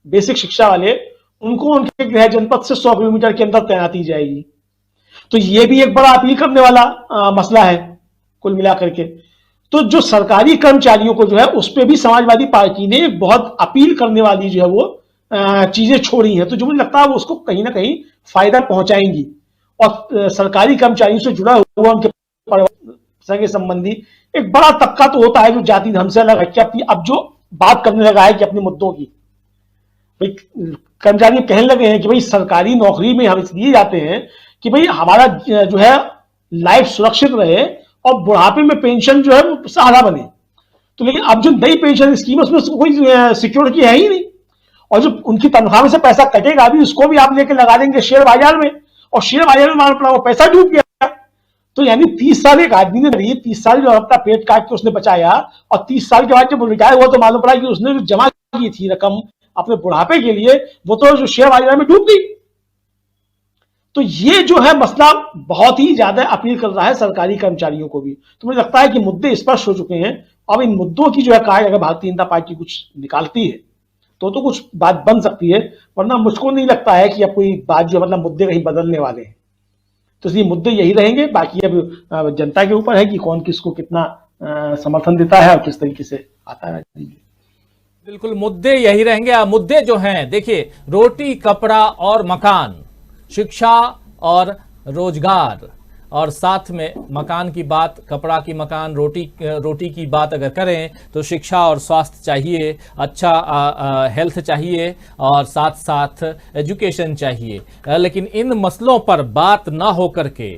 बेसिक शिक्षा वाले, उनको उनके गृह जनपद से 100 किलोमीटर के अंदर तैनाती जाएगी। तो ये भी एक बड़ा अपील करने वाला मसला है कुल मिलाकर के। तो जो सरकारी कर्मचारियों को जो है उस पर भी समाजवादी पार्टी ने एक बहुत अपील करने वाली जो है वो चीजें छोड़ी हैं। तो जो मुझे लगता है वो उसको कहीं ना कहीं फायदा पहुंचाएंगी। और सरकारी कर्मचारियों से जुड़ा हुआ उनके सगे संबंधी एक बड़ा तबका तो होता है जो जाति धर्म से अलग है, कि अपनी अब जो बात करने लगा है कि अपने मुद्दों की, भाई कर्मचारी कहने लगे हैं कि भाई सरकारी नौकरी में हम इसलिए जाते हैं कि भाई हमारा जो है लाइफ सुरक्षित रहे और बुढ़ापे में पेंशन जो है वो सहारा बने। तो लेकिन अब जो नई पेंशन स्कीम है उसमें कोई सिक्योरिटी है ही नहीं, और जो उनकी तनख्वाह में से पैसा कटेगा अभी उसको भी आप लेके लगा देंगे शेयर बाजार में, और शेयर बाजार में मालूम पड़ा वो पैसा डूब गया। तो यानी 30 साल एक आदमी ने 30 साल जो अपना पेट काट के उसने बचाया, और 30 साल के बाद जब रिटायर हुआ तो मालूम पड़ा कि उसने जो जमा की थी रकम अपने बुढ़ापे के लिए, वो तो जो शेयर बाजार में डूब गई। तो ये जो है मसला बहुत ही ज्यादा अपील कर रहा है सरकारी कर्मचारियों को भी। तो मुझे लगता है कि मुद्दे स्पष्ट हो चुके हैं। अब इन मुद्दों की जो है कहा, अगर भारतीय जनता पार्टी कुछ निकालती है तो कुछ बात बन सकती है, वरना मुझको नहीं लगता है कि अब कोई बात जो मतलब मुद्दे कहीं बदलने वाले हैं। तो इसलिए मुद्दे यही रहेंगे। बाकी अब जनता के ऊपर है कि कौन किसको कितना समर्थन देता है और किस तरीके से आता है। बिल्कुल मुद्दे यही रहेंगे। मुद्दे जो हैं देखिए, रोटी कपड़ा और मकान, शिक्षा और रोजगार, और साथ में मकान की बात, कपड़ा की मकान, रोटी की बात अगर करें तो शिक्षा और स्वास्थ्य चाहिए, अच्छा हेल्थ चाहिए और साथ साथ एजुकेशन चाहिए। लेकिन इन मसलों पर बात ना हो करके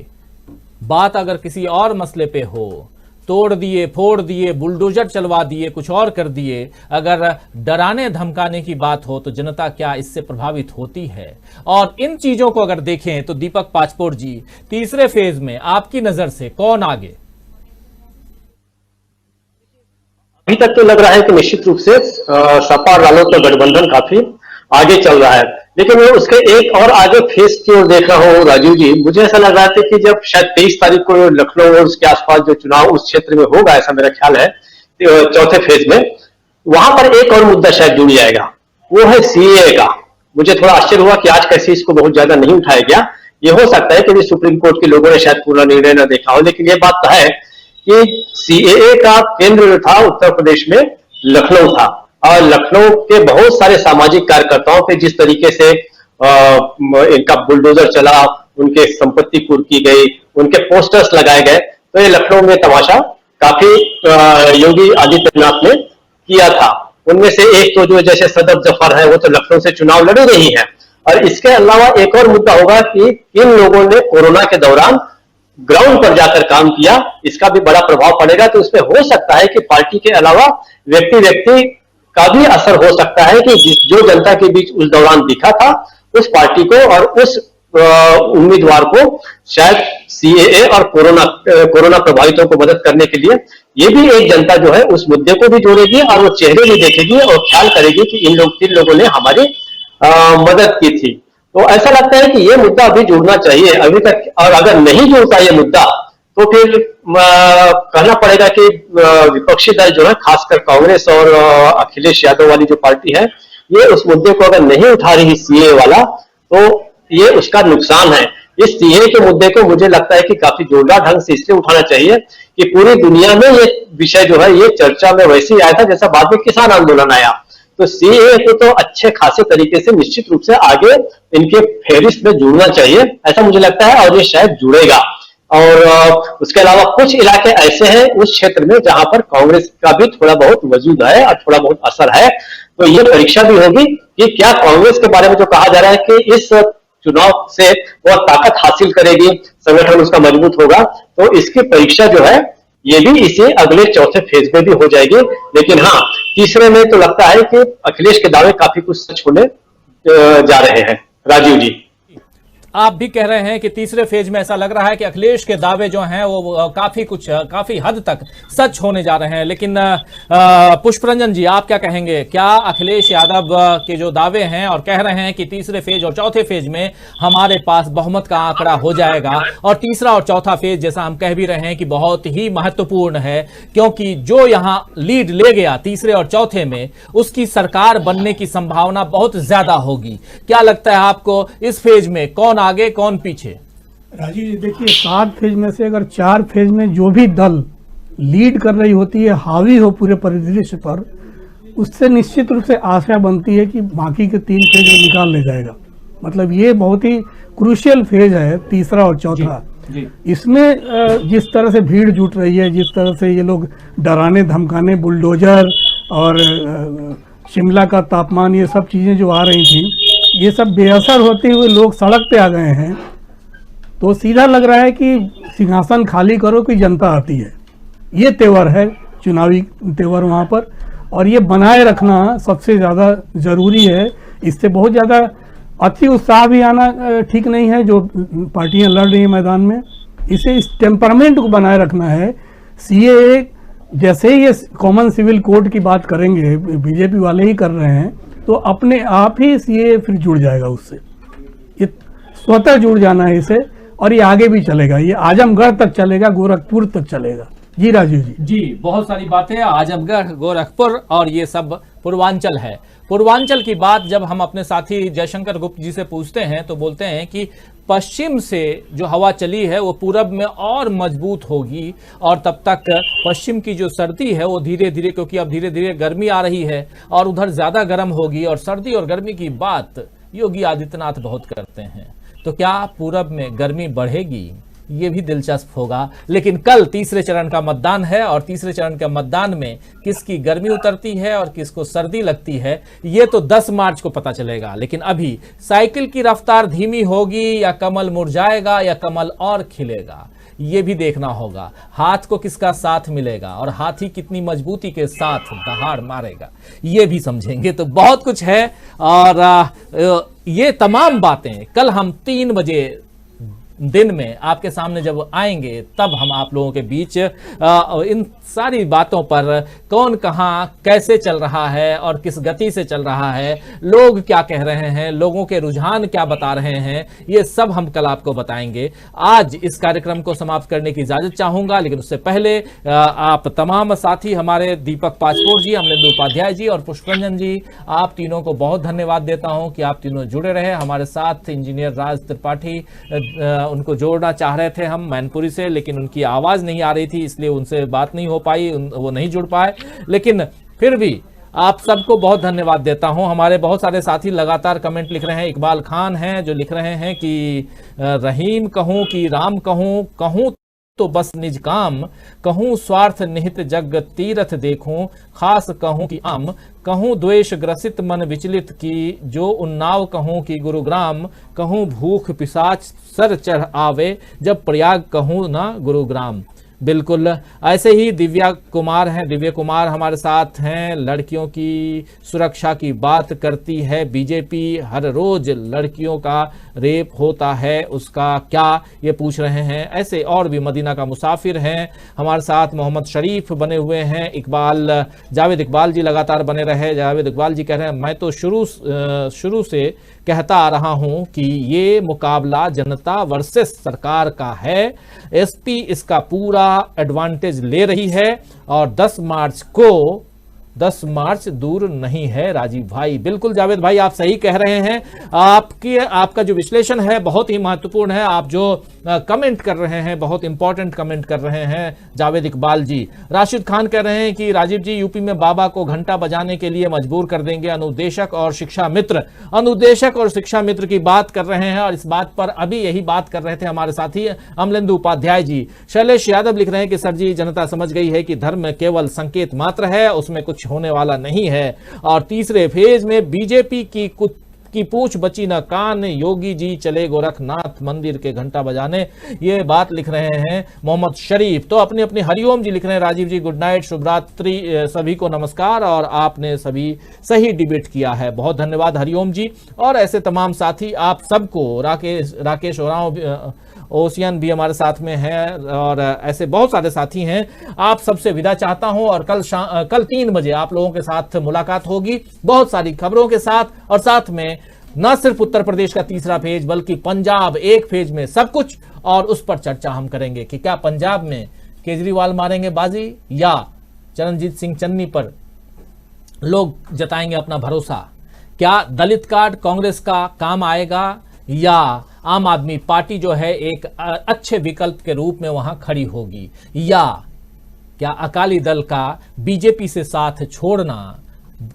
बात अगर किसी और मसले पे हो, तोड़ दिए, फोड़ दिए, बुलडोजर चलवा दिए, कुछ और कर दिए, अगर डराने धमकाने की बात हो तो जनता क्या इससे प्रभावित होती है? और इन चीजों को अगर देखें तो दीपक पाचपोर जी, तीसरे फेज में आपकी नजर से कौन आगे? अभी तक तो लग रहा है कि निश्चित रूप से सपा और रालोद का गठबंधन काफी आगे चल रहा है, लेकिन वो उसके एक और आगे फेस की ओर देख रहा हूं राजीव जी। मुझे ऐसा लग रहा था कि जब शायद 23 तारीख को लखनऊ और उसके आसपास जो चुनाव उस क्षेत्र में होगा, ऐसा मेरा ख्याल है, चौथे फेज में, वहां पर एक और मुद्दा शायद जुड़ जाएगा, वो है सीएए का। मुझे थोड़ा आश्चर्य हुआ कि आज कैसे इसको बहुत ज्यादा नहीं उठाया गया। ये हो सकता है कि सुप्रीम कोर्ट के लोगों ने शायद पूरा निर्णय न देखा हो, लेकिन ये बात तो है कि सीएए का केंद्र जो था उत्तर प्रदेश में लखनऊ था, और लखनऊ के बहुत सारे सामाजिक कार्यकर्ताओं पे जिस तरीके से इनका बुलडोजर चला, उनके संपत्ति कुर्क की गई, उनके पोस्टर्स लगाए गए, तो ये लखनऊ में तमाशा काफी योगी आदित्यनाथ ने किया था। उनमें से एक तो जो जैसे सदर जफर है, वो तो लखनऊ से चुनाव लड़ रही है। और इसके अलावा एक और मुद्दा होगा कि किन लोगों ने कोरोना के दौरान ग्राउंड पर जाकर काम किया, इसका भी बड़ा प्रभाव पड़ेगा। तो इसमें हो सकता है कि पार्टी के अलावा व्यक्ति का भी असर हो सकता है कि जो जनता के बीच उस दौरान दिखा था, उस पार्टी को और उस उम्मीदवार को शायद सीएए और कोरोना प्रभावितों को मदद करने के लिए ये भी एक जनता जो है उस मुद्दे को भी जोड़ेगी और वो चेहरे भी देखेगी और ख्याल करेगी कि किन लोगों ने हमारी मदद की थी। तो ऐसा लगता है कि ये मुद्दा अभी जुड़ना चाहिए अभी तक, और अगर नहीं जुड़ता ये मुद्दा तो फिर कहना पड़ेगा कि विपक्षी दल जो है, खासकर कांग्रेस और अखिलेश यादव वाली जो पार्टी है, ये उस मुद्दे को अगर नहीं उठा रही सीए वाला, तो ये उसका नुकसान है। इस सीए के मुद्दे को मुझे लगता है कि काफी जोरदार ढंग से इसलिए उठाना चाहिए कि पूरी दुनिया में ये विषय जो है ये चर्चा में वैसे ही आया था जैसा बाद में किसान आंदोलन आया। तो सीए को तो अच्छे खासे तरीके से निश्चित रूप से आगे इनके फेरिस्त में जुड़ना चाहिए, ऐसा मुझे लगता है, और ये शायद जुड़ेगा। और उसके अलावा कुछ इलाके ऐसे हैं उस क्षेत्र में जहां पर कांग्रेस का भी थोड़ा बहुत वजूद है और थोड़ा बहुत असर है। तो ये परीक्षा भी होगी कि क्या कांग्रेस के बारे में जो कहा जा रहा है कि इस चुनाव से वह ताकत हासिल करेगी, संगठन उसका मजबूत होगा, तो इसकी परीक्षा जो है ये भी इसी अगले चौथे फेज में भी हो जाएगी। लेकिन हाँ, तीसरे में तो लगता है कि अखिलेश के दावे काफी कुछ सच होने जा रहे हैं। राजीव जी, आप भी कह रहे हैं कि तीसरे फेज में ऐसा लग रहा है कि अखिलेश के दावे जो हैं वो काफी हद तक सच होने जा रहे हैं। लेकिन पुष्परंजन जी, आप क्या कहेंगे? क्या अखिलेश यादव के जो दावे हैं और कह रहे हैं कि तीसरे फेज और चौथे फेज में हमारे पास बहुमत का आंकड़ा हो जाएगा, और तीसरा और चौथा फेज जैसा हम कह भी रहे हैं कि बहुत ही महत्वपूर्ण है, क्योंकि जो यहां लीड ले गया तीसरे और चौथे में, उसकी सरकार बनने की संभावना बहुत ज्यादा होगी। क्या लगता है आपको, इस फेज में कौन आगे कौन पीछे? राजीव जी, देखिए 7 फेज में से अगर 4 फेज में जो भी दल लीड कर रही होती है, हावी हो पूरे परिदृश्य पर, उससे निश्चित रूप से आशा बनती है कि बाकी के 3 फेज में निकाल ले जाएगा। मतलब ये बहुत ही क्रूशियल फेज है तीसरा और चौथा। इसमें जिस तरह से भीड़ जुट रही है, जिस तरह से ये लोग डराने धमकाने, बुलडोजर और शिमला का तापमान, ये सब चीजें जो आ रही थी, ये सब बेअसर होते हुए लोग सड़क पे आ गए हैं, तो सीधा लग रहा है कि सिंहासन खाली करो कि जनता आती है। ये तेवर है, चुनावी तेवर वहाँ पर, और ये बनाए रखना सबसे ज़्यादा ज़रूरी है। इससे बहुत ज़्यादा अति उत्साह भी आना ठीक नहीं है जो पार्टियां लड़ रही हैं मैदान में। इसे इस टेम्परामेंट को बनाए रखना है। सीएए जैसे ही ये कॉमन सिविल कोड की बात करेंगे, बीजेपी वाले ही कर रहे हैं, तो अपने आप ही सीएए फिर जुड़ जाएगा उससे। ये स्वतः जुड़ जाना है इसे, और ये आगे भी चलेगा, ये आजमगढ़ तक चलेगा, गोरखपुर तक चलेगा। जी राजीव जी। जी, बहुत सारी बातें, आजमगढ़, गोरखपुर और ये सब पूर्वांचल है। पूर्वांचल की बात जब हम अपने साथी जयशंकर गुप्त जी से पूछते हैं तो बोलते हैं कि पश्चिम से जो हवा चली है वो पूरब में और मजबूत होगी और तब तक पश्चिम की जो सर्दी है वो धीरे धीरे, क्योंकि अब धीरे धीरे गर्मी आ रही है और उधर ज्यादा गर्म होगी, और सर्दी और गर्मी की बात योगी आदित्यनाथ बहुत करते हैं। तो क्या पूरब में गर्मी बढ़ेगी, ये भी दिलचस्प होगा। लेकिन कल तीसरे चरण का मतदान है और तीसरे चरण के मतदान में किसकी गर्मी उतरती है और किसको सर्दी लगती है ये तो 10 मार्च को पता चलेगा। लेकिन अभी साइकिल की रफ्तार धीमी होगी या कमल मुरझाएगा या कमल और खिलेगा, ये भी देखना होगा। हाथ को किसका साथ मिलेगा और हाथी कितनी मजबूती के साथ दहाड़ मारेगा, ये भी समझेंगे। तो बहुत कुछ है और ये तमाम बातें कल हम 3 बजे दिन में आपके सामने जब आएंगे तब हम आप लोगों के बीच इन सारी बातों पर कौन कहां कैसे चल रहा है और किस गति से चल रहा है, लोग क्या कह रहे हैं, लोगों के रुझान क्या बता रहे हैं, ये सब हम कल आपको बताएंगे। आज इस कार्यक्रम को समाप्त करने की इजाजत चाहूंगा, लेकिन उससे पहले आप तमाम साथी हमारे दीपक पाचपोर जी, अमलेंदु उपाध्याय जी और पुष्परंजन जी, आप तीनों को बहुत धन्यवाद देता हूं कि आप तीनों जुड़े रहे हमारे साथ। इंजीनियर राज त्रिपाठी, उनको जोड़ना चाह रहे थे हम मैनपुरी से, लेकिन उनकी आवाज नहीं आ रही थी, इसलिए उनसे बात नहीं हो पाई, वो नहीं जुड़ पाए। लेकिन फिर भी आप सबको बहुत धन्यवाद देता हूं। हमारे बहुत सारे साथी लगातार कमेंट लिख रहे हैं। इकबाल खान हैं जो लिख रहे हैं कि रहीम कहूं कि राम कहूं, कहूं तो बस निज काम, कहूं स्वार्थ निहित जग तीरथ देखूं, खास कहूं कि आम, कहूं द्वेष ग्रसित मन विचलित की, जो उन्नाव कहूं कि गुरुग्राम, कहूं भूख पिशाच सर चढ़ आवे, जब प्रयाग कहूं ना गुरुग्राम। बिल्कुल ऐसे ही दिव्या कुमार हैं, दिव्य कुमार हमारे साथ हैं। लड़कियों की सुरक्षा की बात करती है बीजेपी, हर रोज लड़कियों का रेप होता है, उसका क्या, ये पूछ रहे हैं। ऐसे और भी मदीना का मुसाफिर हैं हमारे साथ, मोहम्मद शरीफ बने हुए हैं, इकबाल जावेद इकबाल जी लगातार बने रहे। जावेद इकबाल जी कह रहे हैं मैं तो शुरू से कहता आ रहा हूं कि ये मुकाबला जनता वर्सेस सरकार का है, एसपी इसका पूरा एडवांटेज ले रही है और 10 मार्च दूर नहीं है। राजीव भाई, बिल्कुल जावेद भाई आप सही कह रहे हैं। आपका जो विश्लेषण है बहुत ही महत्वपूर्ण है। आप जो कमेंट कर रहे हैं बहुत इंपॉर्टेंट कमेंट कर रहे हैं जावेद इकबाल जी। राशिद खान कह रहे हैं कि राजीव जी यूपी में बाबा को घंटा बजाने के लिए मजबूर कर देंगे। अनुदेशक और शिक्षा मित्र की बात कर रहे हैं और इस बात पर अभी यही बात कर रहे थे हमारे साथी अमलेंदु उपाध्याय जी। शैलेश यादव लिख रहे हैं कि सर जी जनता समझ गई है कि धर्म केवल संकेत मात्र है, उसमें कुछ होने वाला नहीं है। और तीसरे फेज में बीजेपी की पूछ बची न कान, योगी जी चले गोरखनाथ मंदिर के घंटा बजाने, ये बात लिख रहे हैं मोहम्मद शरीफ। तो अपनी अपनी हरिओम जी लिख रहे हैं राजीव जी गुड नाइट, शुभ रात्रि सभी को नमस्कार, और आपने सभी सही डिबेट किया है, बहुत धन्यवाद हरिओम जी। और ऐसे तमाम साथी आप सबको, राकेश ओरांव ओसियन भी हमारे साथ में है और ऐसे बहुत सारे साथी हैं। आप सबसे विदा चाहता हूं और कल 3 बजे आप लोगों के साथ मुलाकात होगी बहुत सारी खबरों के साथ, और साथ में न सिर्फ उत्तर प्रदेश का तीसरा फेज बल्कि पंजाब एक फेज में सब कुछ, और उस पर चर्चा हम करेंगे कि क्या पंजाब में केजरीवाल मारेंगे बाजी या चरणजीत सिंह चन्नी पर लोग जताएंगे अपना भरोसा। क्या दलित कार्ड कांग्रेस का काम आएगा या आम आदमी पार्टी जो है एक अच्छे विकल्प के रूप में वहां खड़ी होगी, या क्या अकाली दल का बीजेपी से साथ छोड़ना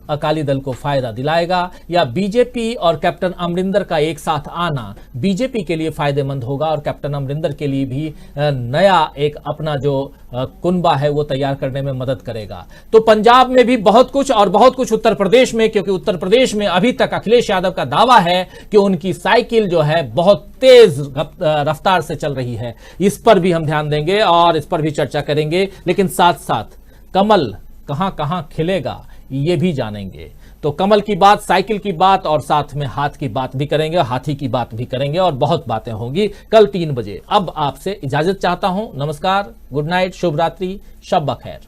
अकाली दल को फायदा दिलाएगा, या बीजेपी और कैप्टन अमरिंदर का एक साथ आना बीजेपी के लिए फायदेमंद होगा और कैप्टन अमरिंदर के लिए भी नया एक अपना जो कुनबा है वो तैयार करने में मदद करेगा। तो पंजाब में भी बहुत कुछ और बहुत कुछ उत्तर प्रदेश में, क्योंकि उत्तर प्रदेश में अभी तक अखिलेश यादव का दावा है कि उनकी साइकिल जो है बहुत तेज रफ्तार से चल रही है। इस पर भी हम ध्यान देंगे और इस पर भी चर्चा करेंगे, लेकिन साथ साथ कमल कहां कहां खिलेगा ये भी जानेंगे। तो कमल की बात, साइकिल की बात और साथ में हाथ की बात भी करेंगे, हाथी की बात भी करेंगे और बहुत बातें होंगी कल 3 बजे। अब आपसे इजाजत चाहता हूं, नमस्कार, गुड नाइट, शुभ रात्रि, शब बखैर।